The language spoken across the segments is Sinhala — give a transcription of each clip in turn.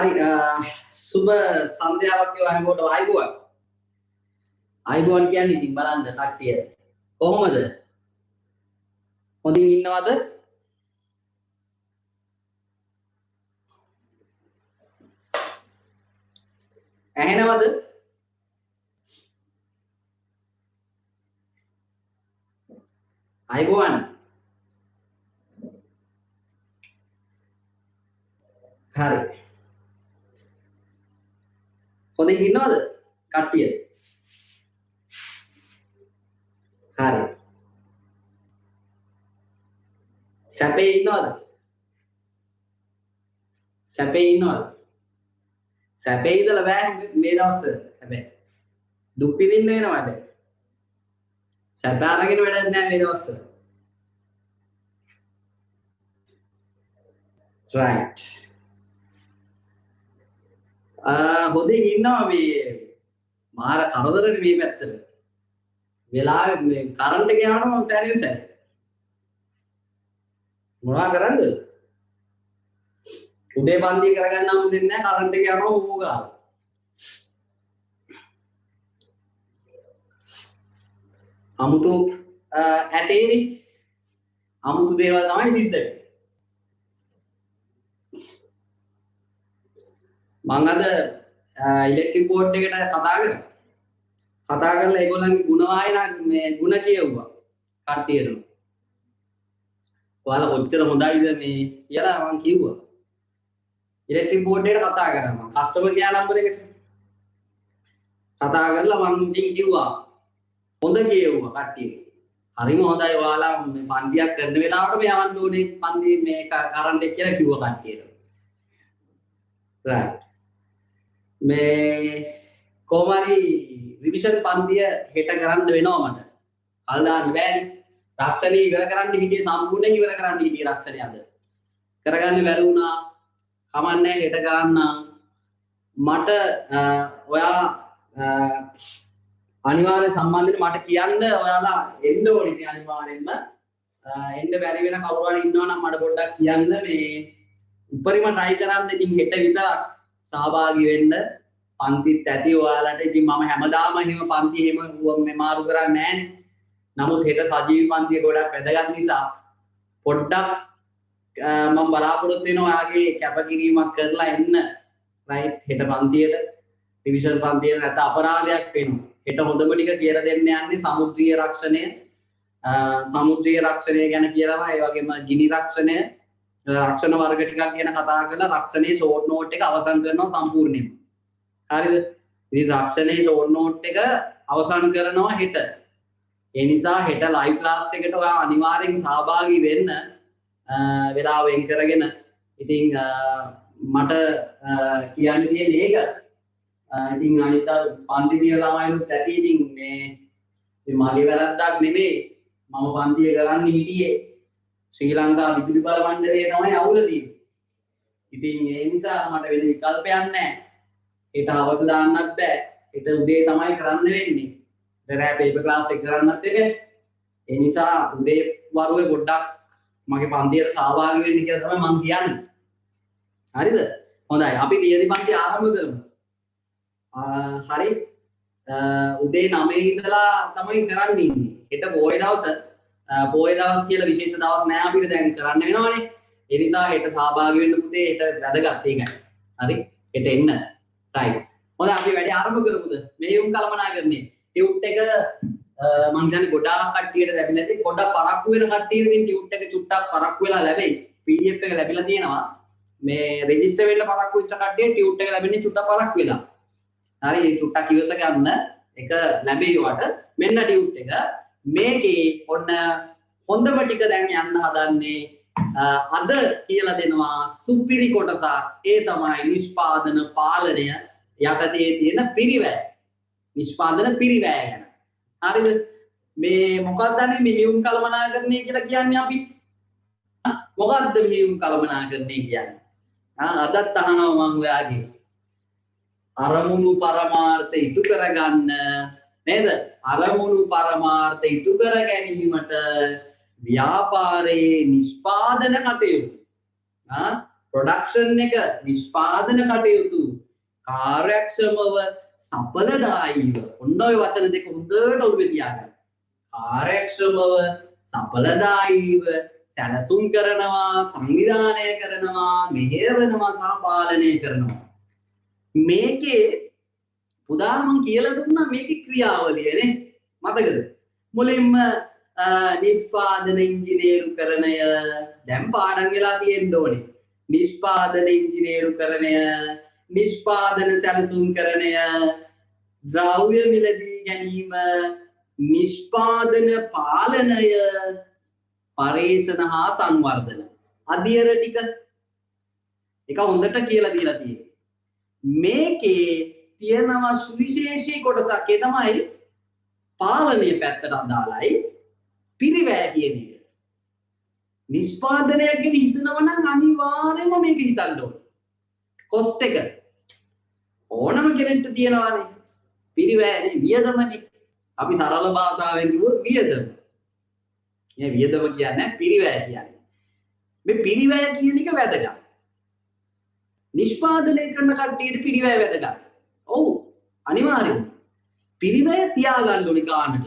හරි සුබ සන්ධ්‍යාවක් කියලා හැමෝටම ආයිබෝවන්. ආයිබෝවන් කියන්නේ ඉතින් බලන්න කට්ටිය කොහොමද? හොඳින් ඉන්නවද? ඇහෙනවද? ආයිබෝවන්. හරි. හොඳින් ඉන්නවද කට්ටිය? හරි. සැපේ ඉන්නවද? සැපේ ඉන්නවද? සැපේ ඉඳලා බෑ මේ දවස්වල හැබැයි. දුක් විඳින්න වෙනවා හැබැයි. සැප අරගෙන වැඩක් නෑ මේ දවස්වල. right. හොඳින් ඉන්නවා මේ මාර කරදරනේ මේ පැත්තට. වෙලාවෙ මේ කරන්ට් එක යනවා සැරින් සැර. මොනවා කරන්නද? උදේ පන්ති කරගන්න හම්බෙන්නේ නැහැ කරන්ට් එක යනවා ඌ ගාලා. අමුතු ඇටේනේ. අමුතු දේවල් තමයි සිද්ධ වෙන්නේ. මම අද ඉලෙක්ට්‍රික් බෝඩ් එකට කතා කරලා ඒගොල්ලන්ගේ ಗುಣ වායනා මේ ಗುಣ කියවුවා කට්ටියට. ඔයාලා කොච්චර හොඳයිද මේ කියලා මම කිව්වා. ඉලෙක්ට්‍රික් බෝඩ් එකට කතා කරා මම කස්ටමර් කෙයා නම්බර් එකට කතා කරලා මම ඉතින් කිව්වා හොඳ කියවුවා කට්ටියට. හරිම හොඳයි ඔයාලා මේ පන්තියක් කරන වෙලාවට මේ යවන්න ඕනේ පන්ති මේ කරන්ට් එක කියලා කිව්වා කට්ටියට. right. මේ කොමාරි රිවිෂන් පන්තිය හෙට කරන්න වෙනවා මට. කල් දාන්න බෑනේ. රක්ෂණේ ඉවර කරන්න හිටියේ සම්පූර්ණයෙන් ඉවර කරන්න හිටියේ රක්ෂණේ අද. කරගන්න බැරි වුණා. කමන්නේ හෙට කරන්න. මට ඔයා අනිවාර්ය සම්බන්ධයෙන් මට කියන්න ඔයාලා එන්න ඕනේ ඉතින් අනිවාර්යෙන්ම. එන්න බැරි වෙන කවුරු හරි ඉන්නවනම් මට පොඩ්ඩක් කියන්න මේ උපරිම try කරන්න ඉතින් හෙට විතරක් සහභාගී වෙන්න පන්තිත් ඇති ඔයාලට. ඉතින් මම හැමදාම එහෙම පන්ති එහෙම මේ මාරු කරන්නේ නැහැ. නමුත් හෙට සජීවී පන්තිය ගොඩක් වැදගත් නිසා පොඩ්ඩක් මම බලාපොරොත්තු වෙනවා ඔයාගේ කැපකිරීමක් කරලා එන්න. රයිට් හෙට පන්තියට රිවිෂන් පන්තියට නැත්නම් අපරාධයක් වෙනවා. හෙට හොඳම ටික කියලා දෙන්න යන්නේ සමුද්‍රීය රක්ෂණය. සමුද්‍රීය රක්ෂණය ගැන කියලාම ඒ වගේම ගිනි රක්ෂණය රක්ෂණ වර්ග ටිකක් ගැන කතා කරලා රක්ෂණයේ ෂෝට් නෝට් එක අවසන් කරනවා සම්පූර්ණයෙන්ම. හරිද? ඉතින් රක්ෂණයේ ෂෝට් නෝට් එක අවසන් කරනවා හෙට. ඒ නිසා හෙට ලයිව් ක්ලාස් එකට ඔයා අනිවාර්යෙන් සහභාගී වෙන්න වෙලාව වෙන් කරගෙන. ඉතින් මට කියන්න තියෙන්නේ ඒක. ඉතින් අනිත් පන්ති දින ළමයිනුත් ඇති. ඉතින් මේ මගේ වැරද්දක් නෙමෙයි. මම පන්තිය කරන්න හිටියේ ශ්‍රී ලංකා විදුලි බල මණ්ඩලයේ තමයි අවුල තියෙන්නේ. ඉතින් ඒ නිසා මට වෙන විකල්පයක් නැහැ. ඒට අවශ්‍ය දාන්නත් බෑ. ඒට උදේ තමයි කරන්න වෙන්නේ. දරෑ පේපර් ක්ලාස් එක කරන්නත් එක. ඒ නිසා උදේ වරුවේ පොඩ්ඩක් මගේ පන්තියට සහභාගී වෙන්න කියලා තමයි මම කියන්නේ. හරිද? හොඳයි. අපි දියදි පන්ති ආරම්භ කරමු. හරි. උදේ 9 ඉඳලා තමයි කරන්න ඉන්නේ. හෙට පොය දවස පොය දවස් කියලා විශේෂ දවස් නෑ අපිට දැන් කරන්න වෙනවනේ. ඒ නිසා හෙට සහභාගී වෙන්න පුතේ. හෙට වැදගත් ඒකයි. හරි. හෙට එන්න. right. හොඳයි අපි වැඩි ආරම්භ කරමුද? මෙහෙයුම් කළමනාකරණේ. ටියුට් එක මම හිතන්නේ ගොඩාක් කට්ටියට ලැබිලා නැති. පොඩක් පරක්කු වෙන කට්ටියට ඉතින් ටියුට් එක චුට්ටක් පරක්කු වෙලා ලැබෙයි. PDF එක ලැබිලා තියෙනවා. මේ රෙජිස්ටර් වෙන්න පරක්කු වෙච්ච කට්ටියට ටියුට් එක ලැබෙන්නේ චුට්ටක් පරක්කු වෙලා. හරි. මේ චුට්ටක් ඉවස ගන්න එක ලැබෙයි වට. මෙන්න ටියුට් එක. මේකේ ඔන්න හොඳම ටික දැන් යන්න හදන්නේ අද කියලා දෙනවා සුපිරි කොටස. ඒ තමයි නිෂ්පාදන පාලනය යටතේ තියෙන පිරිවැය. නිෂ්පාදන පිරිවැය ගැන. හරිද? මේ මොකක්ද අනේ මෙහෙයුම් කළමනාකරණය කියලා කියන්නේ අපි? මොකක්ද මෙහෙයුම් කළමනාකරණය කියන්නේ? අදත් අහනවා මම ඔයාගේ. අරමුණු පරමාර්ථ ඉටු කරගන්න නේද? අරමුණු පරමාර්ථ ඉටු කර ගැනීමට ව්‍යාපාරයේ නිෂ්පාදන කටයුතු ප්‍රොඩක්ෂන් එක නිෂ්පාදන කටයුතු කාර්යක්ෂමව සඵලදායීව ඔන්න ඔය වචන දෙක හොඳට ඔළුවේ තියාගන්න. කාර්යක්ෂමව සඵලදායීව සැලසුම් කරනවා, සංවිධානය කරනවා, මෙහෙයවනවා සහ පාලනය කරනවා. මේකේ උදාහරණ මම කියලා දුන්නා මේකේ ක්‍රියාවලිය නේ. මතකද? මුලින්ම නිෂ්පාදන ඉංජිනේරුකරණය දැන් පාඩම් වෙලා තියෙන්න ඕනේ. නිෂ්පාදන ඉංජිනේරුකරණය, නිෂ්පාදන සැලසුම්කරණය, ද්‍රව්‍ය මිලදී ගැනීම, නිෂ්පාදන පාලනය, පරීක්ෂණ හා සංවර්ධන. අධ්‍යයන ටික එක හොඳට කියලා දීලා තියෙනවා. මේකේ තියෙනවා සුවිශේෂී කොටසක් ඒ තමයි පාලනයේ පැත්තට අදාළයි පිරිවැය කියන එක. නිෂ්පාදනයක් ගැන හිතනවා නම් අනිවාර්යයෙන්ම මේක හිතන්න ඕනේ. කොස්ට් එක ඕනම කෙනෙක්ට තියෙනවානේ. පිරිවැයනේ වියදමනේ. අපි සරල භාෂාවෙන් කිව්වොත් වියදම. මේ වියදම කියන්නේ පිරිවැය කියන්නේ. මේ පිරිවැය කියන එක වැදගත්. නිෂ්පාදනය කරන කට්ටියට පිරිවැය වැදගත්. ඔව් අනිවාර්යයෙන්ම. පිරිවැය තියාගන්න ඕනේ ගානට.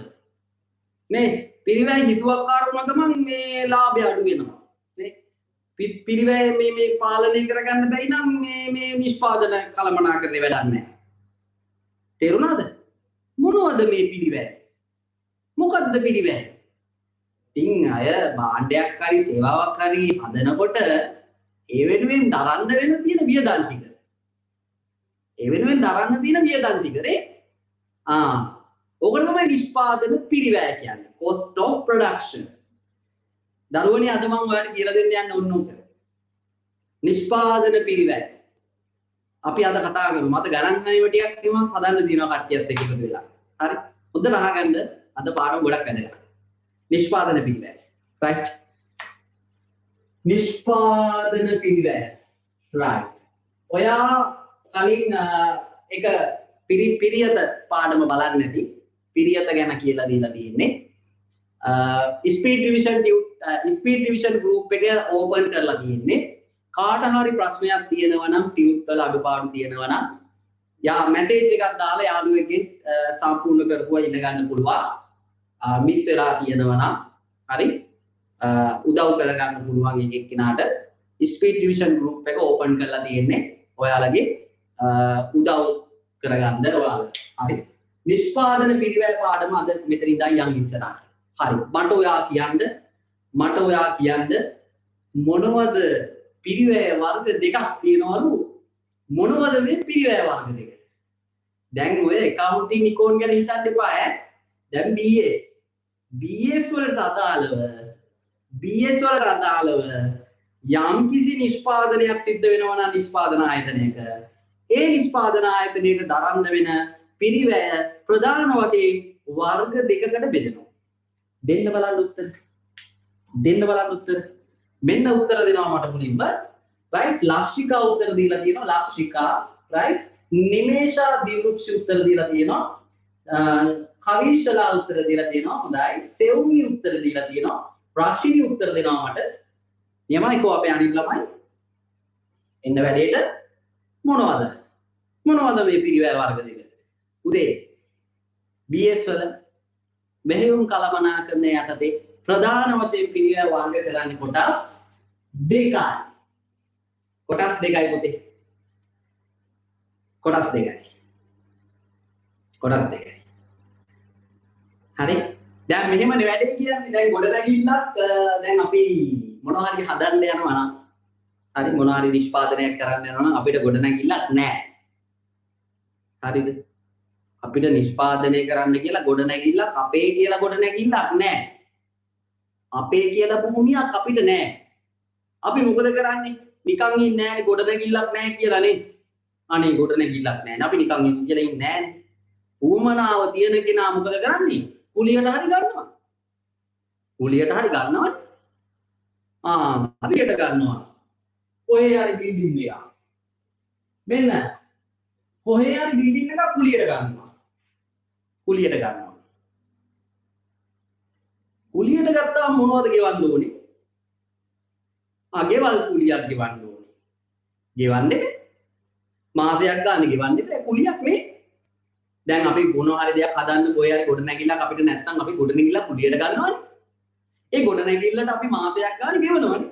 මේ පිරිවැය හිතුවක්කාර වුණා ගමන් මේ ලාභය අඩු වෙනවා. නේ? පිරිවැය මේ පාලනය කරගන්න බැයි නම් මේ නිෂ්පාදන කළමනාකරණය වැඩක් නැහැ. තේරුණාද? මොනවද මේ පිරිවැය? මොකද්ද පිරිවැය? ඉතින් අය භාණ්ඩයක් හරි සේවාවක් හරි හදනකොට ඒ වෙනුවෙන් දරන්න වෙන තියෙන වියදම් ටික. ඒ වෙනුවෙන් දරන්න තියෙන වියදම් ටික නේ. ඕකට තමයි නිෂ්පාදන පිරිවැය කියන්නේ. cost of production. දරුවනේ අද මම ඔයාලට කියලා දෙන්න යන්න ඕන උන්ට. නිෂ්පාදන පිරිවැය. අපි අද කතා කරමු. අද ගණන් හරිම ටිකක් තියෙනවා හදන්න දිනවා කට්ටියත් එක්ක එකතු වෙලා. හරි. හොඳට අහගන්න. අද පාඩම ගොඩක් වැදගත්. නිෂ්පාදන පිරිවැය. right. නිෂ්පාදන පිරිවැය. right. ඔයා කලින් එක පිරියත පාඩම බලන්න නැති පිරියත ගැන කියලා දීලා තියෙන්නේ. ස්පීඩ් රිවිෂන් ගෲප් එක ඕපන් කරලා තියෙන්නේ. කාට හරි ප්‍රශ්නයක් තියෙනවා නම් ටියුට් වල අඩුපාඩු තියෙනවා නම් යා මැසේජ් එකක් දාලා යාළුවෙක්ගෙන් සම්පූර්ණ කරපුවා ඉන්න ගන්න පුළුවන්. මිස් වෙලා තියෙනවා නම් හරි උදව් කරගන්න පුළුවන් එක්කෙනාට ස්පීඩ් රිවිෂන් ගෲප් එක ඕපන් කරලා තියෙන්නේ. ඔයාලගේ උදව් කරගන්න ඔයාලා. හරි. නිෂ්පාදන පිරිවැය පාඩම අද මෙතන ඉඳන් යන් ඉස්සරහට. හරි. මට ඔයා කියන්න මොනවද පිරිවැය වර්ග දෙකක් තියෙනවලු? මොනවද මේ පිරිවැය වර්ග දෙක? දැන් ඔය accounting econ ගැන හිතන්න එපා ඈ. දැන් BS වලට අදාළව යම් කිසි නිෂ්පාදනයක් සිද්ධ වෙනවා නම් නිෂ්පාදන ආයතනයක ඒ නිෂ්පාදන ආයතනයේ දරන්න වෙන පිරිවැය ප්‍රධාන වශයෙන් වර්ග දෙකකට බෙදෙනවා. දෙන්න බලන්න උත්තර. මෙන්න උත්තර දෙනවා මට මුලින්ම. right ලක්ෂිකා උත්තර දීලා තියෙනවා. ලක්ෂිකා right නිමේෂා දිවෘක්ෂ උත්තර දීලා තියෙනවා. කවිශලා උත්තර දීලා තියෙනවා. හොඳයි. සෙව්මි උත්තර දීලා තියෙනවා. රාශිනි උත්තර දෙනවා මට. නියමයි කෝ අපේ අනිත් ළමයි. එන්න වැඩේට මොනවද මේ පිරිවැය වර්ග දෙක? උදේ BS වල මෙහෙයුම් කළමනාකරණය යටතේ ප්‍රධාන වශයෙන් පිරිවැය වර්ග කරන්නේ කොටස් දෙකයි. කොටස් දෙකයි පුතේ. කොටස් දෙකයි. හරි. දැන් මෙහෙමනේ වැඩේ කියන්නේ. දැන් ගොඩනැගිල්ලක් දැන් අපි මොනවා හරි හදන්න යනවා නම් හරි මොනවා හරි නිෂ්පාදනයක් කරන්න යනවා නම් අපිට ගොඩනැගිල්ලක් නැහැ. හරිද? අපිට නිෂ්පාදනය කරන්න කියලා ගොඩනැගිල්ලක් අපේ කියලා ගොඩනැගිල්ලක් නැහැ. අපේ කියලා භූමියක් අපිට නැහැ. අපි මොකද කරන්නේ? නිකන් ඉන්නේ නැහැ ගොඩනැගිල්ලක් නැහැ කියලා නේ. අනේ ගොඩනැගිල්ලක් නැහැ. අපි නිකන් ඉඳලා ඉන්නේ නැහැ. ඌමනාව තියෙන කෙනා මොකද කරන්නේ? කුලියට හරි ගන්නවා. හරියට ගන්නවා. කොහේ හරි බිල්ඩින් එකක්. මෙන්න කොහේ හරි බිල්ඩින් එකක් කුලියට ගන්නවා. කුලියට ගත්තාම මොනවද ගෙවන්න ඕනේ? ගෙවල් කුලියක් ගෙවන්න ඕනේ. ගෙවන්නේ මාසයක් ගන්න ගෙවන්නේ බෑ කුලියක් මේ. දැන් අපි මොන හරි දෙයක් හදන්න කොහේ හරි ගොඩ නැගිල්ලක් අපිට නැත්නම් අපි ගොඩ නැගිල්ලක් කුලියට ගන්නවනේ. ඒ ගොඩ නැගිල්ලට අපි මාසයක් ගන්න ගෙවනවනේ.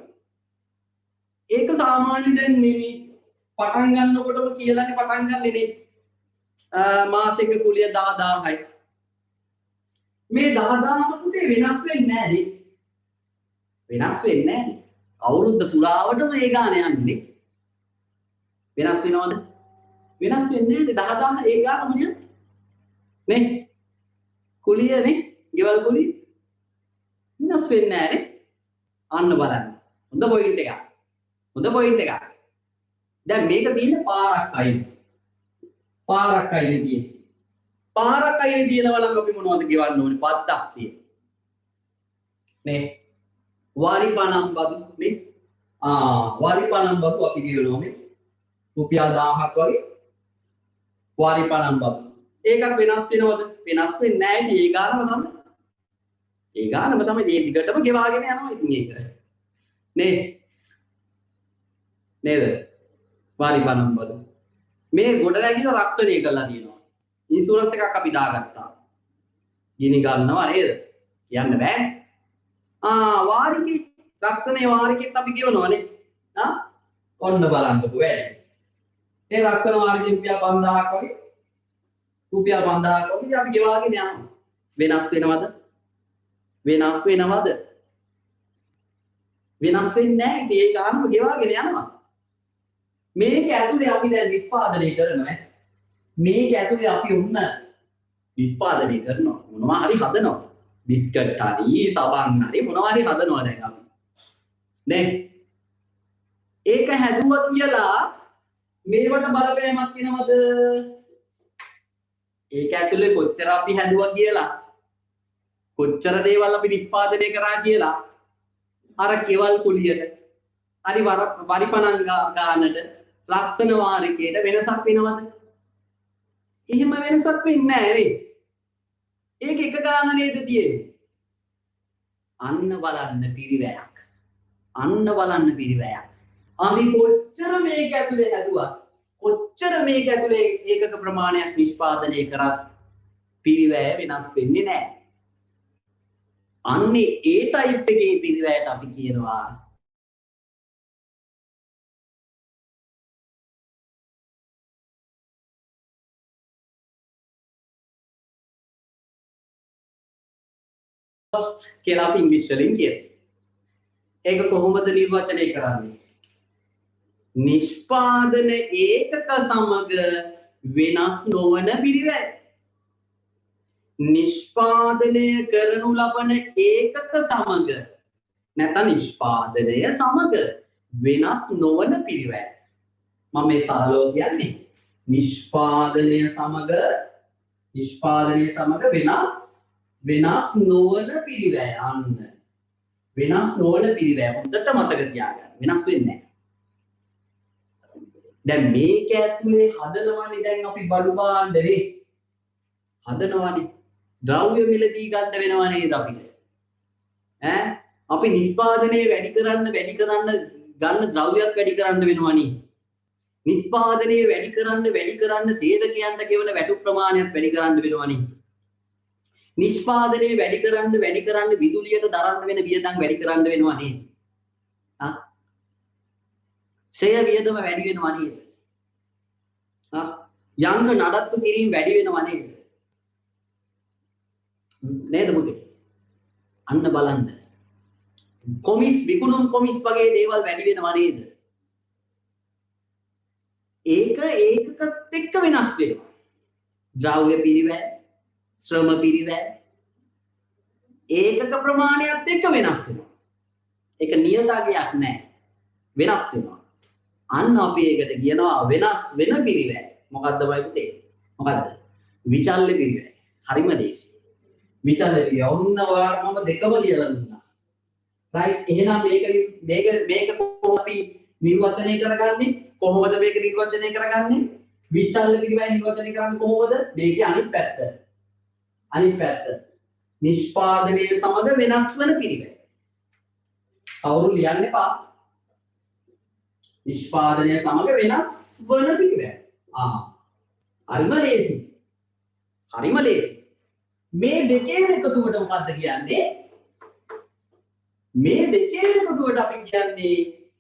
ඒක සාමාන්‍ය දැන් නෙමෙයි. පටන් ගන්නකොටම කියලානේ පටන් ගන්නෙ නේ. මාසික කුලිය 10000යි. මේ 10000 පුතේ වෙනස් වෙන්නේ නැහැ නේ. වෙනස් වෙන්නේ නැහැ. අවුරුද්ද පුරාවටම ඒ ගාන යන්නේ. වෙනස් වෙනවද? වෙනස් වෙන්නේ නැහැ. 10000 ඒ ගානම යන්නේ. නේ? කුලියනේ, ගෙවල් කුලිය. වෙනස් වෙන්නේ නැහැ නේ. අන්න බලන්න. හොඳ පොයින්ට් එකක්. හොඳ පොයින්ට් එකක්. දැන් මේක තියෙන්නේ පාරක් අයින. පාරක් අයින තියෙන්නේ. පාරක් අයින තියෙනවා නම් අපි මොනවද ගෙවන්න ඕනේ? පද්දක් තියෙන. නේ? වාරි පනම් බදු නේ? වාරි පනම් බදු අපි ගෙවනවා මේ. රුපියල් 1000ක් වගේ වාරි පනම් බදු. ඒකත් වෙනස් වෙනවද? වෙනස් වෙන්නේ නැහැ නේ. ඒ ගානම තමයි. ඒ ගානම තමයි මේ දිගටම ගෙවාගෙන යනවා ඉතින් ඒක. නේ? නේද? වාරි පනම් බදු. මේ ගොඩ නැගිල රක්ෂණය කරලා තියෙනවා. ඉන්ෂුරන්ස් එකක් අපි දාගත්තා. ගිනි ගන්නවා නේද? කියන්න බෑ. වාරිකේ රක්ෂණයේ වාරිකෙත් අපි ගෙවනවානේ. ඔන්න බලන්නකෝ වැඩි. ඒ රක්ෂණ වාරිකේ රුපියල් 5000ක් වගේ. රුපියල් 5000ක් වගේ අපි ගෙවාගෙන යනවා. වෙනස් වෙනවද? වෙනස් වෙනවද? වෙනස් වෙන්නේ නැහැ. ඒ ගානම ගෙවාගෙන යනවා. මේක ඇතුලේ අපි දැන් නිෂ්පාදනය කරනවා. මේක ඇතුලේ අපි උන්න නිෂ්පාදනය කරනවා. මොනවා හරි හදනවා. බිස්කට් හරි, සබන් හරි මොනවා හරි හදනවා දැන් අපි. නේ? ඒක හැදුවා කියලා මේවට බලපෑමක් වෙනවද? ඒක ඇතුලේ කොච්චර අපි හැදුවා කියලා කොච්චර දේවල් අපි නිෂ්පාදනය කරා කියලා අර කෙවල් කුලියට හරි පරිපණන් ගානට ලක්ෂණ වාරිකයට වෙනසක් වෙනවද? එහෙම වෙනසක් වෙන්නේ නැහැ නේ. ඒක එක ගාන නේද තියෙන්නේ. අන්න බලන්න පිරිවැයක්. අන්න බලන්න පිරිවැයක්. අපි කොච්චර මේක ඇතුලේ හැදුවා කොච්චර මේක ඇතුලේ ඒකක ප්‍රමාණයක් නිෂ්පාදනය කරත් පිරිවැය වෙනස් වෙන්නේ නැහැ. අන්නේ ඒ ටයිප් එකේ පිරිවැයට අපි කියනවා කියලා අපි ඉංග්‍රීසි වලින් කියනවා. ඒක කොහොමද නිර්වචනය කරන්නේ? නිෂ්පාදන ඒකක සමග වෙනස් නොවන පිරිවැය. නිෂ්පාදනය කරනු ලබන ඒකක සමග නැත්නම් නිෂ්පාදනය සමග වෙනස් නොවන පිරිවැය. මම මේ සරලව කියන්නේ නිෂ්පාදනය සමග වෙනස් නොවන පිරිවැය. අන්න වෙනස් නොවන පිරිවැය හොඳට මතක තියාගන්න. වෙනස් වෙන්නේ නැහැ. දැන් මේක ඇතුලේ හදනවනේ දැන් අපි බඩු භාණ්ඩනේ හදනවනේ ද්‍රව්‍ය මිලදී ගන්න වෙනවා නේද අපිට? අපි නිෂ්පාදනයේ වැඩි කරන්න ගන්න ද්‍රව්‍යයක් වැඩි කරන්න වෙනවනේ. නිෂ්පාදනයේ වැඩි කරන්න සේවකයන්ට ගෙවන වැටු ප්‍රමාණයක් වැඩි කරන්න වෙනවනේ. නිෂ්පාදනයේ වැඩි කරන්න විදුලියට දරන්න වෙන වියදම් වැඩි කරන්න වෙනවා නේද? ෂෙය වියදම වැඩි වෙනවා නේද? යන්ත්‍ර නඩත්තු කිරීම වැඩි වෙනවා නේද? නේද පුතේ? අන්න බලන්න. විකුණුම් කොමිස් වගේ දේවල් වැඩි වෙනවා නේද? ඒක ඒකකත් එක්ක වෙනස් වෙනවා. ද්‍රව්‍ය පිරිවැය, ශ්‍රම පිරිවැය ඒකක ප්‍රමාණයත් එක්ක වෙනස් වෙනවා. ඒක නියතගයක් නැහැ. වෙනස් වෙනවා. අන්න අපි ඒකට කියනවා වෙනස් වෙන පිරිවැය. මොකද්ද බයි පුතේ? මොකද්ද? විචල්්‍ය පිරිවැය. හරිම දේශි. විචල්්‍ය පිරිවැය. ඔන්න ඔයාලට මම දෙකම ලියලා දුන්නා. right එහෙනම් මේක කොහොමද අපි නිර්වචනය කරගන්නේ? කොහොමද මේක නිර්වචනය කරගන්නේ? විචල්්‍ය පිරිවැය නිර්වචනය කරන්නේ කොහොමද? මේකේ අනිත් පැත්ත. නිෂ්පාදනයේ සමග වෙනස් වන පිරිවැය. කවුරු ලියන්න එපා. නිෂ්පාදනය සමග වෙනස් වන පිරිවැය. හරිම ලේසි. හරිම ලේසි. මේ දෙකේ එකතුවට මොකද්ද කියන්නේ? මේ දෙකේ එකතුවට අපි කියන්නේ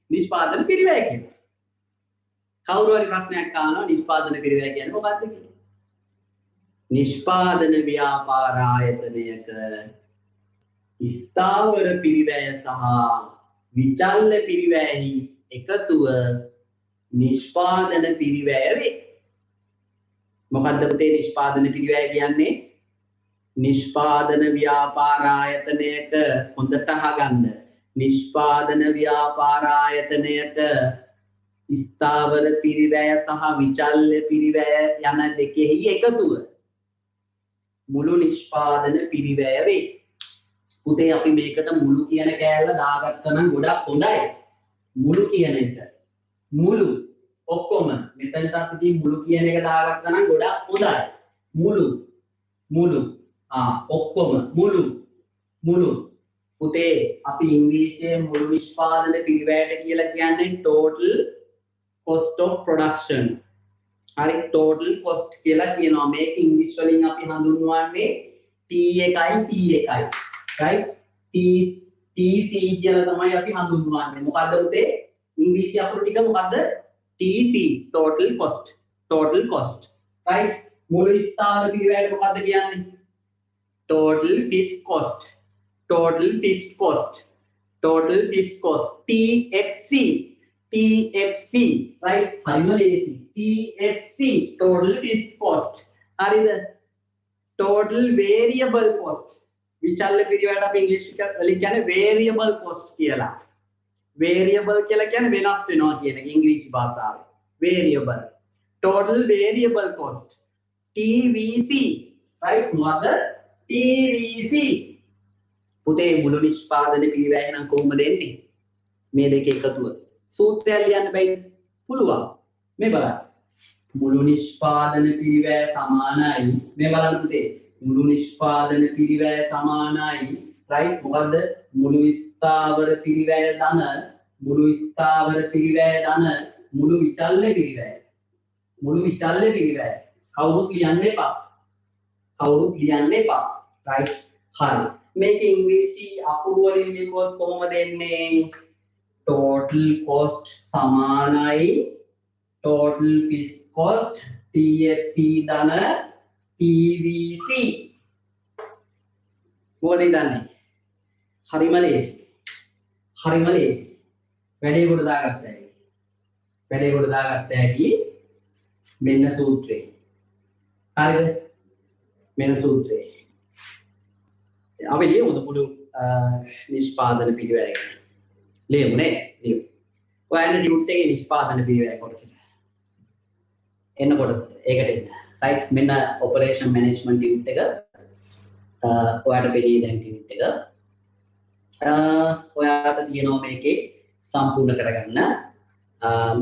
නිෂ්පාදන පිරිවැය කියලා. කවුරු හරි ප්‍රශ්නයක් අහනවා නිෂ්පාදන පිරිවැය කියන්නේ මොකක්ද කියලා? නිෂ්පාදන ව්‍යාපාර ආයතනයක ස්ථාවර පිරිවැය සහ විචල්්‍ය පිරිවැයෙහි එකතුව නිෂ්පාදන පිරිවැය වේ. මොකද්ද පුතේ නිෂ්පාදන පිරිවැය කියන්නේ? නිෂ්පාදන ව්‍යාපාර ආයතනයක හොඳට අහගන්න. නිෂ්පාදන ව්‍යාපාර ආයතනයක ස්ථාවර පිරිවැය සහ විචල්්‍ය පිරිවැය යන දෙකෙහි එකතුව මුළු නිෂ්පාදන පිරිවැය වේ. පුතේ අපි මේකට මුළු කියන කෑල්ල දාගත්තා නම් ගොඩක් හොඳයි. මුළු කියන එක. මුළු ඔක්කොම මෙතනට අපි මුළු කියන එක දාගත්තා නම් ගොඩක් හොඳයි. මුළු ඔක්කොම මුළු පුතේ අපි ඉංග්‍රීසියේ මුළු නිෂ්පාදන පිරිවැයට කියලා කියන්නේ total cost of production. හරි total cost කියලා කියනවා. මේක ඉංග්‍රීසි වලින් අපි හඳුන්වන්නේ T එකයි C එකයි. right TC කියලා තමයි අපි හඳුන්වන්නේ. මොකද්ද පුතේ? ඉංග්‍රීසි අකුරු ටික මොකද්ද? TC total cost. right මුළු ස්ථාවර පිරිවැයට මොකද්ද කියන්නේ? total fixed cost. TFC right හරිම ලේසි. TFC total fixed cost. හරිද? total variable cost. විචල්්‍ය පිරිවැයට අපි ඉංග්‍රීසි වලින් කියන්නේ variable cost කියලා. variable කියලා කියන්නේ වෙනස් වෙනවා කියන එක ඉංග්‍රීසි භාෂාවේ. variable. total variable cost. TVC right මොකද? TVC පුතේ මුළු නිෂ්පාදන පිරිවැය නම් කොහොමද එන්නේ? මේ දෙක එකතුව. සූත්‍රය ලියන්න බැයි පුළුවන්. මේ බලන්න. මුළු නිෂ්පාදන පිරිවැය සමානයි. මේ බලන්න පුතේ. මුළු නිෂ්පාදන පිරිවැය සමානයි. right මොකද්ද? මුළු ස්ථාවර පිරිවැය ධන මුළු විචල්්‍ය පිරිවැය. කවුරුත් ලියන්න එපා. right හරි. මේක ඉංග්‍රීසි අකුරු වලින් ලියුවොත් කොහොමද එන්නේ? total cost සමානයි total fixed cost TFC ධන TVC. මොකද දන්නේ? හරිම ලේසි. වැඩේ කොට දාගත්තා ඇයි? මෙන්න සූත්‍රය. හරිද? මෙන්න සූත්‍රය. අපි ලියමුද මුළු නිෂ්පාදන පිරිවැය ගැන? ලියමු නේ? ලියමු. ඔයන්න ඩියුට් එකේ නිෂ්පාදන පිරිවැය කොටසට. එන්න කොටස. ඒකට එන්න. right මෙන්න ඔපරේෂන් මැනේජ්මන්ට් ඩියුට් එක. ඔයාලට පෙළී දැන් ඩියුට් එක. ඔයාලට තියෙනවා මේකේ සම්පූර්ණ කරගන්න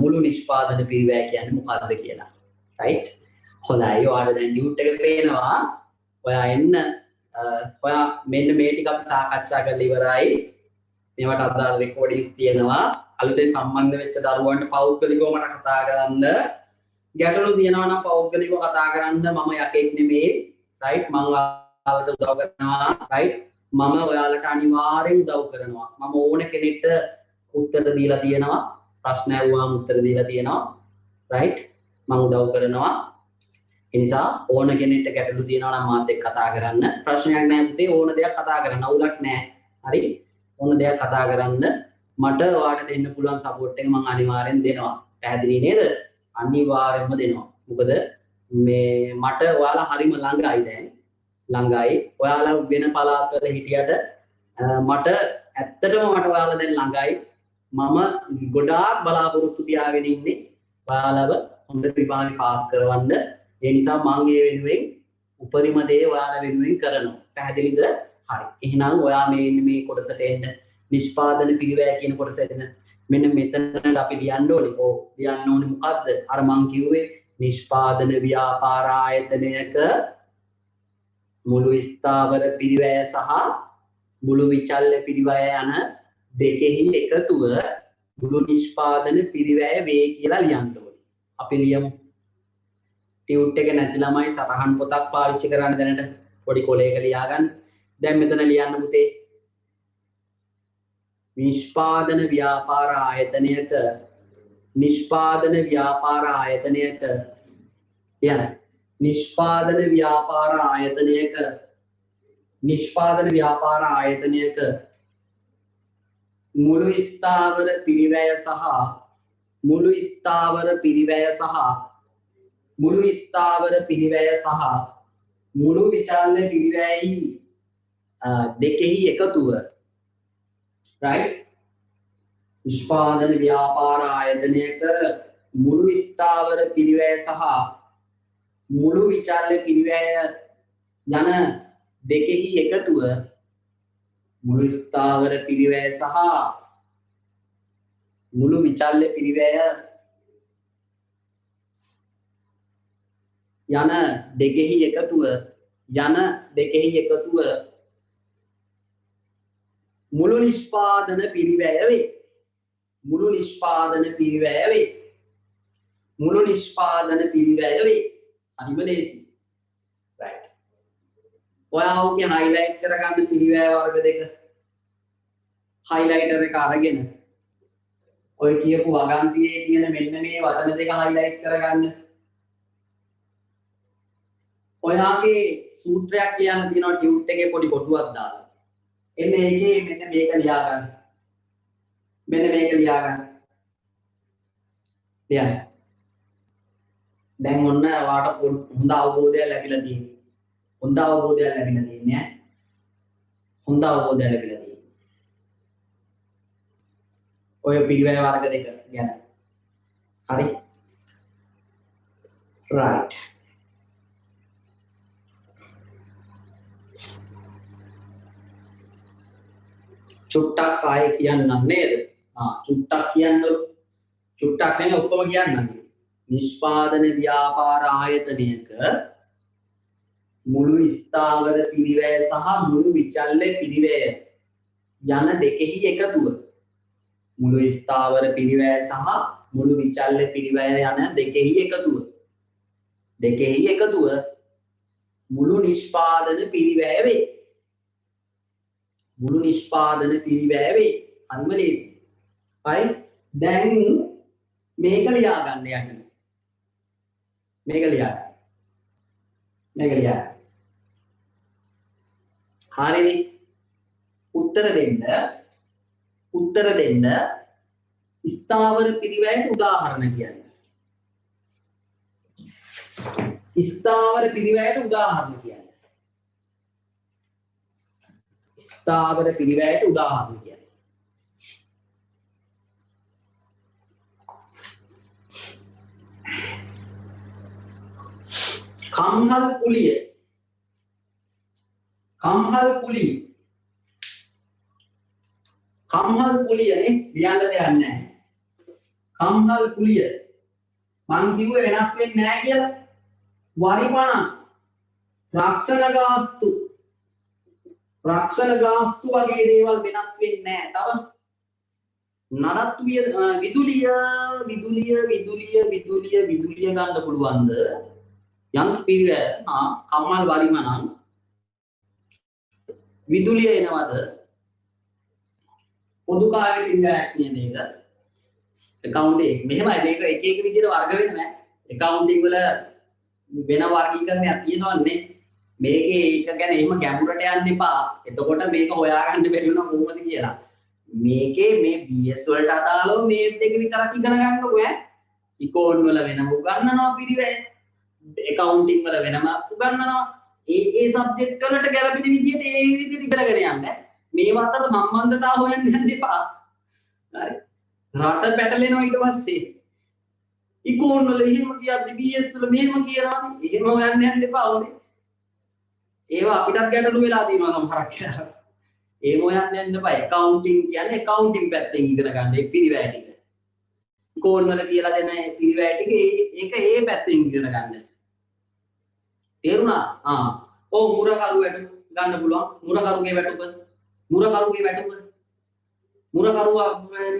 මුළු නිෂ්පාදන පිරිවැය කියන්නේ මොකක්ද කියලා. right හොඳයි. ඔයාලට දැන් ඩියුට් එක පේනවා. ඔයා එන්න ඔයා මෙන්න මේ ටික අපි සාකච්ඡා කරලා ඉවරයි. මේවට අදාළ රෙකෝඩින්ග්ස් තියෙනවා. අලුතෙන් සම්බන්ධ වෙච්ච දරුවන්ට පෞද්ගලිකව මට කතා කරන්න. ගැටලු තියෙනවා නම් පෞද්ගලිකව කතා කරන්න. මම යකෙක් නෙමෙයි. right මම ඔයාලට උදව් කරනවා. right මම ඔයාලට අනිවාර්යෙන් උදව් කරනවා. මම ඕන කෙනෙක්ට උත්තර දීලා තියෙනවා. ප්‍රශ්න අහුවාම උත්තර දීලා තියෙනවා. right මම උදව් කරනවා. ඒ නිසා ඕන කෙනෙක්ට ගැටලු තියෙනවා නම් මාත් එක්ක කතා කරන්න. ප්‍රශ්නයක් නැහැ පුතේ. ඕන දෙයක් කතා කරන්න. අවුලක් නැහැ. හරි? ඕන දෙයක් කතා කරන්න. මට ඔයාලට දෙන්න පුළුවන් සපෝට් එක මම අනිවාර්යෙන් දෙනවා. පැහැදිලි නේද? අනිවාර්යෙන්ම දෙනවා. මොකද මේ මට ඔයාලා හරිම ළඟයි දැන්. ඔයාලා වෙන පළාත්වල හිටියට මට ඇත්තටම ඔයාලා දැන් ළඟයි. මම ගොඩාක් බලාපොරොත්තු තියාගෙන ඉන්නේ ඔයාලව හොඳ විභාගේ පාස් කරවන්න. ඒ නිසා මම ඒ වෙනුවෙන් උපරිම දේ ඔයාලා වෙනුවෙන් කරනවා. පැහැදිලිද? හරි. එහෙනම් ඔයා මේ කොටසට එන්න. නිෂ්පාදන පිරිවැය කියන කොටස එන්න. මෙන්න මෙතන අපි ලියන්න ඕනේ. ලියන්න ඕනේ මොකද්ද? අර මං කිව්වේ නිෂ්පාදන ව්‍යාපාර ආයතනයක මුළු ස්ථාවර පිරිවැය සහ මුළු විචල්්‍ය පිරිවැය යන දෙකෙහි එකතුව මුළු නිෂ්පාදන පිරිවැය වේ කියලා ලියන්න ඕනේ. අපි ලියමු. ටියුට් එක නැති ළමයි සටහන් පොතක් පාවිච්චි කරන්න දැනට පොඩි කොලයක ලියාගන්න. දැන් මෙතන ලියන්න පුතේ. නිෂ්පාදන ව්‍යාපාර ආයතනයක නිෂ්පාදන ව්‍යාපාර ආයතනයක යන නිෂ්පාදන ව්‍යාපාර ආයතනයක නිෂ්පාදන ව්‍යාපාර ආයතනයක මුළු ස්ථාවර පිරිවැය සහ මුළු ස්ථාවර පිරිවැය සහ මුළු ස්ථාවර පිරිවැය සහ මුළු විචල්්‍ය පිරිවැයි දෙකෙහි එකතුව right නිෂ්පාදන ව්‍යාපාර ආයතනයක මුළු ස්ථාවර පිරිවැය සහ මුළු විචල්්‍ය පිරිවැය යන දෙකෙහි එකතුව මුළු ස්ථාවර පිරිවැය සහ මුළු විචල්්‍ය පිරිවැය යන දෙකෙහි එකතුව මුළු නිෂ්පාදන පිරිවැය වේ. මුළු නිෂ්පාදන පිරිවැය වේ. මුළු නිෂ්පාදන පිරිවැය වේ. හරිම ලේසි. right. ඔයා ඔකේ highlight කරගන්න පිරිවැය වර්ග දෙක. highlighter එක අරගෙන ඔය කියපු වගන්තියේ තියෙන මෙන්න මේ වචන දෙක highlight කරගන්න. ඔයාගේ සූත්‍රයක් කියන්න තියෙනවා ටියුට් එකේ පොඩි කොටුවක් දාලා. එන්න ඒකේ මෙන්න මේක ලියා ගන්න. මෙන්න මේක ලියා ගන්න. ලියන්න. දැන් ඔන්න වාට හොඳ අවබෝධයක් ලැබිලා තියෙනවා. හොඳ අවබෝධයක් ලැබිලා තියෙන්නේ ඈ. හොඳ අවබෝධයක් ලැබිලා තියෙනවා. ඔය පිරිවැය වර්ග දෙක ගැන. හරි. right. චුට්ටක් ආයේ කියන්නම් නේද? චුට්ටක් කියන්න. චුට්ටක් නෙමෙයි ඔක්කොම කියන්නම්. නිෂ්පාදන ව්‍යාපාර ආයතනයක මුළු ස්ථාවර පිරිවැය සහ මුළු විචල්්‍ය පිරිවැය යන දෙකෙහි එකතුව. මුළු ස්ථාවර පිරිවැය සහ මුළු විචල්්‍ය පිරිවැය යන දෙකෙහි එකතුව. දෙකෙහි එකතුව මුළු නිෂ්පාදන පිරිවැය වේ. මුළු නිෂ්පාදන පිරිවැය වේ. හරිම ලේසි. right. දැන් මේක ලියා ගන්න යන්න. මේක ලියා ගන්න. මේක ලියා ගන්න. හරිනේ. උත්තර දෙන්න ස්ථාවර පිරිවැයට උදාහරණ කියන්න. ස්ථාවර පිරිවැයට උදාහරණ කියන්න. ස්ථාවර පිරිවැයට උදාහරණ කියන්න. කම්හල් කුලිය. කම්හල් කුලිය. කම්හල් කුලියනේ ලියන්න දෙයක් නැහැ. කම්හල් කුලිය. මං කිව්වේ වෙනස් වෙන්නේ නැහැ කියලා. වරිපණ රක්ෂණ ගාස්තු වගේ දේවල් වෙනස් වෙන්නේ නැහැ. තව නඩත්තු විදුලිය ගන්න පුළුවන්ද? යම් පිරිවැය කම්මල් වරිමනම් විදුලිය එනවද? පොදු කාර්ය පිරිවැයක් නේද ඒක? accounting මෙහෙමයි මේක එක එක විදිහට වර්ග වෙනවා. accounting වල වෙන වර්ගීකරණයක් තියෙනවන්නේ. මේකේ ඒක ගැන එහෙම ගැඹුරට යන්න එපා. එතකොට මේක හොයාගන්න බැරි වුණා කොහොමද කියලා. මේකේ මේ BS වලට අදාළව මේ දෙක විතරක් ඉගෙන ගන්නකො ඈ. ඉකෝන් වල වෙනම උගන්වනවා පිරිවැය. accounting වල වෙනම උගන්වනවා. ඒ සබ්ජෙක්ට් වලට ගැළපෙන විදිහට ඒ විදිහට ඉගෙනගෙන යන්න. මේවා අතර සම්බන්ධතාව හොයන්න යන්න එපා. හරි. රට පැටලෙනවා ඊට පස්සේ. ඉකෝන් වල එහෙම කියද්දි BS වල මෙහෙම කියනවානේ. එහෙම හොයන්න යන්න එපා ඕනේ. ඒවා අපිටත් ගැටලු වෙලා තියෙනවා සමහරක් වෙලාවට. එහෙම හොයන්න යන්න එපා. accounting කියන්නේ accounting පැත්තෙන් ඉගෙන ගන්න ඒ පිරිවැය ටික. ඉකෝන් වල කියලා දෙන පිරිවැය ටික ඒක ඒ පැත්තෙන් ඉගෙන ගන්න. තේරුණා? ඔව් මුරකරු වැටු ගන්න පුළුවන්. මුරකරුගේ වැටුප. මුරකරුවා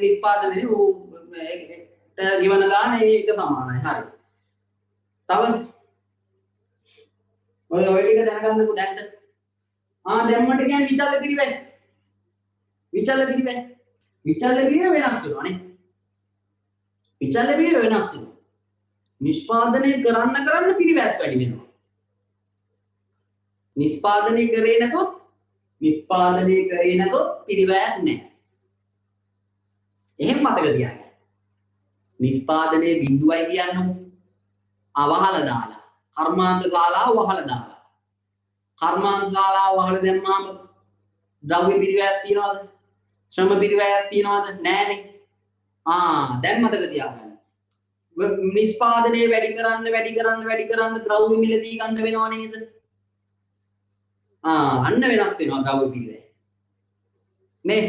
නිෂ්පාදනයේ ඌ ගෙවන ගාන ඒක සමානයි. හරි. තව ඔය ටික දැනගන්නකෝ දැන්ට. දැම්මට කියන්නේ විචල්්‍ය පිළිවෙල. විචල්්‍ය පිළිවෙල. විචල්්‍ය පිළිවෙල වෙනස් වෙනවා නේ. විචල්්‍ය පිළිවෙල වෙනස් වෙනවා. නිෂ්පාදනය කරන්න පිළිවෙත් වැඩි වෙනවා. නිෂ්පාදනය කරේ නැතොත් පිළිවෙත් නැහැ. එහෙම මතක තියාගන්න. නිෂ්පාදනයේ බිඳුවයි කියන්නේ අවහල දාලා. කර්මාන්ත ශාලාව වහල දාලා. කර්මාන්ත ශාලාව වහල දැම්මාම ද්‍රව්‍ය පිළිවෙත් තියනවද? ශ්‍රම පිළිවෙත් තියනවද? නැහැනේ. දැන් මතක තියාගන්න. නිෂ්පාදනයේ වැඩි කරන්න ද්‍රව්‍ය මිලදී ගන්න වෙනව නේද? අන්න වෙනස් වෙනවා ද්‍රව්‍ය පිළිවෙල. නේ?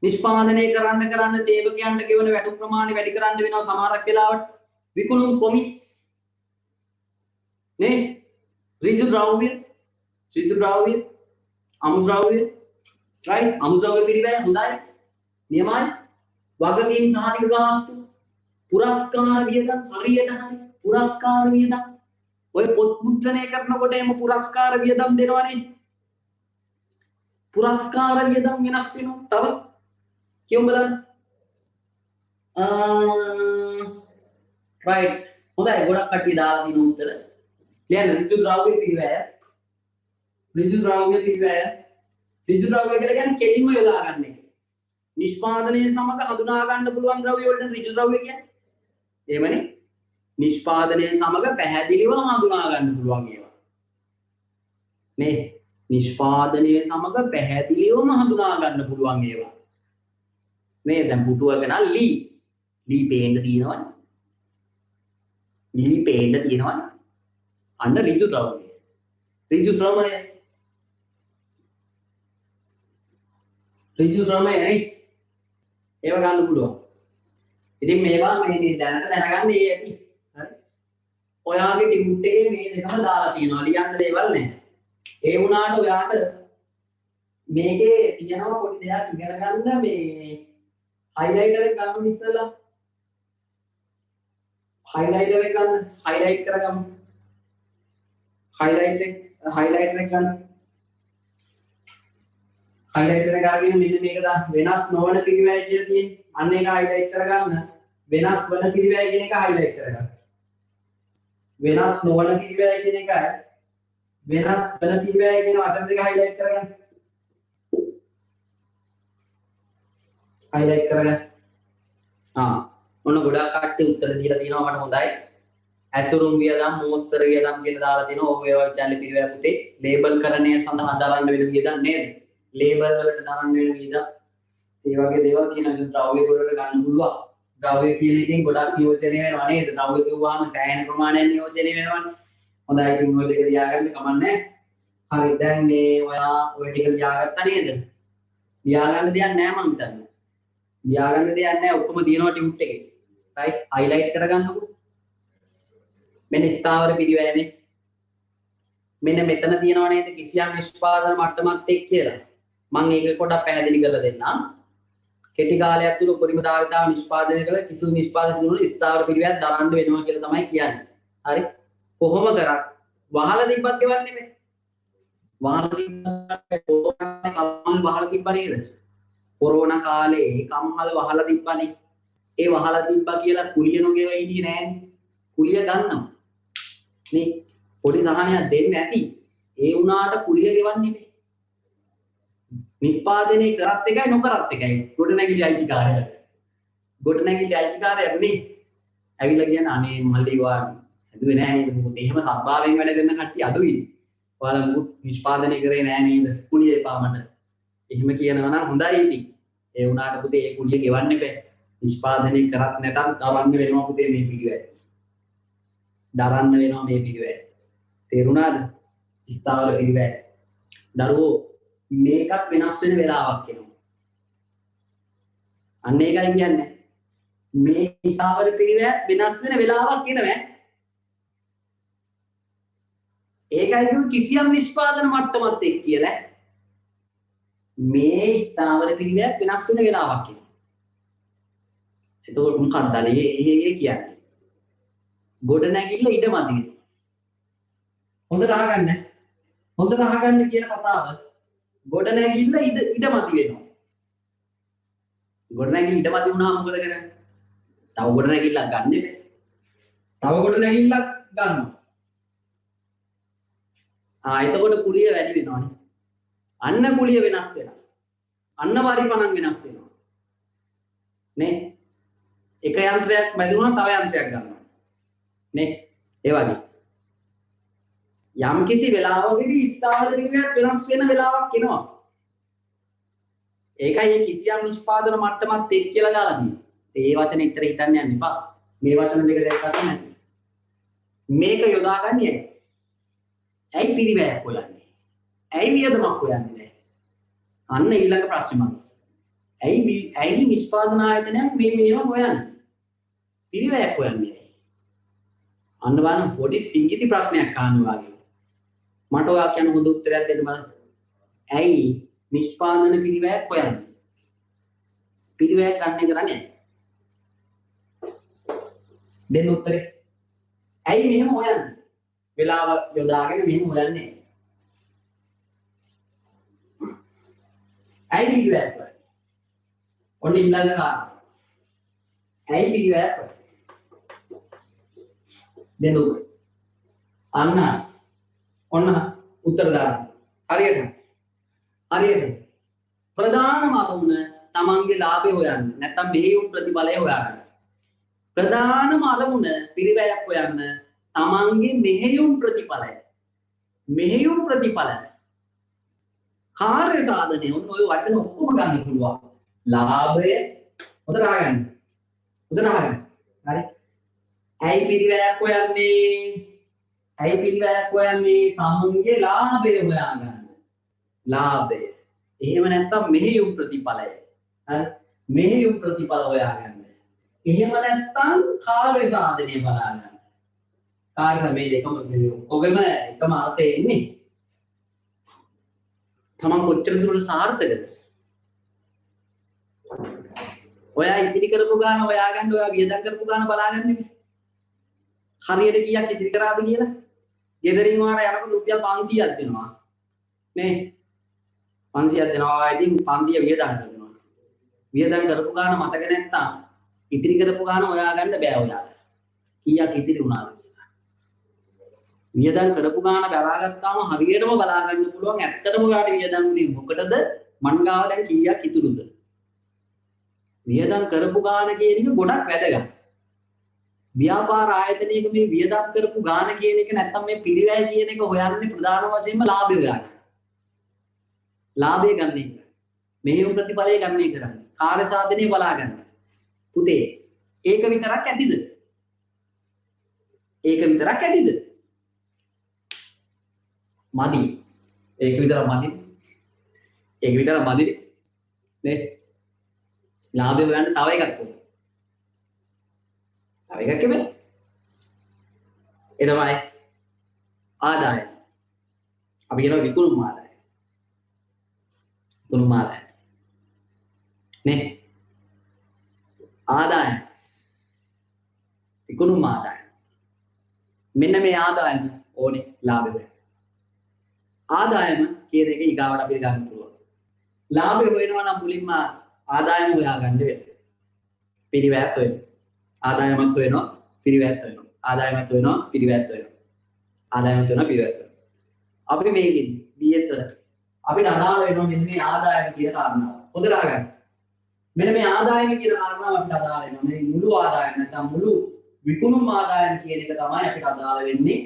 නිෂ්පාදනය කරන්න සේවකයන්ට ගෙවන වැටුප් ප්‍රමාණය වැඩි කරන්න වෙනවා සමහරක් වෙලාවට. විකුණුම් කොමිස් නේ? ඍජු ද්‍රව්‍ය, අමුද්‍රව්‍ය, right? අමුද්‍රව්‍ය පිළිවෙල හොඳයි. නියමයි. වගකීම් සහතික ගාස්තු, පුරස්කාර වියදම් හරියට හරි. පුරස්කාර වියදම් ඔය පොත් මුද්‍රණය කරනකොට එම පුරස්කාර වියදම් දෙනවනේ. පුරස්කාර වියදම් වෙනස් වෙනවා. තව කියමු බලන්න. right. හොඳයි ගොඩක් කට්ටිය දාලා දින උත්තර. ලියන්න ඍජු ද්‍රව්‍ය පිළිවෙල. ඍජු ද්‍රව්‍ය කියලා කියන්නේ කෙලින්ම යොදා ගන්න එක. නිෂ්පාදනයේ සමග හඳුනා ගන්න පුළුවන් ද්‍රව්‍ය වලට ඍජු ද්‍රව්‍ය කියන්නේ. එහෙමනේ. නිෂ්පාදනයේ සමග පැහැදිලිව හඳුනා ගන්න පුළුවන් ඒවා. නේ? නිෂ්පාදනයේ සමග පැහැදිලිවම හඳුනා ගන්න පුළුවන් ඒවා. නේ? දැන් පුටුවක නම් ලී පේන්න තියෙනවනේ. අන්න ඍජු ද්‍රව්‍ය. ඍජු ශ්‍රමය නේ. ඒව ගන්න පුළුවන්. ඉතින් මේවා මේ දැනට දැනගන්න ඒ ඇති. හරි. ඔයාගේ ටියුට් එකේ මේ දෙකම දාලා තියෙනවා. ලියන්න දේවල් නැහැ. ඒ වුණාට ඔයාට මේකේ තියෙනවා පොඩි දෙයක් ඉගෙන ගන්න මේ highlighter එක ගන්න ඉස්සෙල්ලා. highlighter එක ගන්න. highlight කරගමු. highlighter එක ගන්න. highlighter එක අරගෙන මෙන්න මේක දාන්න. වෙනස් නොවන පිළිවෙල කියලා තියෙන්නේ. අන්න ඒක highlight කරගන්න. වෙනස් වන පිළිවෙල කියන එක highlight කරගන්න. වෙනස් නොවන පිළිවෙල කියන එක වෙනස් වන පිළිවෙල කියන වචන දෙක highlight කරගන්න. highlight කරගන්න. ඔන්න ගොඩාක් කට්ටිය උත්තර දීලා තියෙනවා මට හොඳයි. ඇසුරුම් වියදම්, මෝස්තර වියදම් කියලා දාලා තිනවා. ඔය ඒවා විචාරලි පිළිවෙල පුතේ. ලේබල් කරණය සඳහා දරන්න වෙන වියදම් නේද? ලේබල් වලට දරන්න වෙන වියදම්. ඒ වගේ දේවල් තියෙනවා. ද්‍රව්‍ය වලට ගන්න පුළුවන්. ද්‍රව්‍ය කියන එකෙන් ගොඩක් නියෝජනය වෙනවා නේද? ද්‍රව්‍ය කිව්වහම සෑහෙන ප්‍රමාණයක් නියෝජනය වෙනවනේ. හොඳයි ඉතින් ඔය දෙක ලියාගන්න කමන්නේ. හරි දැන් මේ ඔයා ඔය ටික ලියාගත්තා නේද? ලියාගන්න දෙයක් නැහැ මම හිතන්නේ. ලියාගන්න දෙයක් නැහැ ඔක්කොම තියෙනවා ටියුට් එකේ. right highlight කරගන්නකෝ. මෙන්න ස්ථාවර පිළිවෙලනේ. මෙන්න මෙතන තියෙනව නේද කිසියම් නිෂ්පාදන මට්ටමක් එක් කියලා. මම ඒක පොඩ්ඩක් පැහැදිලි කරලා දෙන්නම්. කෙටි කාලයක් තුළ උපරිම ධාරිතාව නිෂ්පාදනය කළ කිසිදු නිෂ්පාදන සිදුවන ස්ථාවර පිළිවෙලක් දරන්න වෙනවා කියලා තමයි කියන්නේ. හරි. කොහොම කරත් වහලා තිබ්බත් ගෙවන්නේ නෙමෙයි. වහලා තිබ්බා නේද? කොරෝනා කාලේ කම්හල වහලා තිබ්බනේ. ඒ වහලා තිබ්බා කියලා කුලිය නොගෙව හිටියේ නෑනේ. කුලිය ගන්නවා. නේ පොඩි සහනයක් දෙන්න ඇති. ඒ වුණාට කුලිය ගෙවන්නේ නෙමෙයි. නිෂ්පාදනය කරත් එකයි නොකරත් එකයි. ගොඩනැගිලි අයිතිකාරයද? ගොඩනැගිලි අයිතිකාරයද නේ? ඇවිල්ලා කියන අනේ මල්ලි වා හදුවේ නෑ නේද? මොකද එහෙම සත්භාවයෙන් වැඩ කරන කට්ටිය අඩුයි. ඔයාලා මුත් නිෂ්පාදනය කරේ නෑ නේද? කුලිය එපා මට. එහෙම කියනවා නම් හොඳයි ඉතින්. ඒ වුණාට පුතේ ඒ කුලිය ගෙවන්න එපා. නිෂ්පාදනය කරත් නැතත් දරන්න වෙනවා පුතේ මේ පිළිවෙල. දරන්න වෙනවා මේ පිළිවෙල. තේරුණාද? ස්ථාවර පිළිවෙල. දරුවෝ මේකත් වෙනස් වෙන වෙලාවක් එනවා. අන්න ඒකයි කියන්නේ. මේ ස්ථාවර පිළිවෙල වෙනස් වෙන වෙලාවක් එනවා. ඒකයි කිසියම් නිෂ්පාදන මට්ටමත් එක්ක කියලා. මේ ස්ථාවර පිළිවෙත් වෙනස් වෙන වෙලාවක් කියනවා. එතකොට මොකක්ද ඒ කියන්නේ? ගොඩ නැගිල්ල ඉඩමදි වෙනවා. හොඳට අහගන්න. හොඳට අහගන්න කියන කතාව. ගොඩ නැගිල්ල ඉඩමදි වෙනවා. ගොඩ නැගිල්ල ඉඩමදි වුණාම මොකද කරන්නේ? තව ගොඩ නැගිල්ලක් ගන්න බෑ. තව ගොඩ නැගිල්ලක් ගන්නවා. එතකොට කුලිය වැඩි වෙනවානේ. අන්න කුලිය වෙනස් වෙනවා. අන්න පරිපණන් වෙනස් වෙනවා. නේ? එක යන්ත්‍රයක් බැඳුණා තව යන්ත්‍රයක් ගන්නවා. නේ? ඒ වගේ. යම් කිසි වෙලාවකදී ස්ථාවර පිළිවෙත් වෙනස් වෙන වෙලාවක් එනවා. ඒකයි මේ කිසියම් නිෂ්පාදන මට්ටමත් එක් කියලා දාලා තියෙන්නේ. ඒ වචනේ ඉතර හිතන්න යන්න එපා. මේ වචන දෙක දැක්කම නැති. මේක යොදාගන්නේ ඇයි? ඇයි පිළිවෙයක් හොයන්නේ? ඇයි වියදමක් හොයන්නේ නැහැ? අන්න ඊළඟ ප්‍රශ්නේ මම. ඇයි නිෂ්පාදන ආයතනයක් මේ මේවා හොයන්නේ? පිළිවෙයක් හොයන්නේ. අන්න බලන්න පොඩි සිංගිති ප්‍රශ්නයක් අහනවා වගේ. මට ඔයා කියන හොඳ උත්තරයක් දෙන්න බලන්න. ඇයි නිෂ්පාදන පිළිවෙයක් හොයන්නේ? පිළිවෙයක් ගන්න කරන්නේ. දෙන්න උත්තරේ. ඇයි මෙහෙම හොයන්නේ? වෙලාව යොදාගෙන මෙහෙම හොයන්නේ. ඇයි පිළිවෙයක් හොයන්නේ? ඔන්න ඊළඟ කාරණා. ඇයි පිළිවෙයක් හොයන්නේ? දෙන්න උත්තරේ. අන්න ඔන්න උත්තර දාන්න. හරියට. ප්‍රධානම අරමුණ තමන්ගේ ලාභය හොයන්න. නැත්නම් මෙහෙයුම් ප්‍රතිඵලය හොයන්න. ප්‍රධානම අරමුණ පිළිවෙයක් හොයන්න. තමන්ගේ මෙහෙයුම් ප්‍රතිඵලය. කාර්ය සාධනය ඔන්න ඔය වචන ඔක්කොම ගන්න පුළුවන්. ලාභය හොඳට අහගන්න. හරි. ඇයි පිළිවෙයක් හොයන්නේ? තමන්ගේ ලාභය හොයාගන්න. ලාභය. එහෙම නැත්නම් මෙහෙයුම් ප්‍රතිඵලය. හරි. මෙහෙයුම් ප්‍රතිඵල හොයාගන්න. එහෙම නැත්නම් කාර්ය සාධනය බලාගන්න. කාර්ය මේ දෙකම ඔගෙම එකම අර්ථය එන්නේ. තමන් කොච්චර දුරට සාර්ථකද? ඔයා ඉතිරි කරපු ගාන හොයාගන්න, ඔයා වියදම් කරපු ගාන බලාගන්න නෙමෙයි. හරියට කීයක් ඉතිරි කරාද කියලා. ගෙදරින් වාට යනකොට රුපියල් 500ක් දෙනවා. නේ? 500ක් දෙනවා. ඉතින් 500 වියදම් කරනවා. වියදම් කරපු ගාන මතක නැත්තම් ඉතිරි කරපු ගාන හොයාගන්න බෑ ඔයාලට. කීයක් ඉතිරි වුණාද කියලා. වියදම් කරපු ගාන බලාගත්තාම හරියටම බලා ගන්න පුළුවන් ඇත්තටම ඔයාලට වියදම් උනේ මොකටද? මන් ගාව දැන් කීයක් ඉතුරුද? වියදම් කරපු ගාන කියන එක ගොඩක් වැදගත්. ව්‍යාපාර ආයතනයක මේ වියදම් කරපු ගාන කියන එක නැත්තම් මේ පිළිවෙල කියන එක හොයන්නේ ප්‍රධාන වශයෙන්ම ලාභය හොයන්න. ලාභය ගන්න එක. මෙහෙයුම් ප්‍රතිඵලය ගන්න එක කරන්නේ. කාර්ය සාධනය බලා ගන්න. පුතේ ඒක විතරක් ඇතිද? මදි. ඒක විතරක් මදි. නේ? ලාභය හොයන්න තව එකක් ඕනේ. තව එකක් කිව්වේ? ඒ තමයි ආදායම. අපි කියනවා විකුණුම් ආදායම. නේ? ආදායම. විකුණුම් ආදායම. මෙන්න මේ ආදායම ඕනේ ලාභය. ආදායම කියන එක ඊගාවට අපිට ගන්න පුළුවන්. ලාභය හොයනවා නම් මුලින්ම ආදායම හොයාගන්න වෙනවා. පිළිවෙත් හොයනවා. ආදායමත් හොයනවා, පිළිවෙත් හොයනවා. අපි මේකෙදි BS වල අපිට අදාළ වෙනවා මෙන්න මේ ආදායම කියන කාරණාව. හොඳට අහගන්න. මෙන්න මේ ආදායම කියන කාරණාව අපිට අදාළ වෙනවා. මේ මුළු ආදායම නැත්නම් මුළු විකුණුම් ආදායම කියන එක තමයි අපිට අදාළ වෙන්නේ.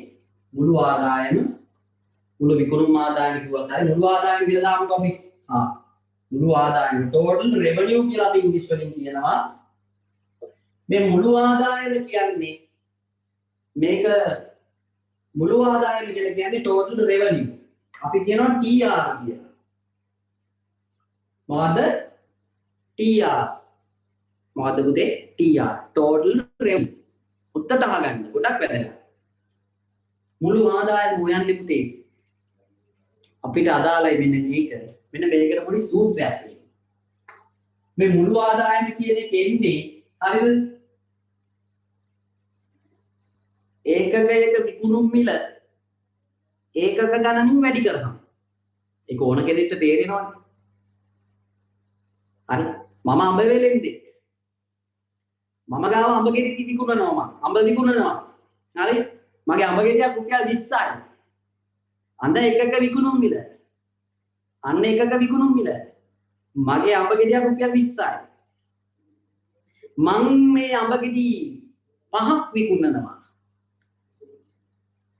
මුළු විකුණුම් ආදායම කිව්වත් හරි මුළු ආදායම කියලා දාමුකෝ අපි. මුළු ආදායම total revenue කියලා අපි ඉංග්‍රීසි වලින් කියනවා. මේ මුළු ආදායම කියන්නේ මේක මුළු ආදායම කියලා කියන්නේ total revenue. අපි කියනවා TR කියලා. මොකද්ද? TR. මොකද්ද පුතේ? TR. total revenue. උත්තර අහගන්න. ගොඩක් වැදගත්. මුළු ආදායම හොයන්නේ පුතේ. අපිට අදාළයි මෙන්න මේක. මෙන්න මේකට පොඩි සූත්‍රයක් තියෙනවා. මේ මුළු ආදායම කියන එක එන්නේ හරිද? ඒකකයක විකුණුම් මිල ඒකක ගණනින් වැඩි කරනවා. ඒක ඕන කෙනෙක්ට තේරෙනවනේ. හරි. මම අඹ වෙලෙන්දේ. මම ගාව අඹ ගෙඩි විකුණනවා. අඹ විකුණනවා. හරි. මගේ අඹ ගෙඩියක් රුපියල් 20යි. අන්න එකක විකුණුම් මිල. අන්න එකක විකුණුම් මිල. මගේ අඹ ගෙඩියක් රුපියල් 20යි. මං මේ අඹ ගෙඩි 5ක් විකුණනවා.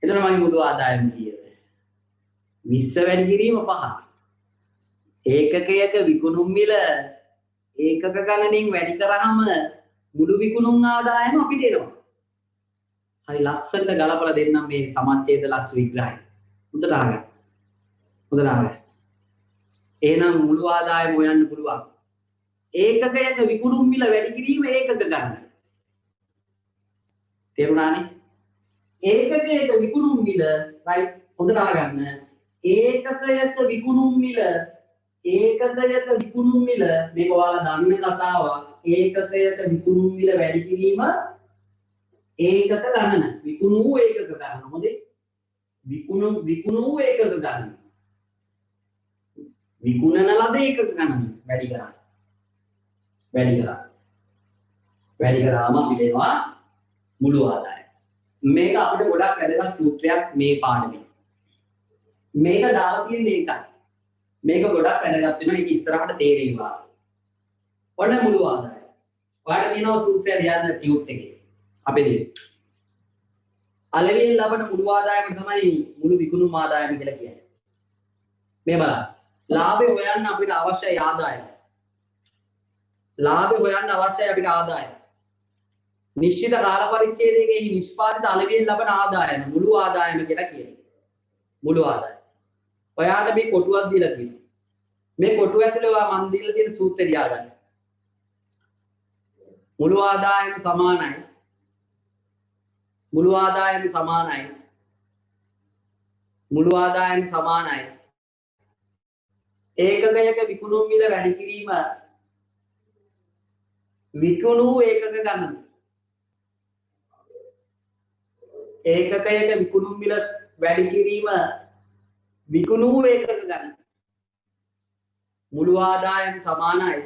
එතන මගේ මුළු ආදායම කීයද? 20 වැඩි කිරීම 5. ඒකකයක විකුණුම් මිල ඒකක ගණනින් වැඩි කරාම මුළු විකුණුම් ආදායම අපිට එනවා. හරි ලස්සනට ගලපලා දෙන්නම් මේ සමච්ඡේද ලක්ෂ විග්‍රහය. හොඳට අහගන්න. හොඳට අහගන්න. එහෙනම් මුළු ආදායම හොයන්න පුළුවන්. ඒකකයක විකුණුම් මිල වැඩි කිරීම ඒකක ගණන. තේරුණානේ? ඒකකයක විකුණුම් මිල right හොඳට අහගන්න. ඒකකයක විකුණුම් මිල මේක ඔයාලා දන්න කතාවක්. ඒකකයක විකුණුම් මිල වැඩි කිරීම ඒකක ගණන. විකුණු ඒකක ගණන. හොඳේ. විකුණු ඒකක ගණන. විකුණන ලද ඒකක ගණන වැඩි කරා. වැඩි කරාම අපිට එනවා මුළු ආදායම. මේක අපිට ගොඩක් වැදගත් සූත්‍රයක් මේ පාඩමේ. මේක දාලා තියෙන එකයි. මේක ගොඩක් වැදගත් වෙනවා. ඒක ඉස්සරහට තේරෙනවා. ඔන්න මුළු ආදායම. ඔයාලට තියෙනවා සූත්‍රය ලියන්න ටියුට් එකේ. අපේ දේ. අලෙවියෙන් ලබන මුළු ආදායම තමයි මුළු විකුණුම් ආදායම කියලා කියන්නේ. මේ බලන්න. ලාභය හොයන්න අපිට අවශ්‍යයි ආදායම. නිශ්චිත කාල පරිච්ඡේදයකෙහි නිෂ්පාදිත අලෙවියෙන් ලබන ආදායම මුළු ආදායම කියලා කියනවා. මුළු ආදායම. ඔයාලට මේ කොටුවක් දීලා තියෙනවා. මේ කොටුව ඇතුලේ ඔයා මන් දීලා තියෙන සූත්‍රය ලියාගන්න. මුළු ආදායම සමානයි. ඒකකයක විකුණුම් මිල වැඩි කිරීම විකුණු ඒකක ගණන. ඒකකයක විකුණුම් මිල වැඩි කිරීම විකුණු ඒකක ගණන. මුළු ආදායම සමානයි.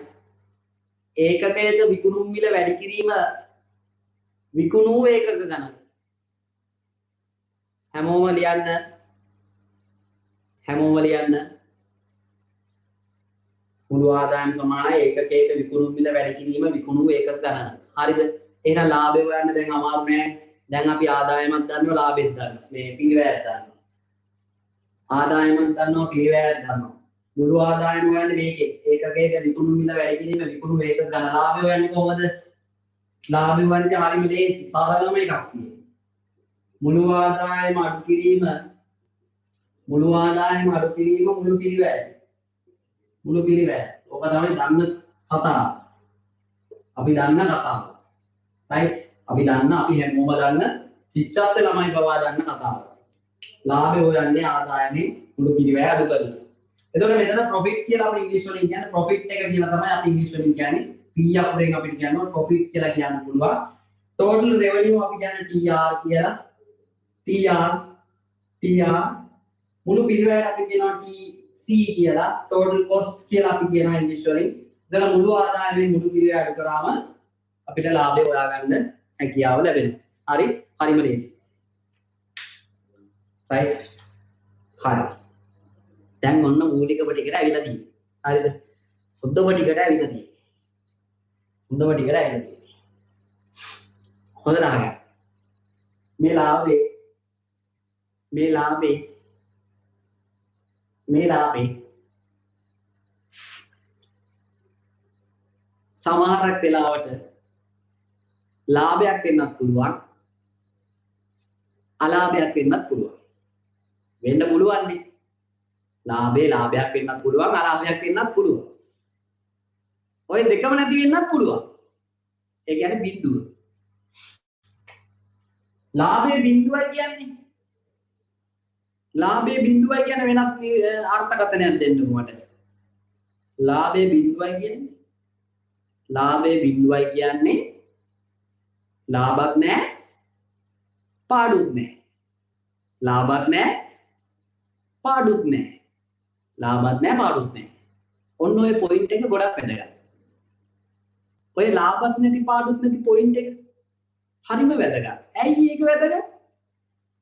ඒකකයක විකුණුම් මිල වැඩි කිරීම විකුණු ඒකක ගණන. හැමෝම ලියන්න. මුළු ආදායම සමානයි ඒකකයක විකුණුම් මිල වැඩි කිරීම විකුණු ඒකක ගණන. හරිද? එහෙනම් ලාභය හොයන්න දැන් අමාරු නෑ. දැන් අපි ආදායමත් දන්නවා ලාභෙත් දන්නවා. මේ පිළිවෙලක් දන්නවා. ආදායමත් දන්නවා පිළිවෙලක් දන්නවා. මුළු ආදායම හොයන්නේ මේකේ. ඒකකයක විකුණුම් මිල වැඩි කිරීම විකුණු ඒකක ගණන. ලාභය හොයන්නේ කොහොමද? ලාභය හොයන්නේ හරියම ලේසි. සරලම එකක් තියෙනවා. මුළු ආදායම අඩු කිරීම මුළු පිළිවෙල. ඔබ තමයි දන්න කතාව. අපි දන්න කතාව. right? අපි හැමෝම දන්න ශිෂ්‍යත්ව ළමයි බවා දන්න කතාව. ලාභය හොයන්නේ ආදායමෙන් මුළු පිළිවෙල අඩු කරලා. එතකොට මෙතන profit කියලා අපි ඉංග්‍රීසි වලින් කියන්නේ profit එක කියලා තමයි අපි ඉංග්‍රීසි වලින් කියන්නේ. P අපෙන් අපිට කියනවා profit කියලා කියන්න පුළුවන්. total revenue අපි කියන්නේ TR කියලා. TR මුළු පිළිවෙලට අපි කියනවා TC කියලා. total cost කියලා අපි කියනවා ඉංග්‍රීසි වලින්. එතන මුළු ආදායමෙන් මුළු පිළිවෙල අඩු කරාම අපිට ලාභය හොයාගන්න හැකියාව ලැබෙනවා. හරිම ලේසි. right? හරි. දැන් ඔන්න මූලිකම ටිකට ඇවිල්ලා තියෙනවා. හරිද? හොඳම ටිකට ඇවිල්ලා තියෙනවා. හොඳට අහගන්න. මේ ලාභේ සමහරක් වෙලාවට ලාභයක් වෙන්නත් පුළුවන්. අලාභයක් වෙන්නත් පුළුවන්. වෙන්න පුළුවන් නේ. ලාභයක් වෙන්නත් පුළුවන් අලාභයක් වෙන්නත් පුළුවන්. ඔය දෙකම නැති වෙන්නත් පුළුවන්. ඒ කියන්නේ බිඳුව. ලාභයේ බිඳුවයි කියන්නේ වෙනත් අර්ථකථනයක් දෙන්නකෝ මට. ලාභයේ බිඳුවයි කියන්නේ ලාභයේ බිඳුවයි කියන්නේ ලාභත් නැහැ පාඩුත් නැහැ ලාභත් නැහැ පාඩුත් නැහැ ලාභත් නැහැ පාඩුත් නැහැ ඔන්න ඔය පොයින්ට් එක ගොඩක් වැදගත් ඔය ලාභත් නැති පාඩුත් නැති පොයින්ට් එක හරිම වැදගත් ඇයි ඒක වැදගත්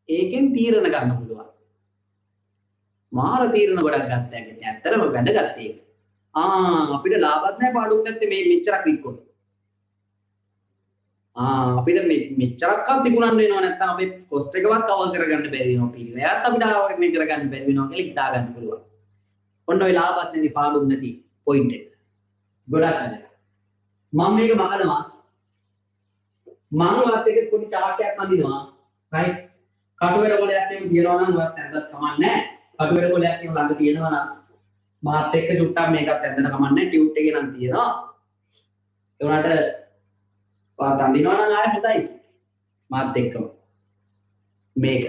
ඒකෙන් තීරණ ගන්න පුළුවන් මාර තීරණ ගොඩක් ගත්තා කියන්නේ ඇත්තටම වැදගත් ඒක අපිට ලාභත් නැහැ පාඩුත් නැත්තේ මේ මෙච්චරක් වික්කොත් අපිට මෙච්චරක්වත් තිබුණන්න වෙනවා නැත්නම් අපේ කොස්ට් එකවත් කවර් කරගන්න බැරි වෙනවා පිළිවෙලත් අපිට ආවරණය කරගන්න බැරි වෙනවා කියලා හිතා ගන්න පුළුවන්. ඔන්න ඔය ලාභත් නැති පාඩුත් නැති පොයින්ට් එක. ගොඩක් වැදගත්. මම මේක මහනවා. මම වත් එක පොඩි chart එකක් අඳිනවා. right? කටුවර කොලයක් එහෙම තියනවා නම් ඔයත් ඇඳලා කමක් නැහැ. කටුවර කොලයක් එහෙම ළඟ තියෙනවා නම් මාත් එක්ක චුට්ටක් මේකත් ඇඳලා කමක් නැහැ. ටියුට් එකේ නම් තියෙනවා. ඒ උනාට වාත් අඳිනවා නම් ආයෙ හොඳයි. මාත් එක්කම. මේක.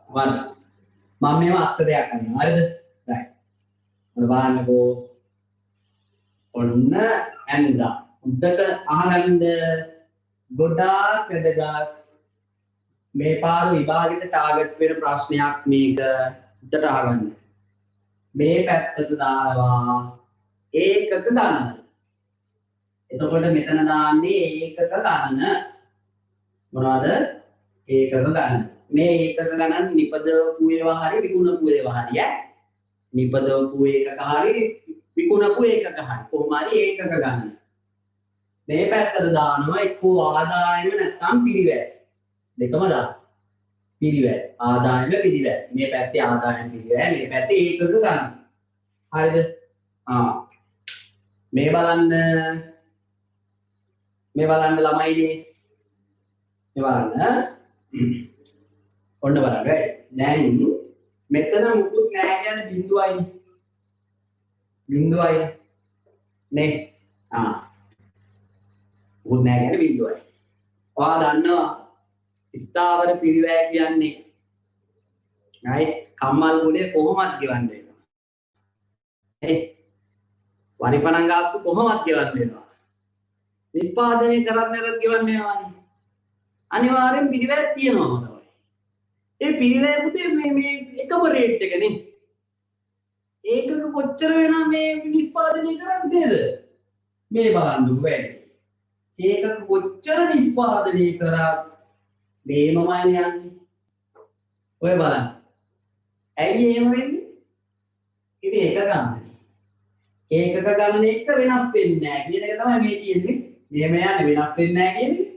වල. මම මේව අක්ෂරයක් අඳිනවා. හරිද? right. ඔන්න බලන්නකෝ. ඔන්න ඇඳලා. උඩට අහගන්න ගොඩාක් වැදගත් මේ පාර විභාගෙට ටාගට් වෙන ප්‍රශ්නයක් මේක උඩට අහගන්න. මේ පැත්තට දානවා ඒකක ගණන. එතකොට මෙතන දාන්නේ ඒකක ගණන. මොනවද? ඒකක ගණන. මේ ඒකක ගණන් නිපදවපු ඒවා හරි විකුණපු ඒවා හරි ඈ. නිපදවපු ඒකක හරි විකුණපු ඒකක හරි. කොහොම හරි ඒකක ගණන. මේ පැත්තට දානවා එක්කෝ ආදායම නැත්නම් පිරිවැය. දෙකම දාන්න. පිරිවැය. ආදායම පිරිවැය. මේ පැත්තේ ආදායම පිරිවැය. මේ පැත්තේ ඒකක ගණන. හරිද? මේ බලන්න ළමයිනේ. මේ බලන්න. ඔන්න බලන්න. දැන් මෙතන මුකුත් නැහැ කියන්නේ බිඳුවයි. බිඳුවයි. නේ. මුකුත් නැහැ කියන්නේ බිඳුවයි. ඔයා දන්නවා ස්ථාවර පිරිවැය කියන්නේ right කම්මල් ගුලේ කොහොමද ගෙවන්න වෙනවා. වරිපණන් ගාස්තු කොහොමද ගෙවන්න වෙනවා. නිෂ්පාදනය කරන්නවත් ගෙවන්න වෙනවානේ. අනිවාර්යෙන් පිරිවැය තියෙනවම තමයි. ඒ පිරිවැය පුතේ මේ එකම රේට් එක නේ. ඒකක කොච්චර වෙනා මේ නිෂ්පාදනය කරන්නේද? මේ බලන්න වැඩි. ඒකක කොච්චර නිෂ්පාදනය කරා මේමමයි යන්නේ. ඔය බලන්න. ඇයි එහෙම වෙන්නේ? ඉතින් ඒක ගන්න. ඒකක ගණන එක වෙනස් වෙන්නේ නැහැ කියන එක තමයි මේ කියන්නේ. මෙහෙම යන්නේ වෙනස් වෙන්නේ නැහැ කියන්නේ.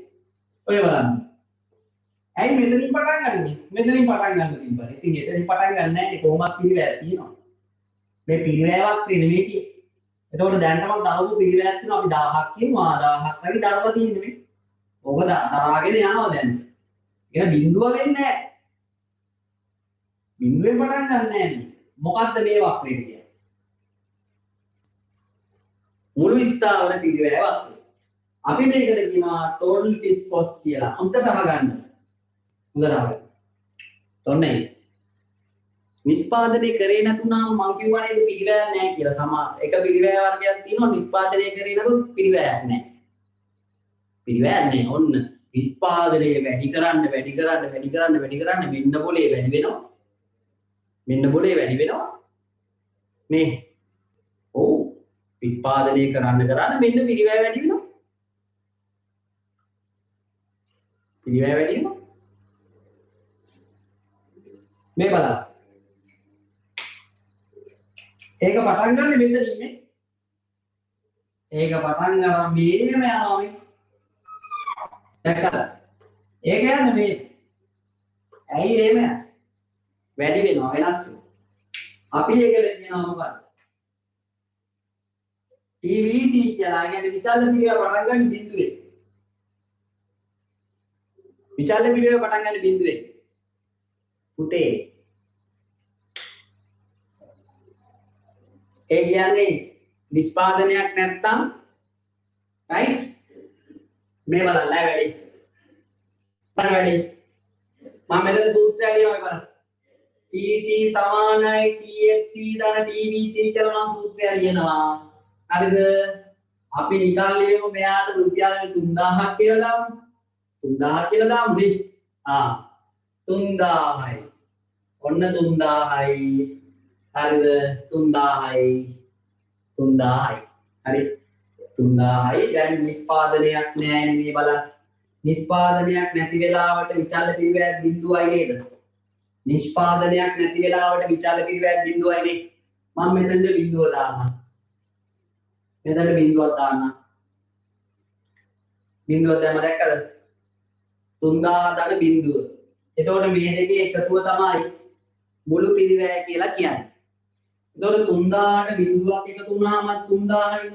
ඔය බලන්න. ඇයි මෙතනින් පටන් ගන්නෙ? මෙතනින් පටන් ගන්න තිබ්බා. ඉතින් එතනින් පටන් ගන්න නැහැ කොහොමද පිළිවෙල තියෙනවා. මේ පිළිවෙලවත් නෙමෙයි තියෙන්නේ. එතකොට දැනටම දාපු පිළිවෙලක් තියෙනවා අපි 1000ක් කියනවා 1000ක් වගේ දාලා තියෙන්නේ මේ. ඕක දරාගෙන යනවා දැන්. ඒක බිඳුව වෙන්නේ නැහැ. බිඳුවෙන් පටන් ගන්න නැහැ. මොකද්ද මේ වක්‍රය කියන්නේ? මුළු ස්ථාවර පිළිවෙල වක්‍රය. අපි මේකට කියනවා total fixed cost කියලා. හොඳට අහගන්න. හොඳට අහගන්න. ඔන්නේ නිෂ්පාදනය කරේ නැතුණාම මම කියවනේ ඒක පිළිවෙලක් නැහැ කියලා. සමා එක පිළිවෙල වර්ගයක් තියෙනවා නිෂ්පාදනය කරේ නැතුව පිළිවෙලක් නැහැ. පිළිවෙලක් නැහැ. ඔන්න නිෂ්පාදනය වැඩි කරන්න මෙන්න පොලේ වැඩි වෙනවා. මෙන්න පොලේ වැඩි වෙනවා. මේ ඔව් නිෂ්පාදනය කරන්න මෙන්න පිළිවෙල වැඩි වෙනවා. පිළිවෙල වැඩි වෙනවා. මේ බලන්න. ඒක පටන් ගන්න මෙතන ඉන්නේ. ඒක පටන් ගන්න මේම යනවා මේ. දැක්කද? ඒක යන්නේ මේ. ඇයි එහෙම යන්නේ? වැඩි වෙනවා වෙනස් වෙනවා. අපි ඒකට කියනවා මොකක්ද? TVC කියලා කියන්නේ විචල්්‍ය පිළිවෙල පටන් ගන්න බිඳුවේ. විචල්්‍ය පිළිවෙල පටන් ගන්න බිඳුවේ. පුතේ ඒ කියන්නේ නිෂ්පාදනයක් නැත්තම් right මේ බලන්න වැඩි මම මෙතන සූත්‍රය ලියනවා බලන්න TC සමානයි TFC ධන TVC කියලා මම සූත්‍රය ලියනවා හරිද? අපි නිකන් ලියමු මෙයාට රුපියල් 3000ක් කියලා දාමු. 3000 කියලා දාමු නේ. 3000යි. ඔන්න 3000යි. හරිද? 3000යි. 3000යි. හරි. 3000යි. දැන් නිෂ්පාදනයක් නෑ මේ බලන්න. නිෂ්පාදනයක් නැති වෙලාවට විචල්්‍ය පිරිවැයක් බිඳුවයි නේද? නිෂ්පාදනයක් නැති වෙලාවට විචල්්‍ය පිරිවැයක් බිඳුවයි නේ. මම මෙතනද බිඳුව දාන්නම්. මෙතන බිඳුවක් දාන්නම්. බිඳුව දැම්ම දැක්කද? 3000 දාන බිඳුව. එතකොට මේ දෙකේ එකතුව තමයි මුළු පිරිවැය කියලා කියන්නේ. එතකොට 3000ට බිඳුවක් එකතු වුණාම 3000යි.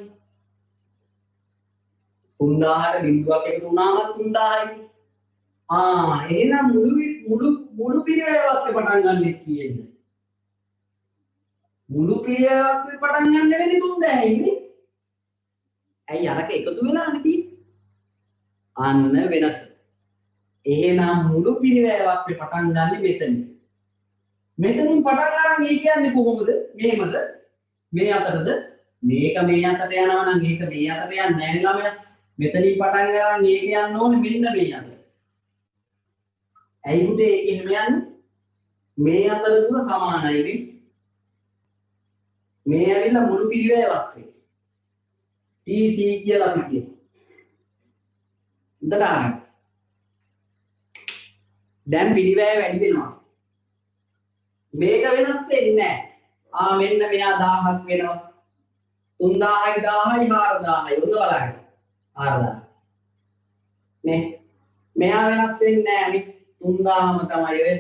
3000ට බිඳුවක් එකතු වුණාම 3000යි. එහෙනම් මුළු පිරිවැයවත් පටන් ගන්න කියන්නේ. මුළු පිරිවැයවත් පටන් ගන්න වෙන්නේ 3000යි නේ. ඇයි අරක එකතු වෙලානේ තියෙන්නේ? අන්න වෙනස. එහෙනම් මුළු පිරිවැයවත් පටන් ගන්න මෙතන. මෙතනින් පටන් ගන්න මේ කියන්නේ කොහොමද? මේමද? මේ අතරද? මේක මේ අතට යනවා නම් ඒක මේ අතට යන්නේ නැහැ ළමයා. මෙතනින් පටන් ගන්න මේක යන්න ඕනේ මෙන්න මේ අතට. ඇයි පුතේ ඒක එහෙම යන්නේ? මේ අතර දුර සමානයි නේ. මේ ඇවිල්ලා මුළු පිරිවැයවත් වේ. TC කියලා අපි කියනවා. උදේ දැන් පිරිවැය වැඩි වෙනවා. මේක වෙනස් වෙන්නේ නැහැ. මෙන්න මෙයා 1000ක් වෙනවා. 3000යි 1000යි 4000යි. ඔන්න බලන්න. 4000. නේ. මෙයා වෙනස් වෙන්නේ නැහැ. 3000ම තමයි ඔය.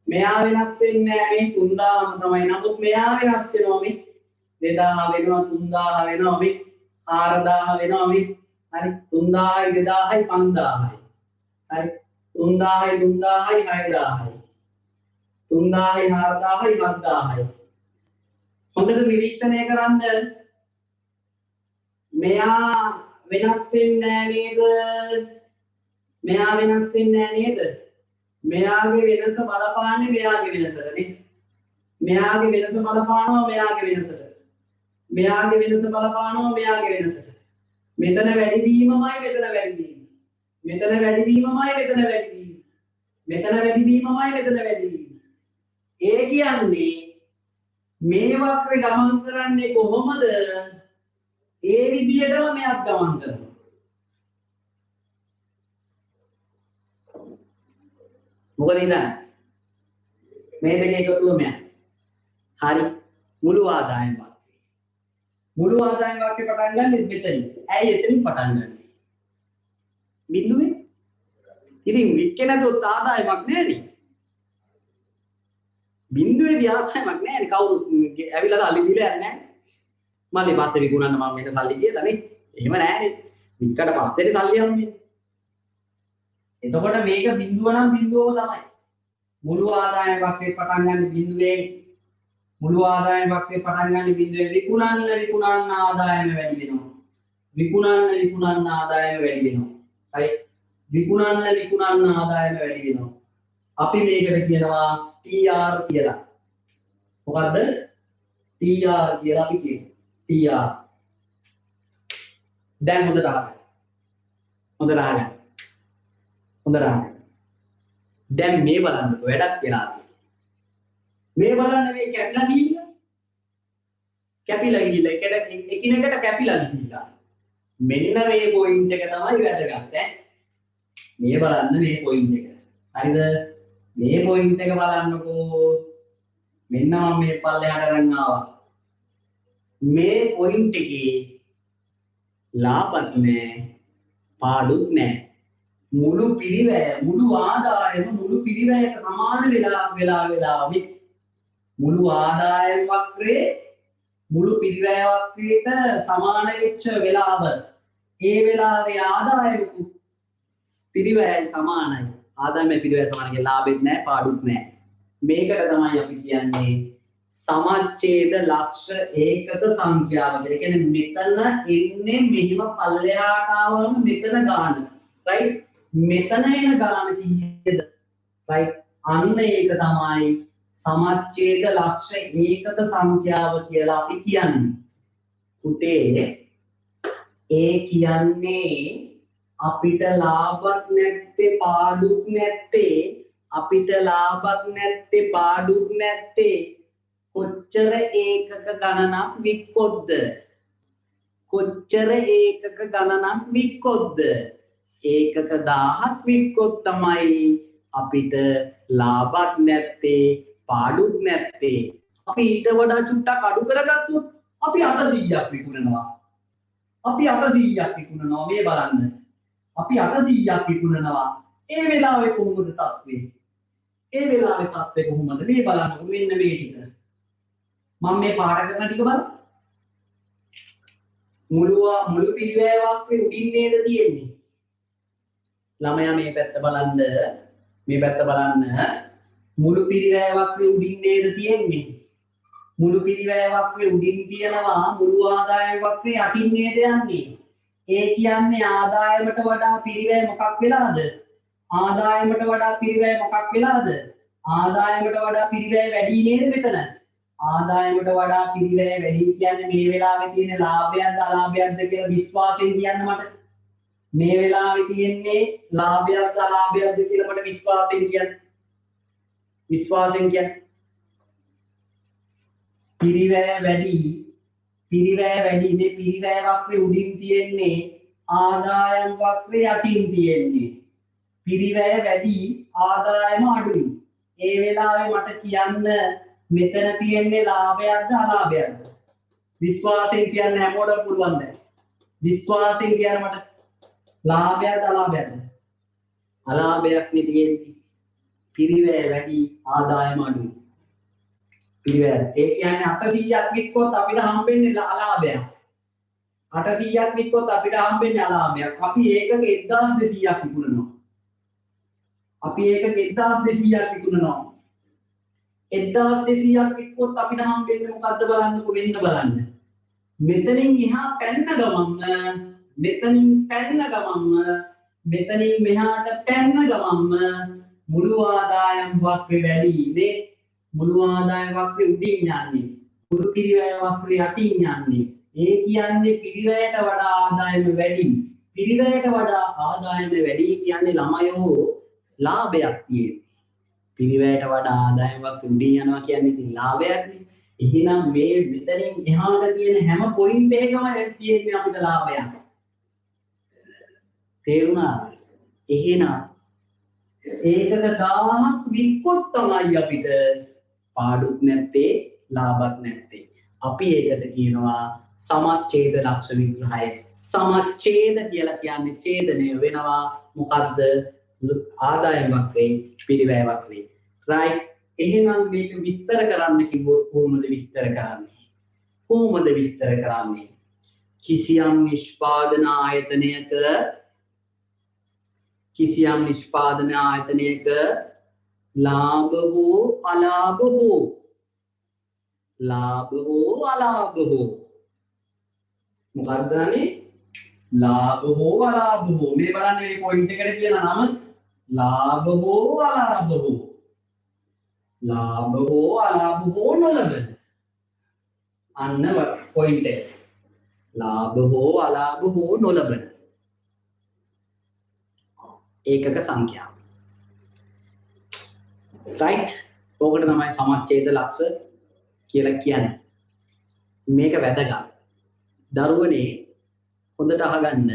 මෙයා වෙනස් වෙන්නේ නැහැ මේ 3000ම තමයි. නමුත් මෙයා වෙනස් වෙනවා මේ 2000 වෙනවා 3000 වෙනවා මේ 4000 වෙනවා මේ. හරි 3000යි 2000යි 5000යි. හරි 3000යි 3000යි 6000යි. 3000යි 4000යි 7000යි. හොඳට නිරීක්ෂණය කරන්න. මෙයා වෙනස් වෙන්නේ නැහැ නේද? මෙයා වෙනස් වෙන්නේ නැහැ නේද? මෙයාගේ වෙනස බලපාන්නේ මෙයාගේ වෙනසට නේ. මෙයාගේ වෙනස බලපානවා මෙයාගේ වෙනසට. මෙයාගේ වෙනස බලපානවා මෙයාගේ වෙනසට. මෙතන වැඩි වීමමයි මෙතන වැඩි වීම. මෙතන වැඩි වීමමයි මෙතන වැඩි වීම. මෙතන වැඩි වීමමයි මෙතන වැඩි වීම. ඒ කියන්නේ මේ වක්‍රේ ගමන් කරන්නේ කොහොමද? ඒ විදියටම මෙයක් ගමන් කරනවා. මොකද ඉතින් මේ දෙක එකතුව මෙයක්. හරි මුළු ආදායම වක්‍රය. මුළු ආදායම වක්‍රේ පටන් ගන්න මෙතනින්. ඇයි එතනින් පටන් ගන්නේ? බිඳුවේ. ඉතින් වික්කේ නැතොත් ආදායමක් නෑනේ. බිඳුවේදී ආදායමක් නෑනේ. කවුරුත් ඇවිල්ලා සල්ලි දීලා යන්නේ නෑ. මල්ලි පස්සේ විකුණන්න මම මේක සල්ලි කියලා නේ. එහෙම නෑනේ. වික්කට පස්සේනේ සල්ලි හම්බෙන්නේ. එතකොට මේක බිඳුව නම් බිඳුවම තමයි. මුළු ආදායම වක්‍රේ පටන් ගන්න බිඳුවේ. මුළු ආදායම වක්‍රේ පටන් ගන්න බිඳුවේ විකුණන්න ආදායම වැඩි වෙනවා. විකුණන්න ආදායම වැඩි වෙනවා. හරි. විකුණන්න ආදායම වැඩි වෙනවා. අපි මේකට කියනවා TR කියලා. මොකද්ද? TR කියලා අපි කියනවා. TR. දැන් හොඳට අහන්න. හොඳට අහන්න. හොඳට අහන්න. දැන් මේ බලන්න වැඩක් වෙලා තියෙනවා. මේ බලන්න මේ කැපිලා ගිහිල්ලා. කැපිලා ගිහිල්ලා එකිනෙකට කැපිලා ගිහිල්ලා. මෙන්න මේ පොයින්ට් එක තමයි වැදගත් ඈ. මේ බලන්න මේ පොයින්ට් එක. හරිද? මේ පොයින්ට් එක බලන්නකෝ. මෙන්න මම මේ පල්ලෙහාට අරන් ආවා. මේ පොයින්ට් එකේ ලාභත් නැහැ, පාඩුත් නැහැ. මුළු පිරිවැය, මුළු ආදායම මුළු පිරිවැයට සමාන වෙලා මුළු ආදායම වක්‍රේ මුළු පිරිවැය වක්‍රයට සමාන වෙච්ච වෙලාව ඒ වෙලාවේ ආදායම පිරිවැයයි සමානයි. ආදායම පිරිවැය සමානයි. ලාභෙත් නැහැ, පාඩුත් නැහැ. මේකට තමයි අපි කියන්නේ සමච්ඡේද ලක්ෂ ඒකක සංඛ්‍යාව කියලා. ඒ කියන්නේ මෙතන එන්නේ මෙහිම පල්ලෙහාට ආවම මෙතන ගාන. රයිට්? මෙතන එන ගාන කීයද? රයිට්? අන්න ඒක තමයි සමච්ඡේද ලක්ෂ ඒකක සංඛ්‍යාව කියලා අපි කියන්නේ. පුතේ ඒ කියන්නේ අපිට ලාභත් නැත්තේ පාඩුත් නැත්තේ අපිට ලාභත් නැත්තේ පාඩුත් නැත්තේ කොච්චර ඒකක ගණනක් වික්කොත්ද කොච්චර ඒකක ගණනක් වික්කොත්ද ඒකක 1000ක් වික්කොත් තමයි අපිට ලාභත් නැත්තේ පාඩුත් නැත්තේ අපි ඊට වඩා චුට්ටක් අඩු කරගත්තොත් අපි 800ක් විකුණනවා අපි 800ක් විකුණනවා මේ බලන්න අපි 800ක් විකුණනවා ඒ වෙලාවේ කොහොමද තත්ත්වය ඒ වෙලාවේ තත්ත්වය කොහොමද මේ බලන්නකො මෙන්න මේ ටික මම මේ පාඩ කරන ටික බලන්න මුළු පිළිවෙලක් උඩින් නේද තියෙන්නේ ළමයා මේ පැත්ත බලන්න මුළු පිළිවෙලක් උඩින් නේද තියෙන්නේ මුළු පිළිවෙලක් උඩින් තියනවා මුළු ආදායම වක්‍රේ යටින් නේද යන්නේ ඒ කියන්නේ ආදායමට වඩා පිළිවෙල මොකක් වෙලාද ආදායමට වඩා පිළිවෙල මොකක් වෙලාද ආදායමට වඩා පිළිවෙල වැඩි නේද මෙතන ආදායමට වඩා පිළිවෙල වැඩි කියන්නේ මේ වෙලාවේ තියෙන ලාභයක්ද අලාභයක්ද කියලා විශ්වාසයෙන් කියන්න මට මේ වෙලාවේ තියෙන්නේ ලාභයක්ද අලාභයක්ද කියලා මට විශ්වාසයෙන් කියන්න පිරිවැය වැඩි මේ පිරිවැය වක්‍රේ උඩින් තියෙන්නේ ආදායම් වක්‍රේ යටින් තියෙන්නේ පිරිවැය වැඩි ආදායම අඩුයි ඒ වෙලාවේ මට කියන්න මෙතන තියෙන්නේ ලාභයක්ද අලාභයක්ද විශ්වාසයෙන් කියන්න හැමෝටම පුළුවන් දැන් විශ්වාසයෙන් කියන්න මට ලාභයක්ද අලාභයක්ද අලාභයක් නේ තියෙන්නේ පිරිවැය වැඩි ආදායම අඩුයි පිළිවෙල ඒ කියන්නේ 800ක් වික්කොත් අපිට හම්බෙන්නේ අලාභයක් 800ක් වික්කොත් අපිට හම්බෙන්නේ අලාභයක් අපි ඒකක 1200ක් විකුණනවා අපි ඒකක 1200ක් විකුණනවා 1200ක් වික්කොත් අපිට හම්බෙන්නේ මොකද්ද බලන්නකො වෙන්න බලන්න මෙතනින් එහා පැන්න ගමන්ම මෙතනින් මෙහාට පැන්න ගමන්ම මුළු ආදායම් වක්‍රේ වැඩි නේ මුළු ආදායම වක්‍රේ උඩින් යන්නේ මුළු පිරිවැය වක්‍රේ යටින් යන්නේ ඒ කියන්නේ පිරිවැයට වඩා ආදායම වැඩි කියන්නේ ළමයෝ ලාභයක් තියෙන්නේ පිරිවැයට වඩා ආදායම වක්‍රේ උඩින් යනවා කියන්නේ ඉතින් ලාභයක්නේ එහෙනම් මේ මෙතනින් එහාට තියෙන හැම පොයින්ට් එකකම තියෙන්නේ අපිට ලාභයක් තේරුණාද එහෙනම් ඒකක 1000ක් වික්කොත් තමයි අපිට පාඩුත් නැත්තේ ලාභත් නැත්තේ අපි ඒකට කියනවා සමච්ඡේද ලක්ෂ විග්‍රහය සමච්ඡේද කියලා කියන්නේ ඡේදනය වෙනවා මොකද්ද ආදායම් වක්‍රේ පිරිවැය වක්‍රේ right එහෙනම් මේක විස්තර කරන්න කිව්වොත් කොහොමද විස්තර කරන්නේ කිසියම් නිෂ්පාදන ආයතනයක लाभ हो अलाभ हो මොකක්ද අනේ लाभ हो अलाभ हो මේ බලන්න මේ පොයින්ට් එකට කියන නම लाभ हो अलाभ हो නොලබන අන්න පොයින්ට් එක लाभ हो अलाभ हो නොලබන ඒකක සංඛ්‍යාව right ඕකට තමයි සමච්ඡේද ලක්ෂ කියලා කියන්නේ මේක වැදගත් දරුවනේ හොඳට අහගන්න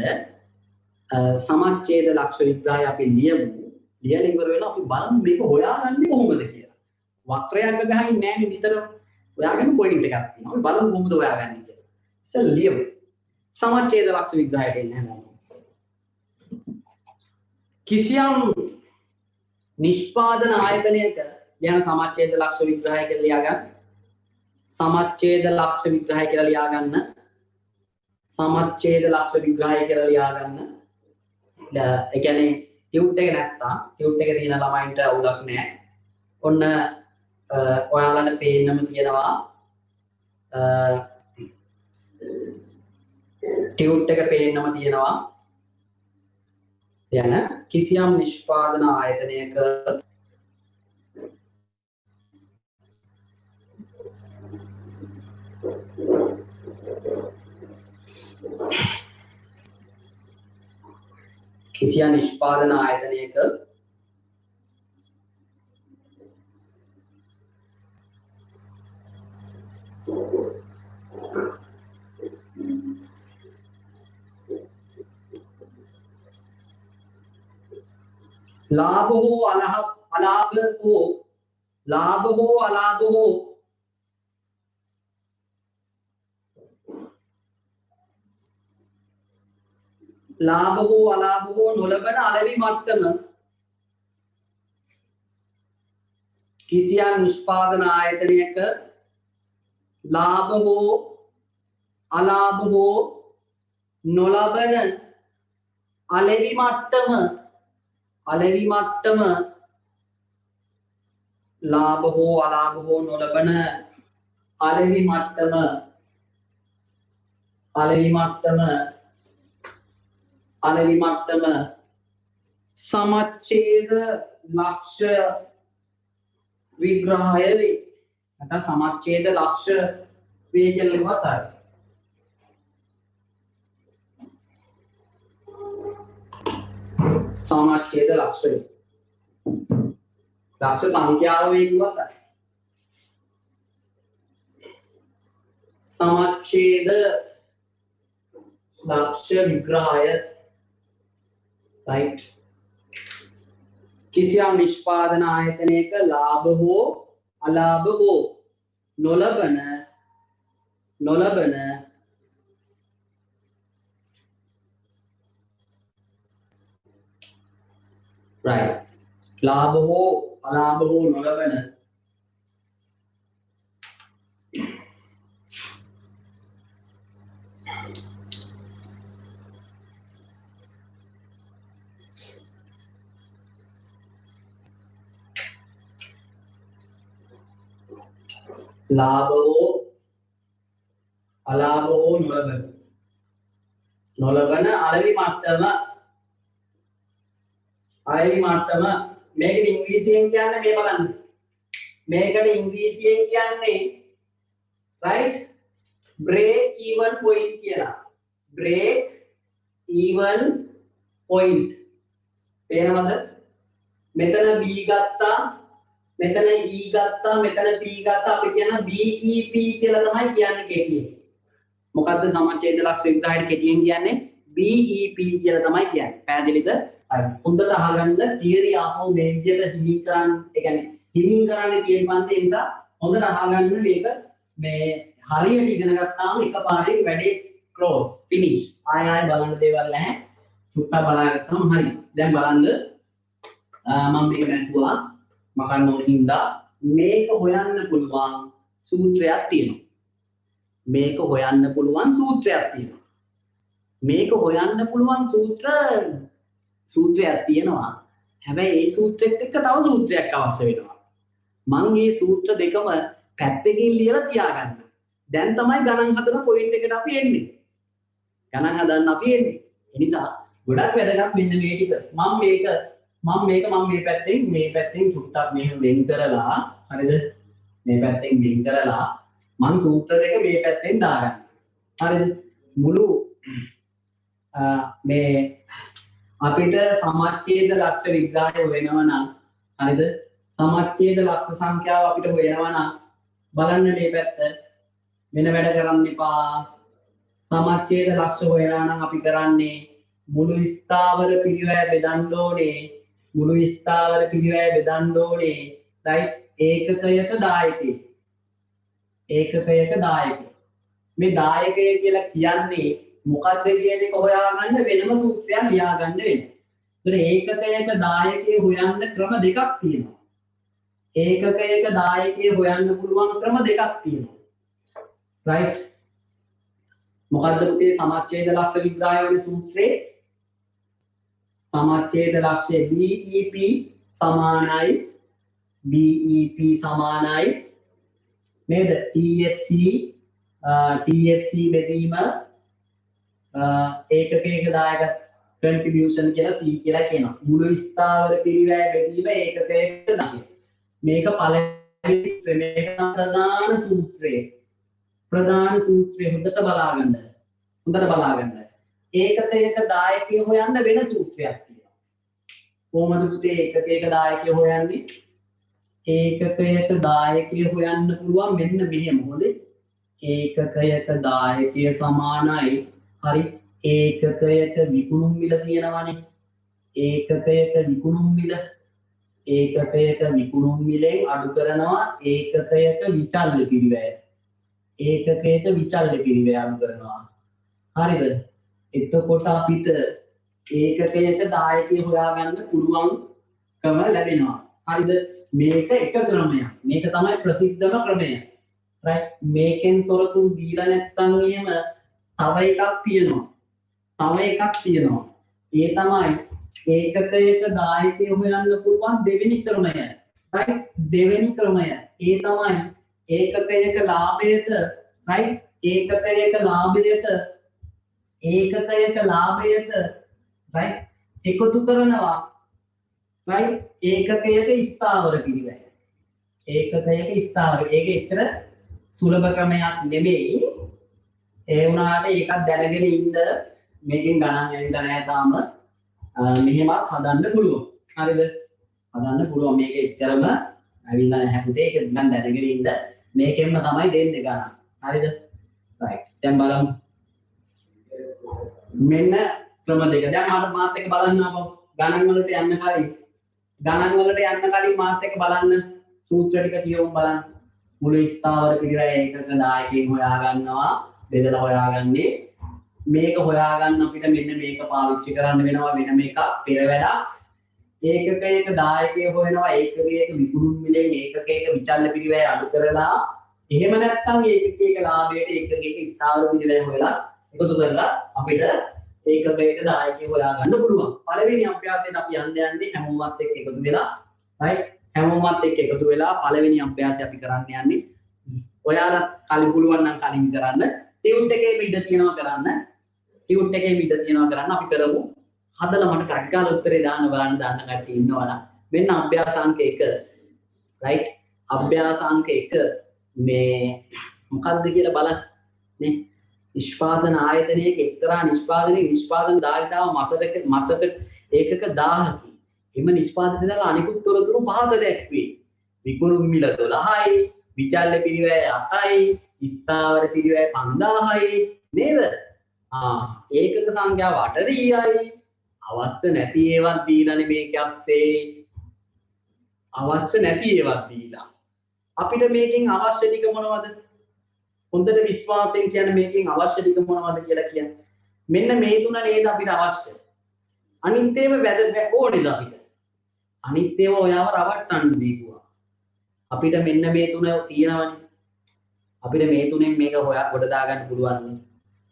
සමච්ඡේද ලක්ෂ විග්‍රහය අපි ලියලා ඉවර වෙලා අපි බලමු මේක හොයාගන්නේ කොහොමද කියලා වක්‍රයක් ගහන්නේ නැහැ නිතර හොයාගන්න පොයින්ට් එකක් තියෙනවා අපි බලමු කොහොමද හොයාගන්නේ කියලා ඉතින් ලියමු සමච්ඡේද ලක්ෂ විග්‍රහයට එන්න හැමෝම කිසියම් නිෂ්පාදන ආයතනයක යන සමච්ඡේද ලක්ෂ විග්‍රහය කියලා ලියාගන්න සමච්ඡේද ලක්ෂ විග්‍රහය කියලා ලියාගන්න ඒ කියන්නේ ටියුට් එක නැත්තම් ටියුට් එක තියෙන ළමයින්ට අවුලක් නැහැ ඔන්න ඔයාලට පේන්නම තියෙනවා ටියුට් එක පේන්නම තියෙනවා යන කිසියම් නිෂ්පාදන ආයතනයක කිසියම් නිෂ්පාදන ආයතනයක लाभ हो अलाभ हो लाभ हो अलाभ हो लाभ हो अलाभ हो නොලබන අලෙවි මට්ටම කිසියම් නිෂ්පාදන ආයතනයක लाभ हो अलाभ हो නොලබන අලෙවි මට්ටම लाभ हो अलाभ हो නොලබන අලෙවි මට්ටම සමච්ඡේද ලක්ෂ විග්‍රහය වේ. නැත්නම් සමච්ඡේද ලක්ෂ වේ කියලා ඉවත් ආයි. සමච්ඡේද ලක්ෂ වේ. ලක්ෂ සංඛ්‍යාව වේ කිව්වත් ආයි. සමච්ඡේද लक्ष्य विग्रहाय राइट किसियම් निष्पादन आयतनයක लाभ हो अलाभ हो නොලබන right लाभ हो अलाभ हो නොලබන लाभ हो अलाभ हो නොලබන අලෙවි මට්ටම මේක ඉංග්‍රීසියෙන් කියන්නේ මේ බලන්න මේකට ඉංග්‍රීසියෙන් කියන්නේ right break even point කියලා break even point පේනවද මෙතන b ගත්තා මෙතන E ගත්තා මෙතන P ගත්තා අපි කියන BEP කියලා තමයි කියන්නේ කෙටියෙන්. මොකද්ද සමච්ඡේද ලක්ෂ විග්‍රහයට කෙටියෙන් කියන්නේ BEP කියලා තමයි කියන්නේ. පැහැදිලිද? හරි. හොඳට අහගන්න තියරි ආපහු මේ විදිහට හිමින් කරන්න, ඒ කියන්නේ හිමින් කරන්නේ තියෙන පන්ති නිසා හොඳට අහගන්න මේක මේ හරියට ඉගෙන ගත්තාම එකපාරේ වැඩේ close finish. ආය බලන්න දේවල් නැහැ. චුට්ටක් බලාගත්තාම හරි. දැන් බලන්න මම මේක නැතුවා මකන්න ඕන හින්දා මේක හොයන්න පුළුවන් සූත්‍රයක් තියෙනවා. මේක හොයන්න පුළුවන් සූත්‍රයක් තියෙනවා. හැබැයි ඒ සූත්‍රෙත් එක්ක තව සූත්‍රයක් අවශ්‍ය වෙනවා. මම මේ සූත්‍ර දෙකම පැත්තකින් ලියලා තියාගන්න. දැන් තමයි ගණන් හදන පොයින්ට් එකට අපි එන්නේ. ගණන් හදන්න අපි එන්නේ. ඒ නිසා ගොඩක් වැදගත් මෙන්න මේ ටික. මම මේ පැත්තෙන් චුට්ටක් මෙහෙම වෙන් කරලා හරිද මේ පැත්තෙන් වෙන් කරලා මම සූත්‍ර දෙක මේ පැත්තෙන් දාගන්න. හරිද මුළු මේ අපිට සමච්ඡේද ලක්ෂ විග්‍රහය වෙනවා නම් හරිද සමච්ඡේද ලක්ෂ සංඛ්‍යාව අපිට හොයනවා නම් බලන්න මේ පැත්ත වෙන වැඩ කරන්න එපා. සමච්ඡේද ලක්ෂ හොයනවා නම් අපි කරන්නේ මුළු ස්ථාවර පිළිවෙල බෙදන්න ඕනේ. right ඒකකයක දායකයෙක් මේ දායකය කියලා කියන්නේ මොකක්ද කියන එක හොයාගන්න වෙනම සූත්‍රයක් ලියා ගන්න වෙනවා. ඒතර ඒකකයක දායකයෙ හොයන්න ක්‍රම දෙකක් තියෙනවා. right මොකද්ද පුතේ සමච්ඡේද ලක්ෂ විග්‍රහයේ සූත්‍රේ සමච්ඡේද ලක්ෂය BEP සමානයි නේද TFC බෙදීම ඒකකයක දායක contribution කියලා C කියලා කියනවා. මුළු ස්ථාවර පිරිවැය බෙදීම ඒකකයක දායක. මේක පළවෙනි මේක ප්‍රධාන සූත්‍රය හොඳට බලාගන්න. හොඳට බලාගන්න. ඒකකයක දායකය හොයන්න වෙන සූත්‍රයක් තියෙනවා. කොහොමද පුතේ ඒකකයක දායකය හොයන්නේ? ඒකකයක දායකය හොයන්න පුළුවන් මෙන්න මෙහෙම. මොකද ඒකකයක දායකය සමානයි හරි ඒකකයක විකුණුම් මිල තියෙනවානේ. ඒකකයක විකුණුම් මිල ඒකකයක විකුණුම් මිලෙන් අඩු කරනවා ඒකකයක විචල්්‍ය පිරිවැය. ඒකකයක විචල්්‍ය පිරිවැය අඩු කරනවා. හරිද? එතකොට අපිට ඒකකයක දායකය හොයාගන්න පුළුවන්කම ලැබෙනවා. හරිද? මේක එක ක්‍රමයක්. මේක තමයි ප්‍රසිද්ධම ක්‍රමය. right? මේකෙන් තොරතුරු දීලා නැත්නම් එහෙම තව එකක් තියෙනවා. ඒ තමයි ඒකකයක දායකය හොයන්න පුළුවන් දෙවෙනි ක්‍රමය. right? දෙවෙනි ක්‍රමය. ඒ තමයි ඒකකයක ලාභයට right? ඒකකයක ලාභයට right? එකතු කරනවා right? ඒකකයක ස්ථාවර පිරිවැය. ඒක එච්චර සුලභ ක්‍රමයක් නෙමෙයි. ඒ වුණාට ඒකත් දැනගෙන ඉන්න මේකෙන් ගණන් ඇවිල්ලා නැහැ තාම. මෙහෙමත් හදන්න පුළුවන්. හරිද? හදන්න පුළුවන්. මේක එච්චරම ඇවිල්ලා නැහැ පුතේ. ඒක මම දැනගෙන ඉන්න මේකෙන්ම තමයි දෙන්නේ ගණන්. හරිද? right. දැන් බලමු. මෙන්න ක්‍රම දෙක. දැන් මාත් එක්ක බලන්න අපෝ. ගණන් වලට යන්න කලින් මාත් එක්ක බලන්න. සූත්‍ර ටික කියවමු බලන්න. මුළු ස්ථාවර පිළිවෙල ඒකක දායකයෙන් හොයාගන්නවා. බෙදලා හොයාගන්නේ. මේක හොයාගන්න අපිට මෙන්න මේක පාවිච්චි කරන්න වෙනවා වෙන මේක පෙර වැඩක්. ඒකකයක දායකය හොයනවා ඒකකයක විකුණුම් මිලෙන් ඒකකයක විචල්්‍ය පිරිවැය අඩු කරලා එහෙම නැත්නම් ඒකකයක ලාභයට ඒකකයක ස්ථාවර පිරිවැය හොයලා එකතු කරලා අපිට ඒකකයක දායකය හොයාගන්න පුළුවන්. පළවෙනි අභ්‍යාසයෙන් අපි යන්නේ හැමෝමත් එක්ක එකතු වෙලා right? හැමෝමත් එක්ක එකතු වෙලා පළවෙනි අභ්‍යාසය අපි කරන්න යන්නේ. ඔයාලා කලින් පුළුවන් නම් කලින් කරන්න. ටියුට් එකේ ඉඩ තියෙනවා කරන්න. අපි කරමු. හදලා මට කට් ගාලා උත්තරේ දාන්න බලන්න දන්න කට්ටිය ඉන්නවනම් මෙන්න අභ්‍යාස අංක 1 right? අභ්‍යාස අංක 1 මේ මොකක්ද කියලා බලන්න නේ. නිෂ්පාදන ආයතනයක එක්තරා නිෂ්පාදන ධාරිතාව මාසකට ඒකක 1000කි. එම නිෂ්පාදිත දල අනිකුත් තොරතුරු පහත දැක්වේ. විකුණුම් මිල 12යි, විචල්්‍ය පිරිවැය 8යි, ස්ථාවර පිරිවැය 5000යි නේද? ඒකක සංඛ්‍යාව 800යි. අවශ්‍ය නැති ඒවත් දීලානේ මේක ඇස්සේ. අපිට මේකෙන් අවශ්‍ය ටික මොනවද? හොඳට විශ්වාසයෙන් කියන්නේ මේකෙන් අවශ්‍ය ටික මොනවද කියලා කියන්නේ. මෙන්න මේ තුන නේද අපිට අවශ්‍ය. අනිත් ඒවා ඕනේද අපිට? අනිත් ඒවා ඔයාව රවට්ටන්න දීපුවා. අපිට මෙන්න මේ තුන තියෙනවනේ. අපිට මේ තුනෙන් මේක හොයා කොට දාගන්න පුළුවන්.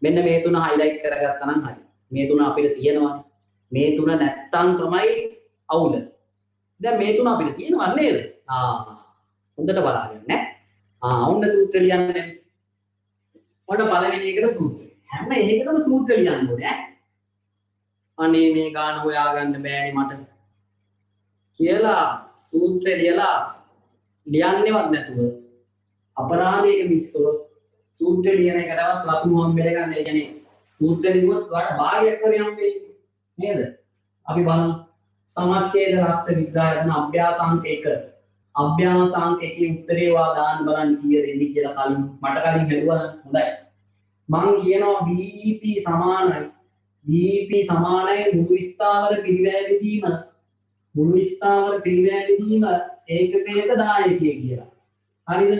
මෙන්න මේ තුන highlight කරගත්තා නම් හරි. මේ තුන අපිට තියෙනවා. මේ තුන නැත්තම් තමයි අවුල. දැන් මේ තුන අපිට තියෙනව නේද? හොඳට බලාගන්න ඈ. ඔන්න සූත්‍ර ලියන්නේ. ඔන්න පළවෙනි එකට සූත්‍රය. හැම එකකටම සූත්‍ර ලියන්න ඕනේ ඈ. අනේ මේ ගාන හොයාගන්න බෑනේ මට කියලා සූත්‍රය ලියලා ලියන්නේවත් නැතුව අපරාධයක මිස් කරොත් සූත්‍රය ලියන එකටවත් ලකුණු හම්බෙල ගන්න. ඒ කියන්නේ සූත්‍රය ලියුවොත් ඔයාලට භාගයක් කරේ හම්බෙයි නේද? අපි බලමු සමච්ඡේද ලක්ෂ විග්‍රහයන අභ්‍යාස අංක 1. අභ්‍යාස අංක 1 උත්තරේ වා දාන්න බලන්න කීයද එන්නේ කියලා කලින් මට කලින් බැලුවා හොඳයි. මම කියනවා BEP සමානයි මුළු ස්ථාවර පිරිවැය විදීම ඒකකයක දායකය කියලා. හරිද?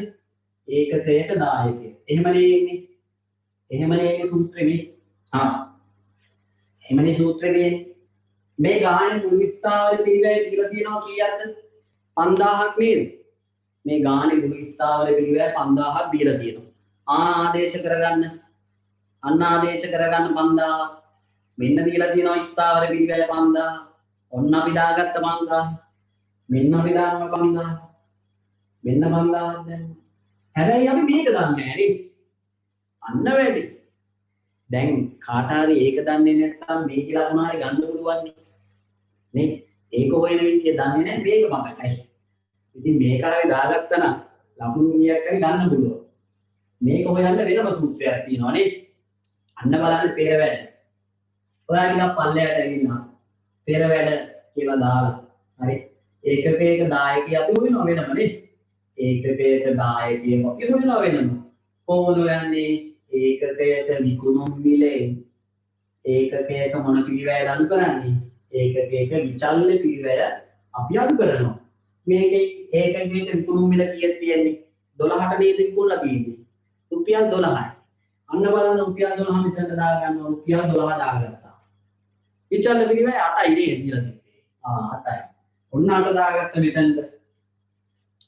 ඒකකයක දායකය. එහෙමනේ ඉන්නේ සූත්‍රෙනේ. එහෙමනේ සූත්‍රෙනේ. මේ ගානේ මුළු ස්ථාවර පිරිවැය කියලා තියෙනවා කීයක්ද? 5000ක් නේද? මේ ගානේ මුළු ස්ථාවර පිරිවැය 5000ක් දීලා තියෙනවා. ආදේශ කරගන්න 5000. මෙන්න දීලා තියෙනවා ස්ථාවර පිරිවැය 5000. ඔන්න අපි දාගත්ත 5000. මෙන්න අපි දාන්න 5000. මෙන්න 5000 දැන්. හැබැයි අපි මේක දන්නේ නැහැ නේද? අන්න වැඩි. දැන් කාට හරි ඒක දන්නේ නැත්නම් මේක ලකුණ හරි ගන්න පුළුවන් නේ. ඒක හොයන විදිය දන්නේ නැහැ මේක මතකයි. ඉතින් මේක හරි දාගත්තා නම් ලකුණු 100ක් හරි ගන්න පුළුවන්. මේක හොයන්න වෙනම සූත්‍රයක් තියෙනවා නේද? අන්න බලන්න පෙර වැඩ. ඔයා ටිකක් පල්ලෙහාට ඇවිල්ලා පෙර වැඩ කියලා දාලා. හරි. ඒකකයක දායකය අපි හොයනවා වෙනමනේ. ඒකකයක දායකයම අපි හොයනවා වෙනම. කොහොමද හොයන්නේ? ඒකකයට විකුණුම් මිලෙන් ඒකකයක මොන පිරිවැය අඩු කරන්නේ? ඒකකයක විචල්්‍ය පිරිවැය අපි අඩු කරනවා. මේකේ ඒකකයක විකුණුම් මිල කීයක් තියෙන්නේ? 12ට නේද විකුණලා තියෙන්නේ. රුපියල් 12යි. අන්න බලන්න රුපියල් 12 මෙතනට දා ගන්නවා. රුපියල් 12 දාගත්තා. විචල්්‍ය පිරිවැය 8යි නේද කියලා තියෙන්නේ. 8යි. ඔන්න 8 දාගත්ත මෙතනට.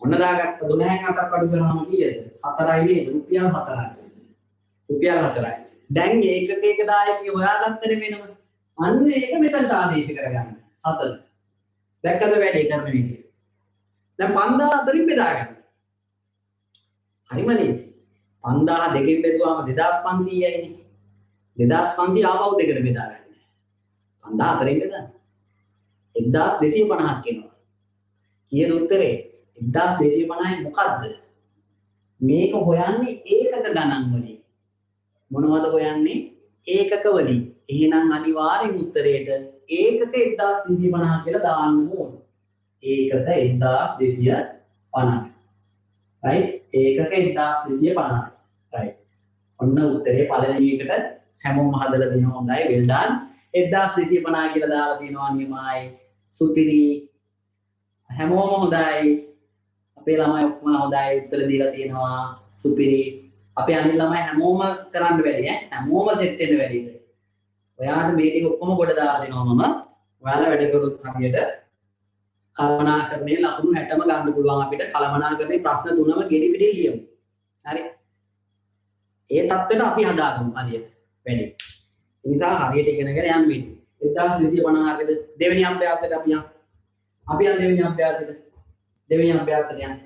ඔන්න දාගත්ත 12න් 8ක් අඩු කරාම කීයද? 4යි නේද? රුපියල් 4යි. රුපියල් 4යි. දැන් ඒකකයක දායකය හොයාගත්තනේ වෙනම. අන්න ඒක මෙතනට ආදේශ කරගන්න. 4. දැක්කද වැඩේ කරන විදිය. දැන් 5000 අතරින් බෙදා ගන්න. හරිම ලේසි. 5000 දෙකෙන් බෙදුවාම 2500යි නේ. 2500 ආපහු දෙකට බෙදා ගන්න. 5000 අතරින් බෙදන්න. 1250ක් එනවා. කීයද උත්තරේ? 1250යි මොකද්ද? මේක හොයන්නේ ඒකක ගණන් වලින්. මොනවද හොයන්නේ? ඒකක වලින්. එහෙනම් අනිවාර්යෙන් උත්තරේට ඒකක 1250 කියලා දාන්න ඕන. ඒකක 1250. right? ඒකක 1250. right. ඔන්න උත්තරේ පළවෙනි එකට හැමෝම හදලා දෙනවා. හොඳයි. well done. 1250 කියලා දාලා තියෙනවා නියමයි. සුපිරි. හැමෝම හොඳයි. අපේ ළමයි ඔක්කොම හොඳයි උත්තර දීලා තියෙනවා. සුපිරි. අපේ අනිත් ළමයි හැමෝම කරන්න බැරි ඈ. හැමෝම සෙට් වෙන්න බැරිද? ඔයාලට මේ ටික ඔක්කොම කොට දාලා දෙනවා මම. ඔයාලා වැඩ කරුත් හරියට කල්පනාකරණයේ ලකුණු 60ම ගන්න පුළුවන් අපිට. කලමනාකරණයේ ප්‍රශ්න 3ම ගෙඩි පිටේ ලියමු. හරි. ඒ தත්වෙට අපි හදාගමු හරියට වැඩි. ඒ නිසා හරියට ඉගෙනගෙන යන්න වෙන්නේ. 1250 හරියද? දෙවෙනි අභ්‍යාසයට අපි යමු. අපි යන දෙවෙනි අභ්‍යාසයට. දෙවෙනි අභ්‍යාසයට යන්න.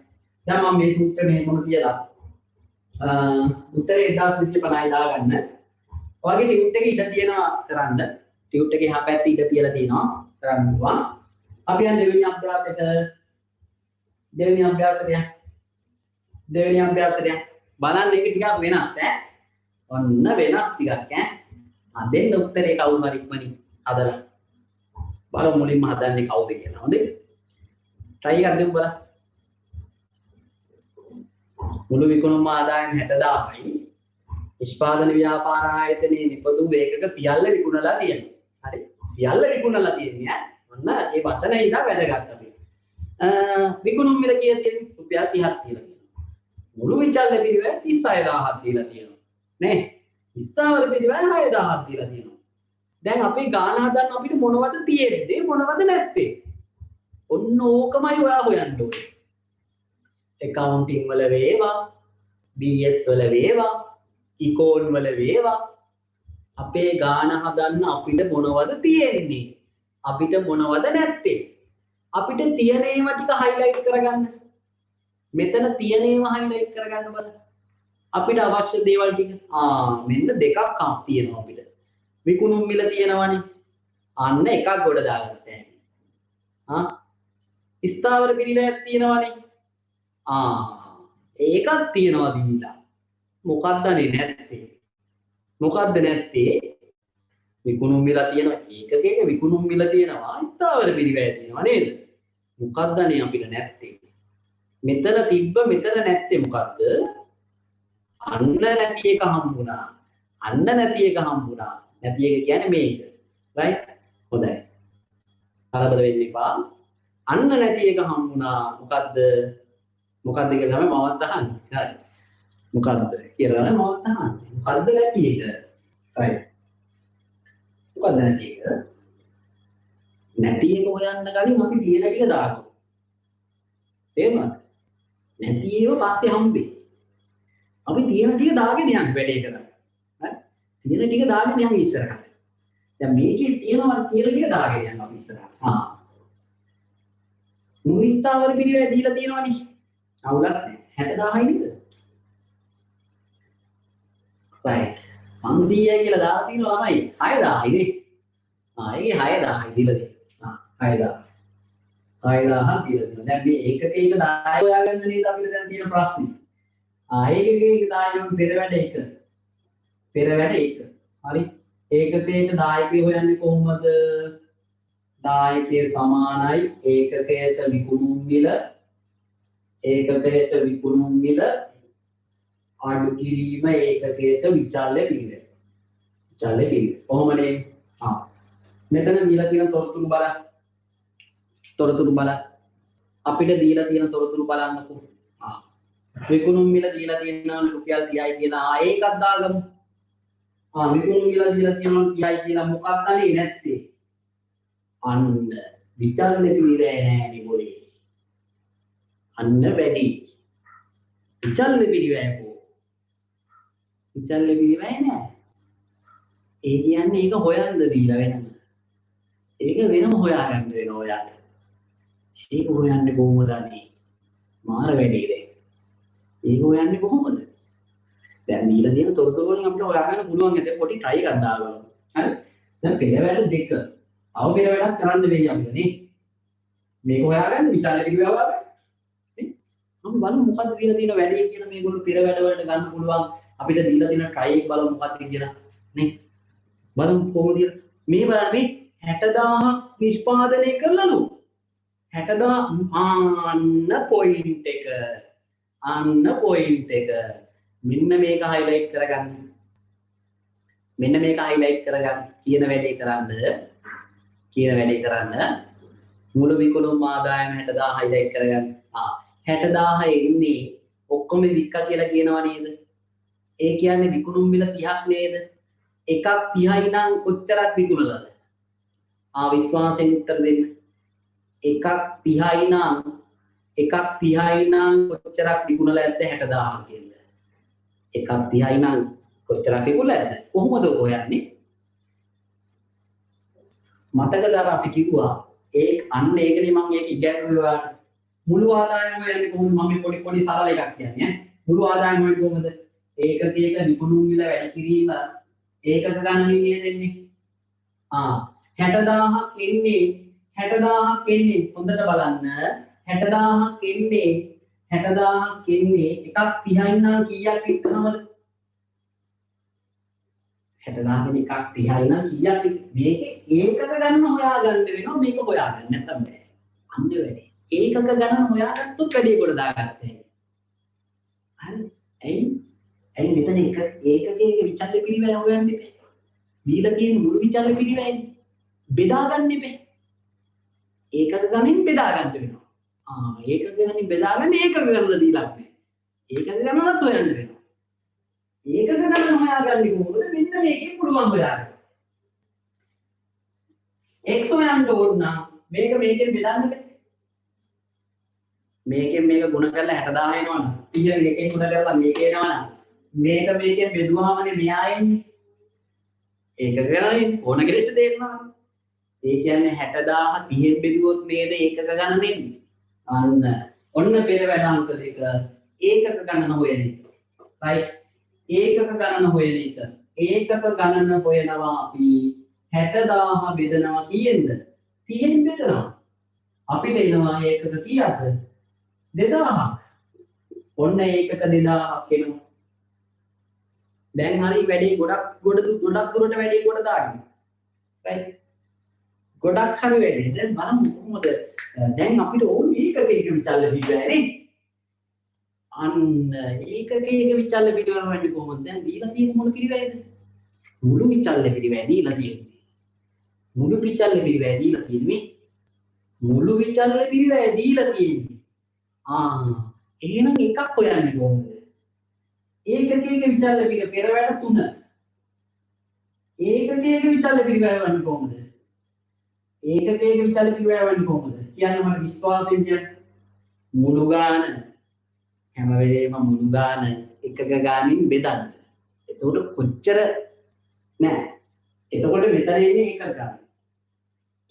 දැන් මම මේ සූත්‍රය මෙහෙමම තියලා උත්තරේ 1250යි දාගන්න. ඔයගේ ටියුට් එකේ ඉඩ තියෙනවා කරන්න. ටියුට් එකේ එහා පැත්තේ ඉඩ තියලා තියෙනවා කරන්න පුළුවන්. අපි යන දෙවෙනි අභ්‍යාසයට දෙවෙනි අභ්‍යාසයට යන්න. දෙවෙනි අභ්‍යාසයට යන්න. බලන්න මේක ටිකක් වෙනස් ඈ. ඔන්න වෙනස් ටිකක් ඈ. දෙන්න උත්තරේ කවුරු හරි ඉක්මනින් හදලා. බලමු මුලින්ම හදන්නේ කවුද කියලා. හොඳේ. try එකක් දෙමු බලන්න. මුළු විකුණුම් ආදායම 60000යි. නිෂ්පාදන ව්‍යාපාර ආයතනයේ නිපදවු ඒකක සියල්ල විකුණලා තියෙනවා. හරි. සියල්ල විකුණලා තියෙන්නේ ඈ. ඔන්න මේ වචනේ ඉඳලා වැදගත් අපි. විකුණුම් මිල කීයද තියෙන්නේ? රුපියල් 30ක් තියලා තියෙනවා. මුළු විචල්්‍ය පිරිවැය 36000ක් තියලා තියෙනවා. නේ? ස්ථාවර පිරිවැය 6000ක් තියලා තියෙනවා. දැන් අපි ගාන හදන්න අපිට මොනවද තියෙන්නේ? මොනවද නැත්තේ? ඔන්න ඕකමයි ඔයා හොයන්න ඕනේ. accounting වල වේවා, BS වල වේවා, econ වල වේවා. අපේ ගාන හදන්න අපිට මොනවද තියෙන්නේ? අපිට මොනවද නැත්තේ? අපිට තියෙන ඒවා ටික highlight කරගන්න. මෙතන තියෙන ඒවා highlight කරගන්න බලන්න. අපිට අවශ්‍ය දේවල් ටික මෙන්න දෙකක් තියෙනවා අපිට. විකුණුම් මිල තියෙනවනේ. අන්න එකක් ගොඩ දාගත්තා. ස්ථාවර පිරිවැයක් තියෙනවනේ. ඒකක් තියෙනවා දීලා. මොකක්ද නැත්තේ? මොකක්ද නැත්තේ? විකුණුම් මිල තියෙනවා. ඒකකයක විකුණුම් මිල තියෙනවා. ස්ථාවර පිරිවැය තියෙනවා නේද? මොකක්ද අපිට නැත්තේ? මෙතන තිබ්බ මෙතන නැත්තේ මොකද්ද? අන්න නැති එක හම්බුණා. අන්න නැති එක හම්බුණා. නැති එක කියන්නේ මේක. right? හොඳයි. කලබල වෙන්න එපා. අන්න නැති එක හම්බුණා. මොකද්ද? මොකද්ද කියලා තමයි මමත් අහන්නේ. හරි. මොකද්ද කියලා තමයි මමත් අහන්නේ. මොකද්ද නැති එක? right. මොකද්ද නැති එක? නැති එක හොයන්න කලින් අපි තියෙන ටික දාගමු. තේරුණාද? නැති ඒවා පස්සේ හම්බෙයි. අපි තියෙන ටික දාගෙන යන්න වැඩේ කරන්නේ. හරි? තියෙන ටික දාගෙන යන්න ඉස්සරහට. දැන් මේකේ තියෙනවා තියෙන ටික දාගෙන යන්න අපි ඉස්සරහට. මුවිස්තාවර පිරිවැය දීලා තියෙනවනේ. අවුලක් නැහැ. 60000යි නේද? right. 500යි කියලා දාලා තියෙනවා ළමයි. 6000යි නේ. ඒකේ 6000යි දීලා තියෙනවා. 6000. 6000ක් දීලා තියෙනවා. දැන් මේ එකක එක 10 හොයාගන්න නේද අපිට දැන් තියෙන ප්‍රශ්නේ. ඒකක එක 10 පෙරවැඩ 1. පෙරවැඩ 1. හරි ඒකකයක දායකය හොයන්නේ කොහොමද? දායකය සමානයි ඒකකයට විකුණුම් මිල අඩු කිරීම ඒකකයට විචල්්‍ය පිළිවෙල. විචල්්‍ය පිළිවෙල. කොහොමනේ? මෙතන දීලා තියෙන තොරතුරු බලන්න. තොරතුරු බලන්න. අපිට දීලා තියෙන තොරතුරු බලන්නකෝ. විකුණුම් මිල දීලා තියෙනවා රුපියල් 30යි කියලා. ඒකක් දාගමු. විකුණුම් මිල දීලා තියෙනවා 30යි කියලා මොකක්ද නැත්තේ? අන්න විචල්්‍ය පිළිවෙල නෑනේ මොලේ. අන්න වැඩි. විචල්්‍ය පිළිවෙල විචල්්‍ය පිළිවෙල නෑ. ඒ කියන්නේ ඒක හොයන්න දීලා වෙනම. ඒක වෙනම හොයාගන්න වෙනවා ඔයාලට. ඒක හොයන්නේ කොහොමද අනේ? මාර වැඩේ දැන්. ඒක හොයන්නේ කොහොමද? දැන් දීලා තියෙන තොරතුරු වලින් අපිට හොයාගන්න පුළුවන් ඇතේ පොඩි try එකක් දාගන්න. හරි? දැන් පෙරවැඩ දෙක. අව පෙරවැඩක් කරන්න වෙයි අපිට නේ. මේක හොයාගන්න විචල්්‍ය පිළිවෙල හොයාගන්න. නේ? අපි බලමු මොකද්ද දීලා තියෙන වැඩේ කියලා මේගොල්ලෝ පෙරවැඩ වලට ගන්න පුළුවන්. අපිට දීලා තියෙන try එක බලමු මොකක්ද කියලා. නේ? බලමු කොහොමද මේ බලන්න මේ 60000ක් නිෂ්පාදනය කළලු 60000 අන්න පොයින්ට් එක මෙන්න මේක highlight කරගන්න කියන වැඩේ කරන්න මුළු විකුණුම් ආදායම 60000 highlight කරගන්න 60000 එන්නේ ඔක්කොම වික්ක කියලා කියනවා නේද? ඒ කියන්නේ විකුණුම් මිල 30ක් නේද? එකක් 30යි නම් කොච්චරක් විකුණලාද? විශ්වාසයෙන් උත්තර දෙන්න. එකක් 30යි නම් කොච්චරක් විකුණලා ඇද්ද 60000 කියලා. එකක් 30යි නම් කොච්චරක් විකුණලා ඇද්ද? කොහොමද හොයන්නේ? මතකද අපි කිව්වා අන්න ඒකනේ මම මේක ඉගෙනුවා මුළු ආදායම හොයන්නේ කොහොමද? මම පොඩි සරල එකක් කියන්නේ. මුළු ආදායම හොයන්නේ කොහොමද? ඒකක විකුණුම් මිල වැඩි කිරීම ඒකක ගණනින් නේද එන්නේ? 60000ක් එන්නේ හොඳට බලන්න 60000ක් එන්නේ එකක් 30යි නම් කීයක් විකුණනවද? 60000 එකක් 30යි නම් කීයක් මේකේ ඒකක ගණන හොයාගන්න වෙනවා මේක හොයාගන්න නැත්නම් බෑ. අන්න වැඩි. ඒකක ගණන හොයාගත්තොත් වැඩි කොට දාගන්න. හරි. ඇයි මෙතන ඒකකයේ විචල්්‍ය පිළිවෙල හොයන්නේ බෑ. දීලා තියෙන මුළු විචල්්‍ය පිළිවෙලයි බෙදා ගන්න බෑ. ඒකක ගණන් බෙදා ගන්න වෙනවා. ඒකක ගණන් බෙදා ගන්න ඒකක ගණන දීලා නැහැ. ඒකක ගණනත් හොයන්න වෙනවා. ඒකක ගණන හොයාගන්නේ කොහොමද? මෙන්න මේකේ පුළුවන් හොයාගන්න. x හොයන්න ඕන නම් මේකෙන් බෙදන්න බෑ. මේක ගුණ කරලා 60000 එනවනම් 30 මේකෙන් ගුණ කරලා මේක එනවනම් මේකෙන් බෙදුවාමනේ මෙයා එන්නේ. ඒක ගණනේ ඕන කෙනෙක්ට තේරෙනවා. ඒ කියන්නේ 60000 30න් බෙදුවොත් නේද ඒකක ගණන එන්නේ. ඔන්න පෙරවැඩ අංක දෙක ඒකක ගණන හොයන එක. right? ඒකක ගණන හොයන එක. ඒකක ගණන හොයනවා අපි 60000 බෙදනවා කීයෙන්ද? 30න් බෙදනවා. අපිට එනවා ඒකක කීයක්ද? 2000ක්. ඔන්න ඒකක 2000ක් එනවා. දැන් හරි වැඩි ගොඩක් දුරට වැඩි කොට දාගන්න. right? ගොඩක් හරි වැඩි. දැන් බලමු කොහොමද දැන් අපිට ඕනේ ඒකකයක විචල්්‍ය පිළිවෙල නේ. අන්න ඒකකයක විචල්්‍ය පිළිවෙල වෙන්නේ කොහොමද? දැන් දීලා තියෙන මොන පිළිවෙලද? මුළු විචල්්‍ය පිළිවෙල දීලා තියෙන්නේ. මුළු විචල්්‍ය පිළිවෙල දීලා තියෙන්නේ. එහෙනම් එකක් හොයන්නේ කොහොමද? ඒකකයක විචල්්‍ය පිළිවෙල පෙරවැඩ 3. ඒකකයක විචල්්‍ය පිළිවෙල වන්නේ කොහොමද? ඒකකයක විචල්්‍ය පිළිවෙල වන්නේ කොහොමද? කියන්නේ මම විශ්වාසයෙන් කියන්නේ මුළු ගාන හැම වෙලේම මුළු ගාන එකක ගානින් බෙදන්න. එතකොට කොච්චර නෑ. එතකොට මෙතන ඉන්නේ එකක ගාන.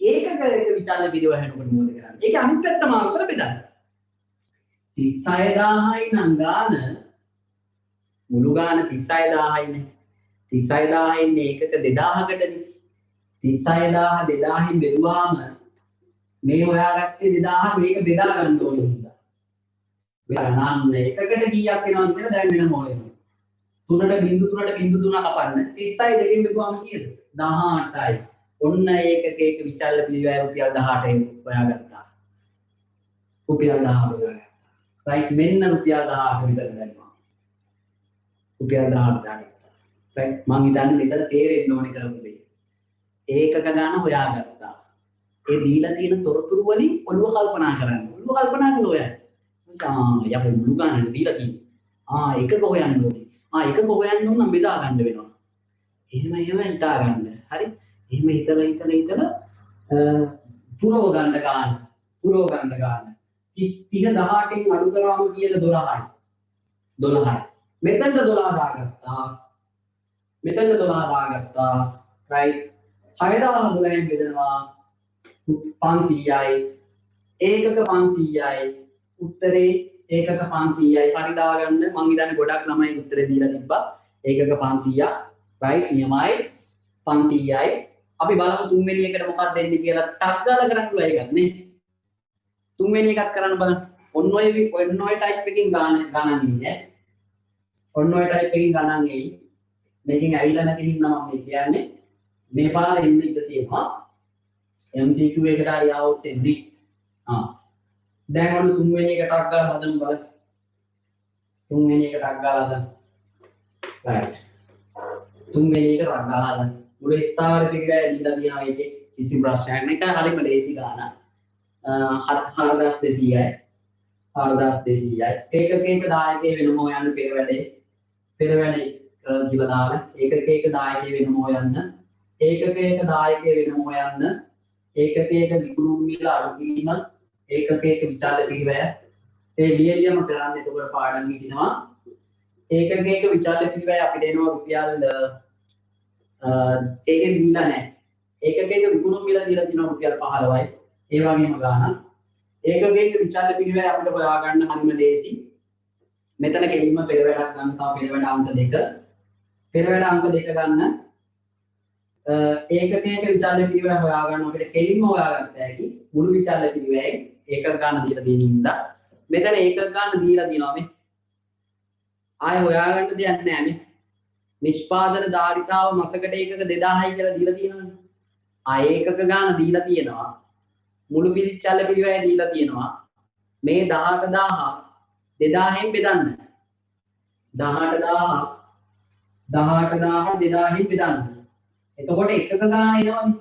ඒකක විචල්්‍ය පිළිවෙල හැනකොට මොකද කරන්නේ? ඒක අනිත් පැත්ත මාරු කරලා බෙදන්න. 36000යි නම් ගාන මුළු ගාන 36000යිනේ. 36000 ඉන්නේ ඒකක 2000කටනේ. 36000 2000න් බෙදුවාම මේ හොයාගත්තේ 2000 මේක බෙදා ගන්න ඕනේ හින්දා. බෙදා ගන්න එකකට කීයක් වෙනවද කියලා දැන් වෙනම හොයනවා. 3.03 කපන්න 30යි දෙකෙන් බෙදුවාම කීයද 18යි ඔන්න ඒකක විචල්්‍ය පිළිවෙල රුපියල් 18න් හොයාගත්තා රුපියල් 18 හොයාගත්තා රයිට් මෙන්න රුපියල් 18 විතර දැම්මා රුපියල් 18 දාගත්තා රයිට් මං හිතන්නේ මෙතන තේරෙන්න ඕනේ කරපු දේ ඒකක ගාන හොයාගත්තා ඒ දීලා තියෙන තොරතුරු වලින් ඔළුව කල්පනා කරන්න ඔළුව කල්පනා කළා ඔයා යපෝ මුළු ගානක් දීලා තියෙනවා එකක හොයන්න ඕනේ එකක හොයන්න ඕන නම් බෙදා ගන්න වෙනවා එහෙම හිතා ගන්න හරි එහෙම හිතලා පුරව ගන්න ගන්න 30 18න් අඩු කරාම කීයද 12යි මෙතනට 12 දාගත්තා රයිට් 6012න් බෙදනවා 500යි ඒකක 500යි උත්තරේ ඒකක 500යි හරි දාගන්න මං හිතන්නේ ගොඩක් ළමයි උත්තරේ දීලා තිබ්බා ඒකක 500ක් රයිට් නියමයි 500යි අපි බලමු තුන්වෙනි එකට මොකක්ද දෙන්නේ කියලා ටක් ගාලා කරන්න පුළුවන් එකක් නේ තුන්වෙනි එකක් කරන්න බලන්න ඔන්න ඔය ටයිප් එකකින් ගණන් ඉන්නේ ඔන්න ඔය ටයිප් එකකින් ගණන් එයි මේකෙන් ඇවිල්ලා නැති හින්දා මම කියන්නේ මේ පාර එන්න ඉඳ තියෙනවා MCQ එකට ආවොත් එන්නේ දැන් ඔන්න තුන්වෙනි එක ටක් ගාලා හදමු බලන්න තුන්වෙනි එක ටක් ගාලා හදමු රයිට් තුන්වෙනි එක ටක් ගාලා හදමු මුල ස්ථාවර පිළිගෑ දීලා තියෙනවා ඒකේ කිසි ප්‍රශ්නයක් නැහැ හරිම ලේසි ගානක් 4200යි 4200යි ඒකක දායකයේ වෙනම හොයන්න පෙර වැඩේ කියලා දාලා ඒකක දායකයේ වෙනම හොයන්න ඒකක දායකයේ වෙනම හොයන්න ඒකක විකුණුම් මිල අඩු කිරීම ඒකක විචාල පිළිවෙල ඒ ලියලියම කරන්න එතකොට පාඩම් හිටිනවා ඒකක විචාල පිළිවෙල අපිට එනවා රුපියල් ඒකේ දීලා නැහැ ඒකක විකුණුම් මිල දීලා තියෙනවා රුපියල් 15යි ඒ වගේම ගාණක් ඒකක විචාල පිළිවෙල අපිට හොයා ගන්න හරිම ලේසි මෙතන කෙලින්ම පෙර වැඩක් ගන්න තව පෙර වැඩ අංක දෙක ගන්න ඒකක විචාල පිළිවෙල හොයා ගන්න අපිට කෙලින්ම හොයාගත්ත හැකි මුළු විචාල පිළිවෙලයි ඒකක ගන්න දීලා දෙන හින්දා මෙතන ඒකක ගන්න දීලා තියෙනවා මේ ආය හොයාගන්න දෙයක් නැහැ නේ නිෂ්පාදන ධාරිතාව මාසකට ඒකක 2000යි කියලා දීලා තියෙනවනේ ඒකක ගන්න දීලා තියෙනවා මුළු විචාල පිළිවෙල දීලා තියෙනවා මේ 18000 2000න් බෙදන්න 18000 2000න් බෙදන්න එතකොට එකක ගාන එනවනේ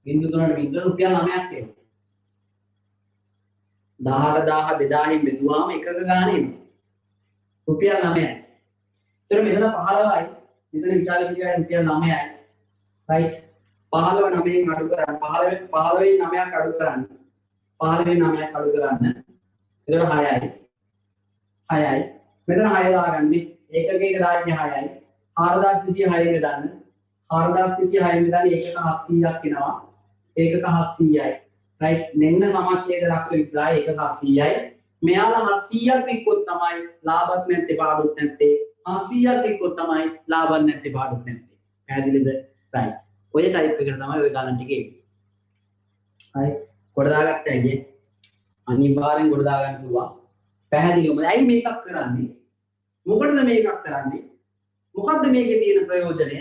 බිංදු 3ට බිංදු රුපියල් 9ක් එනවා 18000 2000න් බෙදුවාම එකක ගාන එනවා රුපියල් 9යි එතන මෙතන 15යි මෙතන විචාල පිළිවෙල රුපියල් 9යි රයිට් 15 9න් අඩු කරන්න 15න් 9ක් අඩු කරන්න 15න් 9ක් අඩු කරන්න එතකොට 6යි මෙතන 6 දාගන්නේ ඒකක දාන්නේ 6යි 4206 බෙදන්න 4206 බෙදන්නේ ඒකක 700ක් එනවා ඒකක 700යි රයිට් මෙන්න සමච්ඡේද ලක්ෂ විග්‍රහය ඒකක 700යි මෙයාලා 700ක් එක්කොත් තමයි ලාභත් නැත්තේ පාඩුත් නැත්තේ 700ක් එක්කොත් තමයි ලාභත් නැත්තේ පාඩුත් නැත්තේ පැහැදිලිද රයිට් ඔය ටයිප් එකට තමයි ඔය ගණන් ටික එන්නේ හරි කොට දාගත්තා ඇයි අනිවාර්යෙන් කොට දාගන්න පුළුවන් පැහැදිලිවම ඇයි මේකක් කරන්නේ මොකටද මේකක් කරන්නේ මොකද්ද මේකේ තියෙන ප්‍රයෝජනය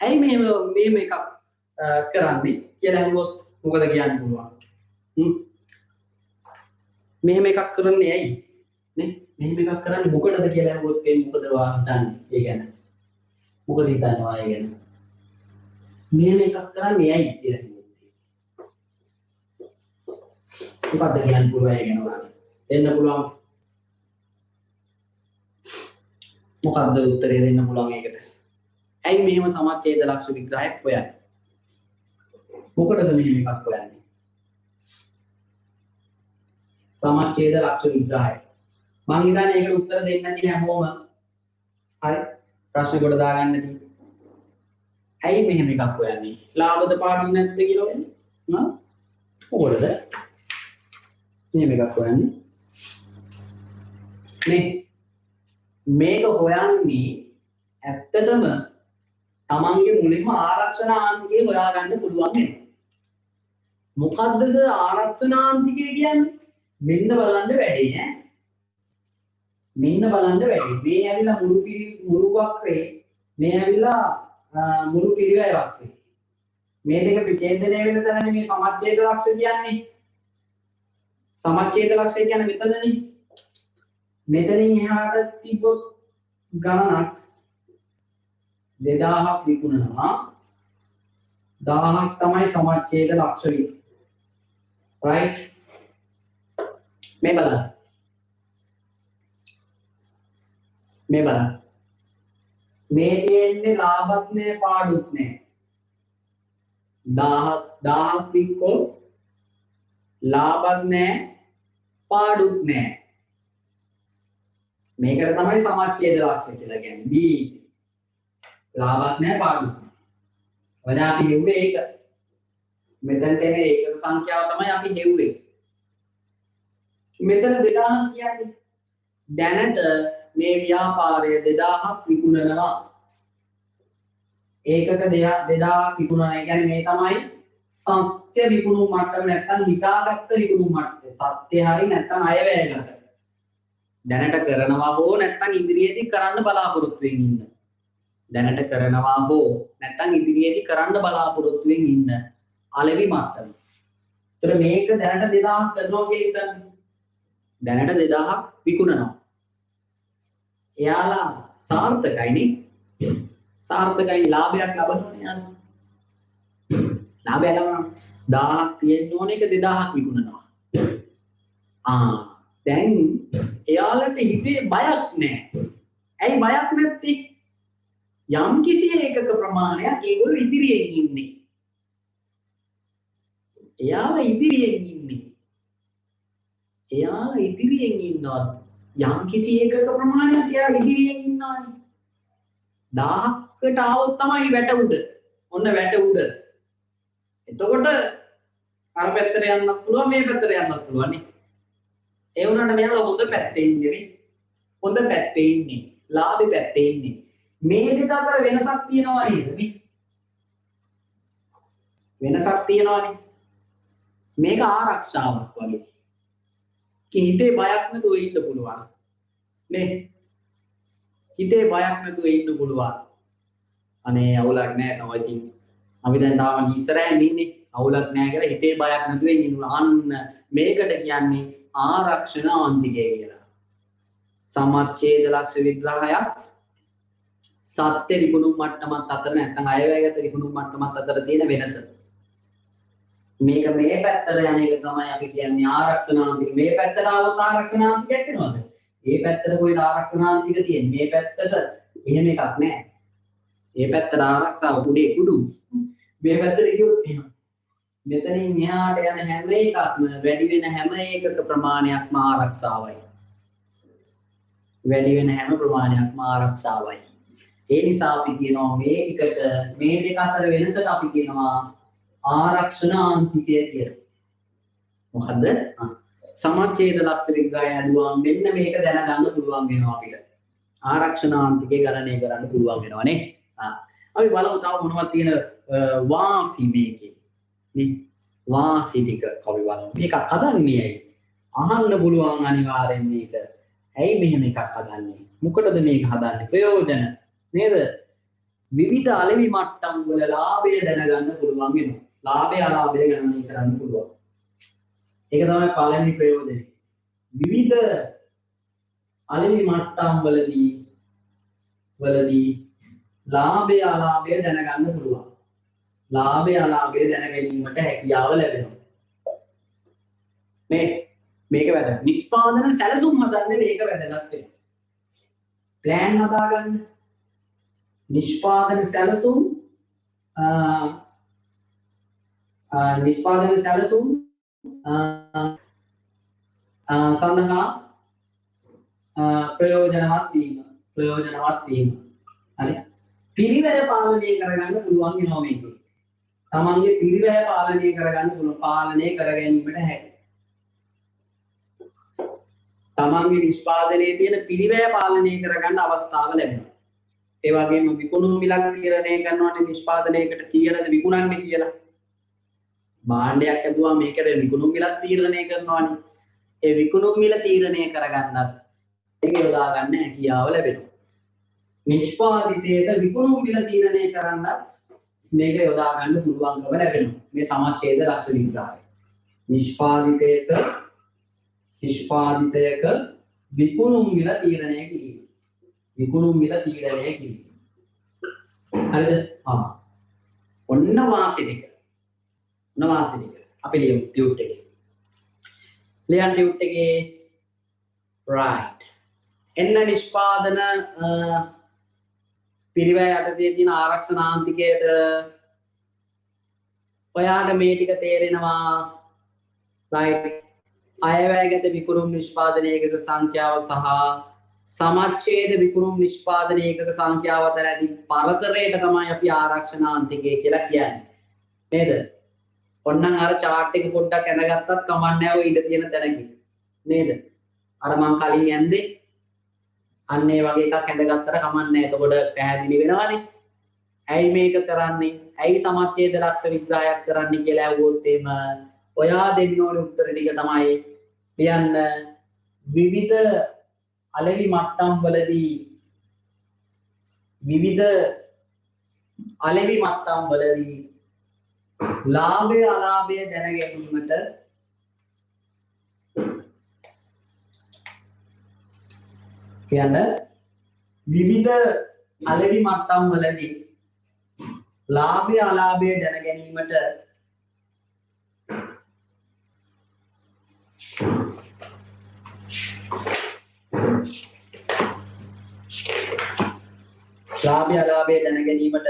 ඇයි මෙහෙම එකක් කරන්නේ කියලා අහුවොත් මොකද කියන්න පුළුවන් මෙහෙම එකක් කරන්නේ ඇයි නේ මෙහෙම එකක් කරන්නේ මොකටද කියලා අහුවොත් ඒ මොකද වා හිතන්නේ ඒ ගැන මොකද හිතනවා ඒ ගැන මෙහෙම එකක් කරන්නේ ඇයි කියලා මොකද්ද කියන්න පුළුවන් ඒ ගැන දෙන්න පුළුවන් මොකද්ද උත්තරේ දෙන්න පුළුවන් ඒකට ඇයි මෙහෙම සමච්ඡේද ලක්ෂ විග්‍රහයක් හොයන්නේ මොකටද මෙහෙම එකක් හොයන්නේ සමච්ඡේද ලක්ෂ විග්‍රහය මම හිතන්නේ ඒකට උත්තර දෙන්න නැති හැමෝම හරි ප්‍රශ්න කොට දාගන්න තියෙන්නේ ඇයි මෙහෙම එකක් හොයන්නේ ලාභද පාඩු නැද්ද කියලා හොයන්නේ මොකටද මෙහෙම එකක් හොයන්නේ මේක හොයන්නේ ඇත්තටම තමන්ගේ මුලින්ම ආරක්ෂණ ආන්තිකය හොයාගන්න පුළුවන් වෙනවා. මොකද්ද ආරක්ෂණ ආන්තිකය කියන්නේ? මෙන්න බලන්න වැඩේ ඈ. මෙන්න බලන්න වැඩි. මේ ඇවිල්ලා මුළු වක්‍රේ මේ ඇවිල්ලා මුළු පිරිවැය වක්‍රේ. මේ දෙක විඡේදනය වෙන තැනනේ මේ සමච්ඡේද ලක්ෂ්‍ය කියන්නේ. සමච්ඡේද ලක්ෂ්‍ය කියන්නේ මෙතනනේ. මෙතනින් එහාට තිබ්බොත් ගණනක් 2000ක් විකුණනවා 1000ක් තමයි සමච්ඡේද ලක්ෂ්‍ය වෙන්නේ. right මේ බලන්න මේ තියෙන්නේ ලාභත් නෑ පාඩුත් නෑ 1000ක් වික්කෝ ලාභත් නෑ පාඩුත් නෑ මේකට තමයි සමච්ඡේද ලක්ෂ්‍ය කියලා කියන්නේ. B ලාභත් නෑ පාඩුත් නෑ. වඩා අපි හෙව්වේ ඒක. මෙතනට එන ඒකක සංඛ්‍යාව තමයි අපි හෙව්වේ. මෙතන 2000 කියන්නේ දැනට මේ ව්‍යාපාරය 2000ක් විකුණනවා. ඒකක 2000ක් විකුණනවා. ඒ කියන්නේ මේ තමයි සත්‍ය විකුණුම් මට්ටම නැත්නම් හිතාගත්ත විකුණුම් මට්ටම. සත්‍ය හරි නැත්නම් අයවැයකට. දැනට කරනවා හෝ නැත්නම් ඉදිරියේදී කරන්න බලාපොරොත්තු වෙමින් ඉන්න. දැනට කරනවා හෝ නැත්නම් ඉදිරියේදී කරන්න බලාපොරොත්තු වෙමින් ඉන්න අලෙවි මට්ටම. ඒතර මේක දැනට 2000ක් කරනවා කියලා හිතන්න. දැනට 2000ක් විකුණනවා. එයාලා සාර්ථකයිනේ. සාර්ථකයි ලාභයක් ලබනවනේ යාළුවා. ලාභය ලබනවා. 1000ක් තියෙන්න ඕන එක 2000ක් විකුණනවා. දැන් එයාලට හිතේ බයක් නැහැ. ඇයි බයක් නැත්තේ? යම් කිසි ඒකක ප්‍රමාණයක් ඒගොල්ලෝ ඉදිරියෙන් ඉන්නේ. එයාලා ඉදිරියෙන් ඉන්නවා. යම් කිසි ඒකක ප්‍රමාණයක් එයාලා ඉදිරියෙන් ඉන්නවානේ. 1000කට ආවොත් තමයි වැට උඩ. ඔන්න වැට උඩ. එතකොට අර පැත්තට යන්නත් පුළුවන් මේ පැත්තට යන්නත් පුළුවන් නේ. ඒ වුණාට මෙයාලා හොඳ පැත්තේ ඉන්නේ නේ. හොඳ පැත්තේ ඉන්නේ. ලාභේ පැත්තේ ඉන්නේ. මේ දෙක අතර වෙනසක් තියෙනවා නේද මේ? වෙනසක් තියෙනවානේ. මේක ආරක්ෂාවක් වගේ. හිතේ බයක් නැතුව ඉන්න පුළුවන්. නේ? හිතේ බයක් නැතුව ඉන්න පුළුවන්. අනේ අවුලක් නැහැ තව ඉතින්. අපි දැන් තාම ඉස්සරහින් ඉන්නේ. අවුලක් නැහැ කියලා හිතේ බයක් නැතුව ඉන්න. අන්න මේකට කියන්නේ ආරක්ෂණ ආන්තිකය කියලා. සමච්ඡේද ලක්ෂ්‍ය විග්‍රහයක් සත්‍ය විකුණුම් මට්ටමත් අතර නැත්නම් අයවැයගත විකුණුම් මට්ටමත් අතර තියෙන වෙනස. මේක මේ පැත්තට යන එක තමයි අපි කියන්නේ ආරක්ෂණාන්තික. මේ පැත්තට આવත් ආරක්ෂණාන්තිකයක් වෙනවද? මේ පැත්තට කොයිද ආරක්ෂණාන්තික තියෙන්නේ? මේ පැත්තට එහෙම එකක් නැහැ. මේ පැත්තට ආරක්ෂාව කුඩේ කුඩු. මේ පැත්තට ගියොත් එහෙම. මෙතනින් මෙහාට යන හැම එකක්ම වැඩි වෙන හැම ඒකක ප්‍රමාණයක්ම ආරක්ෂාවයි. වැඩි වෙන හැම ප්‍රමාණයක්ම ආරක්ෂාවයි. ඒ නිසා අපි කියනවා මේ දෙක අතර වෙනසට අපි කියනවා ආරක්ෂණාන්තිකය කියලා. මොකද්ද? සමච්ඡේද ලක්ෂ්‍ය විග්‍රහය අදුවා මෙන්න මේක දැනගන්න පුළුවන් වෙනවා අපිට. ආරක්ෂණාන්තිකය ගණනය කරන්න පුළුවන් වෙනවා නේ. අපි බලමු තව මොනවද තියෙන වාසි මේකේ. නේ වාසි ටික අපි බලමු. මේක හදන්නේ ඇයි? අහන්න පුළුවන් අනිවාර්යෙන් මේක. ඇයි මෙහෙම එකක් හදන්නේ? මොකටද මේක හදන්නේ? ප්‍රයෝජන නේද? විවිධ අලෙවි මට්ටම් වල ලාභය දැනගන්න පුළුවන් වෙනවා. ලාභය අලාභය ගණනය කරන්න පුළුවන්. ඒක තමයි පළවෙනි ප්‍රයෝජනය. විවිධ අලෙවි මට්ටම් වලදී ලාභය අලාභය දැනගන්න පුළුවන්. ලාභය අලාභය දැන ගැනීමට හැකියාව ලැබෙනවා. මේක වැදගත්. නිෂ්පාදන සැලසුම් හදන්නේ මේක වැදගත් වෙනවා. ප්ලෑන් හදාගන්න. නිෂ්පාදන සැලසුම් සඳහා ප්‍රයෝජනවත් වීම. හරි. පිරිවැය පාලනය කරගන්න පුළුවන් වෙනවා මේකේ. තමන්ගේ පිරිවැය පාලනය කරගන්න පුළුවන්. පාලනය කර ගැනීමට හැකියි. තමන්ගේ නිෂ්පාදනයේ තියෙන පිරිවැය පාලනය කරගන්න අවස්ථාව ලැබෙනවා. ඒ වගේම විකුණුම් මිලක් තීරණය කරනවානේ නිෂ්පාදනයකට කීයටද විකුණන්නේ කියලා. භාණ්ඩයක් ඇදුවා මේකට විකුණුම් මිලක් තීරණය කරනවානේ. ඒ විකුණුම් මිල තීරණය කරගන්නත් ඒක යොදා ගන්න හැකියාව ලැබෙනවා. නිෂ්පාදිතයක විකුණුම් මිල තීරණය කරන්නත් මේක යොදා ගන්න පුළුවන්කම ලැබෙනවා. මේ සමච්ඡේද ලක්ෂ විග්‍රහය. නිෂ්පාදිතයක විකුණුම් මිල තීරණය කිරීම. විකුණුම් මිල තීරණය කිරීම. හරිද? ඔන්න වාසි දෙක. අපි ලියමු ටියුට් එකේ. ලියන්න ටියුට් එකේ right. එන්න නිෂ්පාදන පිරිවැය යටතේ තියෙන ආරක්ෂණාන්තිකයට ඔයාට මේ ටික තේරෙනවා right. අයවැයගත විකුණුම් නිෂ්පාදන ඒකක සංඛ්‍යාව සහ සමච්ඡේද විකුණුම් නිෂ්පාදන ඒකක සංඛ්‍යාව අතර ඇති පරතරයට තමයි අපි ආරක්ෂණාන්තිකය කියලා කියන්නේ. නේද? ඔන්නම් අර chart එක පොඩ්ඩක් ඇඳගත්තත් කමක් නැහැ ඔය ඉඳ තියෙන තැනකින්. නේද? අර මං කලින් යන්නේ අන්න ඒ වගේ එකක් ඇඳගත්තට කමක් නැහැ. එතකොට පැහැදිලි වෙනවනේ. ඇයි මේක කරන්නේ? ඇයි සමච්ඡේද ලක්ෂ විග්‍රහයක් කරන්නේ කියලා අහුවොත් එහෙම ඔයා දෙන්න ඕනේ උත්තර ටික තමයි ලියන්න විවිධ අලෙවි මට්ටම් වලදී ලාභය අලාභය දැන ගැනීමට කියන්න විවිධ අලෙවි මට්ටම් වලදී ලාභය අලාභය දැන ගැනීමට ලාභය අලාභය දැන ගැනීමට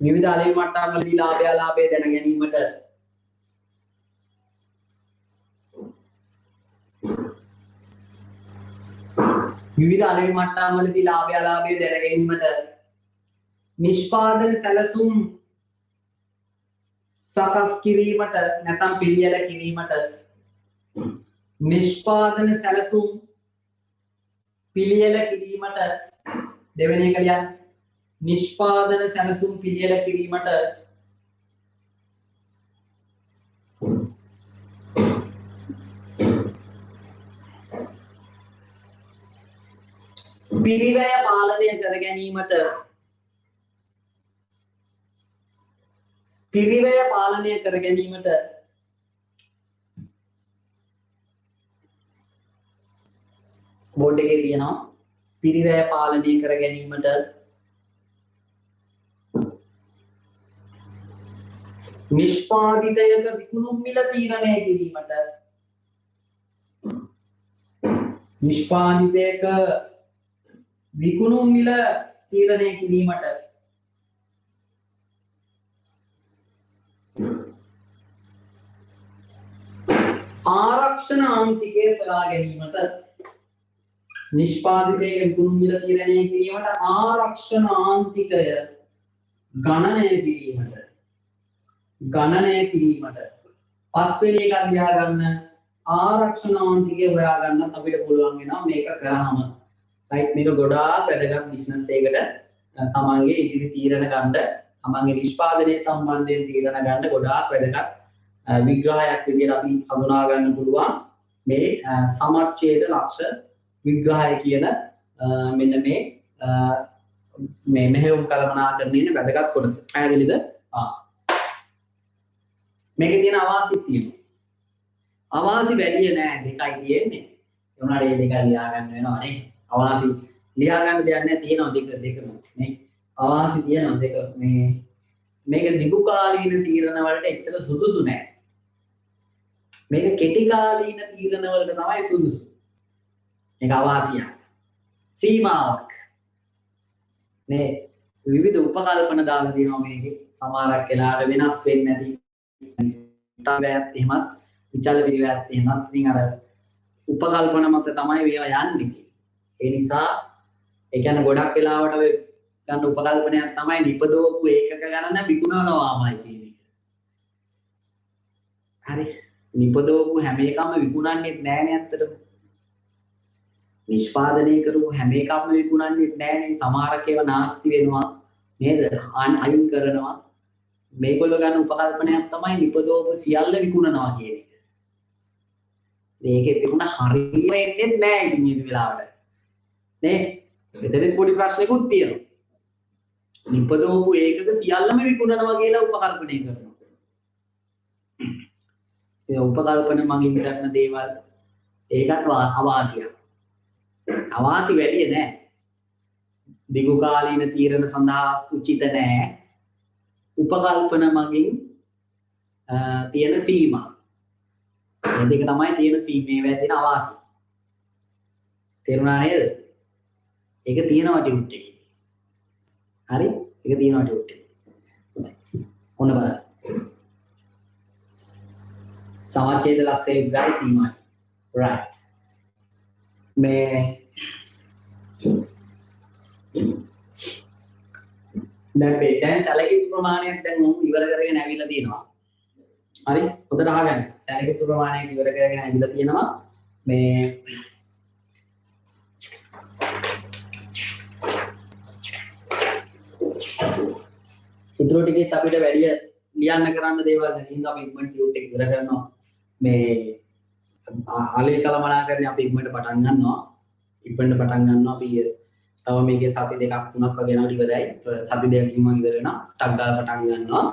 විවිධ අලෙවි මට්ටම් වලදී ලාභය අලාභය දැන ගැනීමට නිෂ්පාදන සැලසුම් සකස් කිරීමට නැත්නම් පිළියෙල කිරීමට නිෂ්පාදන සැලසුම් පිළියෙල කිරීමට දෙවෙනි එක ලියන්න නිෂ්පාදන සැලසුම් පිළියෙල කිරීමට පිරිවැය පාලනය කර ගැනීමට බෝඩ් එකේ තියෙනවා පිරිවැය පාලනය කර ගැනීමට නිෂ්පාදිතයක විකුණුම් මිල තීරණය කිරීමට ආරක්ෂණ ආන්තිකය සොයා ගැනීමට නිෂ්පාදිතයක විකුණුම් මිල තීරණය කිරීමට ආරක්ෂණ ආන්තිකය ගණනය කිරීමට පස්වෙනි එක ලියා ගන්න ආරක්ෂණ ආන්තිකය හොයා ගන්න අපිට පුළුවන් වෙනවා මේක කරාම right මේක ගොඩාක් වැදගත් බිස්නස් එකකට තමන්ගේ ඉදිරි තීරණ ගන්න තමන්ගේ නිෂ්පාදනයේ සම්බන්ධයෙන් තීරණ ගන්න ගොඩාක් වැදගත් විග්‍රහයක් විදිහට අපි හඳුනා ගන්න පුළුවන් මේ සමච්ඡේද ලක්ෂ විග්‍රහය කියන මෙන්න මේ මෙහෙයුම් කළමනාකරණයේ වැදගත් කොටස. පැහැදිලිද? මේකේ තියෙන අවාසිත් තියෙනවා. අවාසි වැඩි නෑ දෙකයි තියෙන්නේ. ඒ වුණාට මේ දෙක ලියා ගන්න වෙනවා නේ. අවාසි ලියා ගන්න දෙයක් නෑ තියෙනවා දෙකම නේ. අවාසි තියෙනවා දෙක මේක දිගු කාලීන තීරණ වලට එච්චර සුදුසු නෑ. මේක කෙටි කාලීන තීරණ වලට තමයි සුදුසු. මේක අවාසියක්. සීමාවක්. නේ විවිධ උපකල්පන දාලා තියෙනවා මේකේ. සමහරක් වෙලාවට වෙනස් වෙන්නේ නැති ස්ථාවරයක් එහෙමත් විචල පිළිවෙලක් එහෙමත් ඉතින් අර උපකල්පන මත තමයි මේවා යන්නේ. ඒ නිසා ඒ කියන්නේ ගොඩක් වෙලාවට ඔය ගන්න උපකල්පනයක් තමයි නිපදවපු ඒකක ගණන විකුණනවාමයි කියන්නේ. හරි. නිපදවපු හැම එකම විකුණන්නේ නැහැ නේ ඇත්තටම. නිෂ්පාදනය කරපු හැම එකම විකුණන්නේ නැහැ නේ. සමහරක් ඒවා නාස්ති වෙනවා නේද? අයින් කරනවා. මේගොල්ලෝ ගන්න උපකල්පනයක් තමයි නිපදවපු සියල්ල විකුණනවා කියන එක. මේකේ තිබුණ හරියම එන්නේ නැහැ ඉතින් මේ වෙලාවට. නේ? මෙතන පොඩි ප්‍රශ්නකුත් තියෙනවා. නිපදවපු ඒකක සියල්ලම විකුණනවා කියලා උපකල්පනය කරනවා. ඒ උපකල්පන මගින් කරන දේවල් ඒකත් අවාසියක්. අවාසි වැඩි නෑ. දිගු කාලීන තීරණ සඳහා උචිත නෑ. උපකල්පන මගින් තියෙන සීමා. මේ දෙක තමයි තියෙන සීමේ වැදෙන අවාසි. තේරුණා නේද? ඒක තියෙනවා ටියුට් එකේ. හරි? ඒක තියෙනවා ටියුට් එකේ. ඔන්න බලන්න. සමාජයේ ලක්ෂය විග්‍රහය සීමායි. right. මේ දැන් සැලකිලි ප්‍රමාණයක් දැන් උන් ඉවර කරගෙන ඇවිල්ලා තියෙනවා. හරි? හොඳට අහගන්න. සැලකිලි ප්‍රමාණයක් ඉවර කරගෙන ඇවිල්ලා තියෙනවා. මේ ඉතුරු ටිකෙත් අපිට වැඩි ලියන්න කරන්න දේවල් නැහැ. ඉතින් අපි ඉක්මනට ටියුට් එක ඉවර කරනවා. මේ ආලේ කලමනාකරණය අපි ඉක්මනට පටන් ගන්නවා. අපි තව මේකේ සති දෙකක් තුනක් වගේ යනකොට ඉවරයි. සති දෙකකින් මම ඉවර වෙනවා. ටක් ගාලා පටන් ගන්නවා.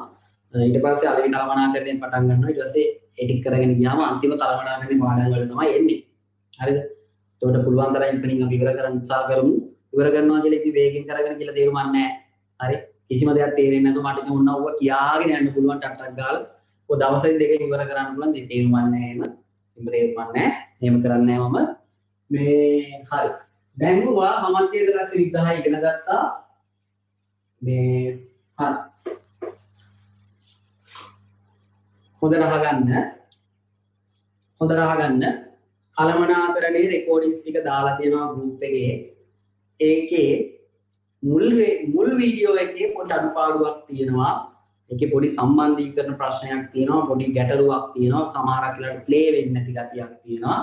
ඊට පස්සේ ආලේ කලමනාකරණයෙන් පටන් ගන්නවා. ඊට පස්සේ එඩිට් කරගෙන ගියාම අන්තිම කලමනාකරණේ පාඩම් වල තමයි එන්නේ. හරිද? ඒකට පුළුවන් තරම් ඉක්මනින් අපි ඉවර කරන්න උත්සාහ කරමු. ඉවර කරනවා කියලා ඉතින් වේගෙන් කරගෙන කියලා තේරුමක් නැහැ. හරි? කිසිම දෙයක් තේරෙන්නේ නැතුව මට ඉතින් ඕනව කියාගෙන යන්න පුළුවන් ටක් ගාලා. ඔය දවසෙන් දෙකෙන් ඉවර කරන්න පුළුවන් දෙයක් තේරුමක් නැහැ එහෙම. තේරුමක් නැහැ. එහෙම කරන්නේ නැහැ මම. මේ හරි. දැන් ඔයා සමාජයේ ලක්ෂණ විග්‍රහය ඉගෙන ගත්තා. මේ හරි. හොඳට අහගන්න. කලමනාකරණයේ රෙකෝඩින්ග්ස් ටික දාලා තියෙනවා ගෲප් එකේ. ඒකේ මුල් වීඩියෝ එකේ පොඩි අඩුපාඩුවක් තියෙනවා. ඒකේ පොඩි සම්බන්ධීකරණ ප්‍රශ්නයක් තියෙනවා. පොඩි ගැටලුවක් තියෙනවා. සමහරක් වෙලාවට ප්ලේ වෙන්නේ නැති ගතියක් තියෙනවා.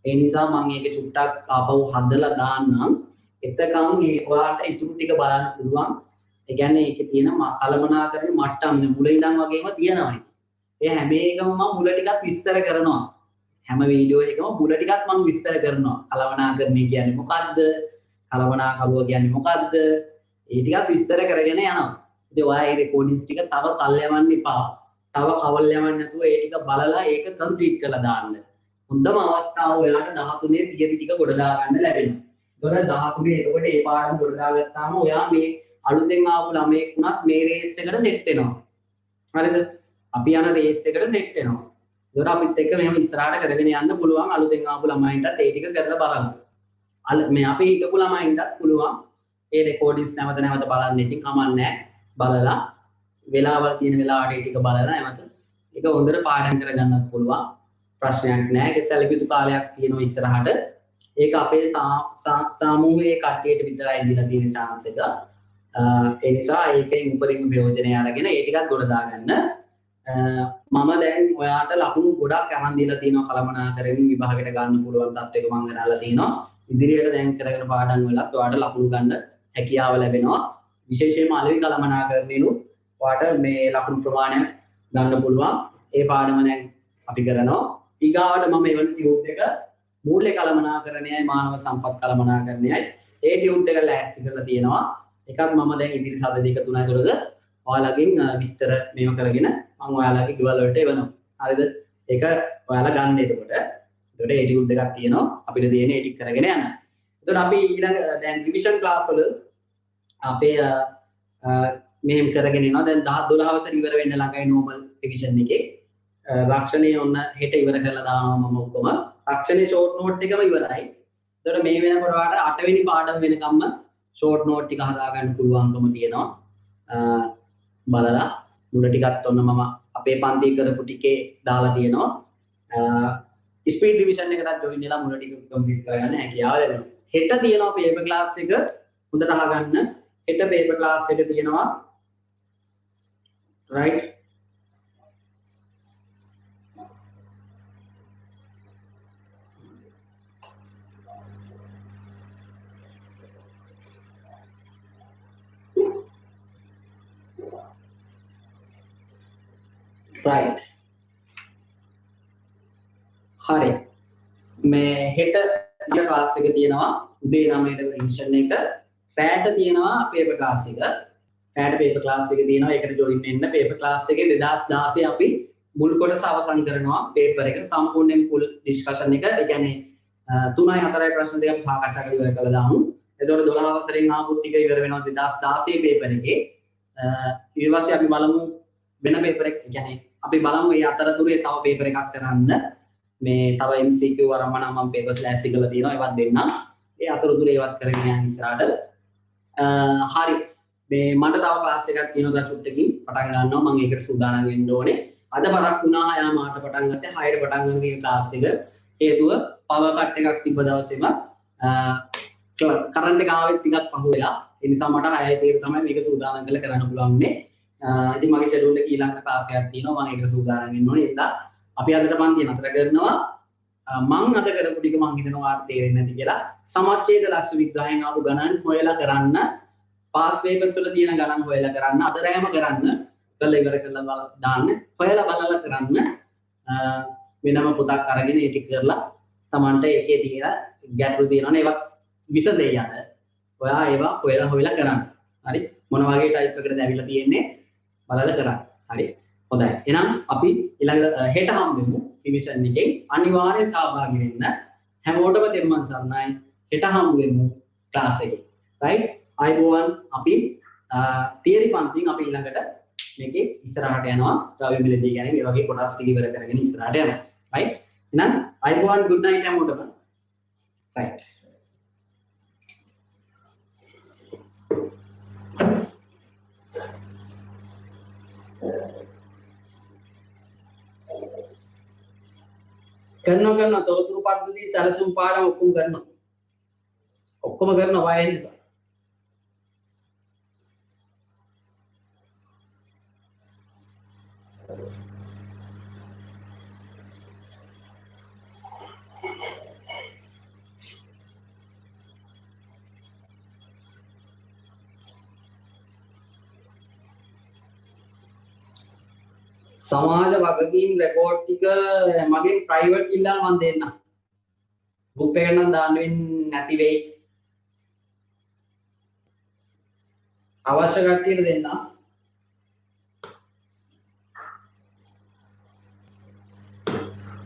ඒ නිසා මම මේක චුට්ටක් ආපහු හදලා දාන්නම්. එතකම් මේ ඔයාලට ඉතුරු ටික බලන්න පුළුවන්. ඒ කියන්නේ ඒකේ තියෙන කලමනාකරණයේ මට්ටම් මුල ඉඳන් වගේම තියෙනවා. ඒ හැම එකම මම මුල ටිකක් විස්තර කරනවා. හැම වීඩියෝ එකම මුල ටිකක් මම විස්තර කරනවා. කලමනාකරණය කියන්නේ මොකද්ද? කලමනාකරුවා කියන්නේ මොකද්ද? ඒ ටිකක් විස්තර කරගෙන යනවා. ඉතින් ඔයා මේ රෙකෝඩින්ග්ස් ටික තව කල් යවන්න එපා. තව කවල් යවන්න නැතුව ඒ ටික බලලා ඒක කම්ප්ලීට් කරලා දාන්න. හොඳම අවස්ථාව ඔයාලට 13 තියරි ටික ගොඩ දා ගන්න ලැබෙනවා. ඒතකොට 13 එතකොට ඒ පාඩම ගොඩ දාගත්තාම ඔයා මේ අලුතෙන් ආපු ළමයෙක් වුණත් මේ රේස් එකට සෙට් වෙනවා. හරිද? අපි යන රේස් එකට සෙට් වෙනවා. ඒතකොට අපිත් එක්ක මෙහෙම ඉස්සරහට කරගෙන යන්න පුළුවන් අලුතෙන් ආපු ළමයින්ටත් ඒ ටික කරලා බලන්න. මේ අපි හිටපු ළමයින්ටත් පුළුවන් ඒ රෙකෝඩින්ග්ස් නැවත බලන්න. ඉතින් කමන්නේ බලලා වෙලාවල් තියෙන වෙලාවට ඒ ටික බලලා නැවත ඒක හොඳට පාඩම් කරගන්නත් පුළුවන්. ප්‍රශ්නයක් නැහැ. ඒක සැලකිලි කාලයක් තියෙනවා ඉස්සරහට. ඒක අපේ සාමූහික කට්ටියට විතරයි දීලා තියෙන chance එක. ඒ නිසා ඒකෙන් උපරිම ප්‍රයෝජනය අරගෙන ඒ ටිකක් ගොඩ දාගන්න. මම දැන් ඔයාට ලකුණු ගොඩක් අරන් දීලා තියෙනවා කලමනාකරණය විභාගයට ගන්න පුළුවන් තත්ත්වයක මම ගණන්ලා තිනවා. ඉදිරියට දැන් කරගෙන පාඩම් වලත් ඔයාට ලකුණු ගන්න හැකියාව ලැබෙනවා. විශේෂයෙන්ම අලෙවි කලමනාකරණයනු ඔයාට මේ ලකුණු ප්‍රමාණය ගන්න පුළුවන්. ඒ පාඩම දැන් අපි කරනවා. ඊගාවට මම එවන ටියුට් එක මූල්‍ය කලමනාකරණයයි මානව සම්පත් කලමනාකරණයයි ඒ ටියුට් එක ලෑස්ති කරලා තියෙනවා. එකක් මම දැන් ඉදිරි සද දෙක තුනයි කරද ඔයාලගෙන් විස්තර මේව කරගෙන මම ඔයාලගේ ගෙවල් වලට එවනවා. හරිද? ඒක ඔයාලා ගන්න එතකොට. එතකොට ඒ ටියුට් එකක් තියෙනවා. අපිට දෙන්නේ ඒ ටික කරගෙන යන්න. එතකොට අපි ඊළඟ දැන් රිවිෂන් ක්ලාස් වල අපේ මෙහෙම කරගෙන යනවා. දැන් 12 වසර ඉවර වෙන්න ළඟයි නෝමල් රිවිෂන් එකේ. රක්ෂණයේ ඔන්න හෙට ඉවර කරලා දානවා මම ඔක්කොම. රක්ෂණයේ ෂෝට් නෝට් එකම ඉවරයි. ඒතකොට මේ වෙනකොට ඔයාලට 8 වෙනි පාඩම වෙනකම්ම ෂෝට් නෝට් ටික හදා ගන්න පුළුවන්කම තියෙනවා. බලලා මුල ටිකත් ඔන්න මම අපේ පන්ති කරපු ටිකේ දාලා තියෙනවා. ස්පීඩ් රිවිෂන් එකකට ජොයින් වෙලා මුල ටික කම්ප්ලීට් කරගන්න හැකියාව ලැබෙනවා. හෙට තියෙනවා පේපර් ක්ලාස් එක. හොඳට අහගන්න. හෙට පේපර් ක්ලාස් එක තියෙනවා. right? right. හරි. මේ හෙට ක්ලාස් එක තියෙනවා උදේ 9ට රිවිෂන් එක රැට තියෙනවා පේපර් ක්ලාස් එක රැට පේපර් ක්ලාස් එක තියෙනවා ඒකට ජොයින් වෙන්න පේපර් ක්ලාස් එකේ 2016 අපි මුල් කොටස අවසන් කරනවා පේපර් එක සම්පූර්ණයෙන් ෆුල් ඩිස්කෂන් එක ඒ කියන්නේ 3යි 4යි ප්‍රශ්න දෙක අපි සාකච්ඡා කරලා ඉවර කළා දාමු එතකොට 12 වසරෙන් ආපු ටික ඉවර වෙනවා 2016 පේපර් එකේ ඊට පස්සේ අපි බලමු වෙන පේපර් එක කියන්නේ අපි බලමු මේ අතරතුරේ තව පේපර් එකක් කරන්න මේ තව MCQ වරම නම් මම පේපර්ස් ලෑස්ති කරලා තියෙනවා ඒවත් දෙන්නම් ඒ අතරතුරේ ඒවත් කරගෙන යන්න ඉස්සරහට හරි මේ මට තව ක්ලාස් එකක් තියෙනවා චුට්ටකින් පටන් ගන්නවා මම ඒකට සූදානම් වෙන්න ඕනේ අද බරක් වුණා 6 මාට පටන් ගත්තේ 6ට පටන් ගන්න මේ ක්ලාස් එක හේතුව පවර් කට් එකක් තිබ්බ දවසේම කරන්ට් එක ආවෙත් ටිකක් පහු වෙලා ඒ නිසා මට 6යි තීර තමයි මේක සූදානම් කරලා කරන්න පුළුවන් මේ ඉතින් මගේ ෂෙඩියුල් එකේ ඊළඟ ක්ලාස් එකක් තියෙනවා මම ඒකට සූදානම් වෙන්න ඕනේ ඒ නිසා අපි අදට පන්ති නතර කරනවා මම අද කරපු ටික මම හිතනවා ඔයාලට තේරෙන්නේ නැති කියලා සමච්ඡේද ලක්ෂ විග්‍රහයෙන් ආපු ගණන් හොයලා කරන්න පාස් පේපර්ස් වල තියෙන ගණන් හොයලා කරන්න අද රෑම කරන්න කරලා ඉවර කරලා දාන්න හොයලා බලලා කරන්න වෙනම පොතක් අරගෙන ඒ ටික කරලා Tamante එකේ තියෙන ගැටලු තියෙනවනේ ඒවා විසඳෙයි අද ඔයා ඒවා හොයලා කරන්න හරි මොන වගේ ටයිප් එකකටද ඇවිල්ලා තියෙන්නේ බලලා කරන්න හරි හොඳයි එහෙනම් අපි ඊළඟ හෙට හම්බෙමු රිවිෂන් එකෙන් අනිවාර්යෙන් සහභාගී වෙන්න හැමෝටම දෙමන් සර්ණයි හෙට හම්බෙමු ක්ලාස් එකේ රයිට් අයබෝවන් අපි තියරි පන්තින් අපි ඊළඟට මේකේ ඉස්සරහට යනවා ද්‍රව්‍ය මිලදී ගැන මේ වගේ කොටස් ටික ඉවර කරගෙන ඉස්සරහට යනවා රයිට් එහෙනම් අයබෝවන් good night හැමෝටම රයිට් කරනවා තොරතුරු පද්ධති සැලසුම් පාඩම් ඔක්කොම කරනවා වයන් එක සමාජ වගකීම් රෙකෝඩ් ටික මගේ ප්‍රයිවට් ඉල්ලලා මම දෙන්නම්. ගෲප් එකට නම් දාන්න වෙන්නේ නැති වෙයි. අවශ්‍ය කට්ටියට දෙන්නම්.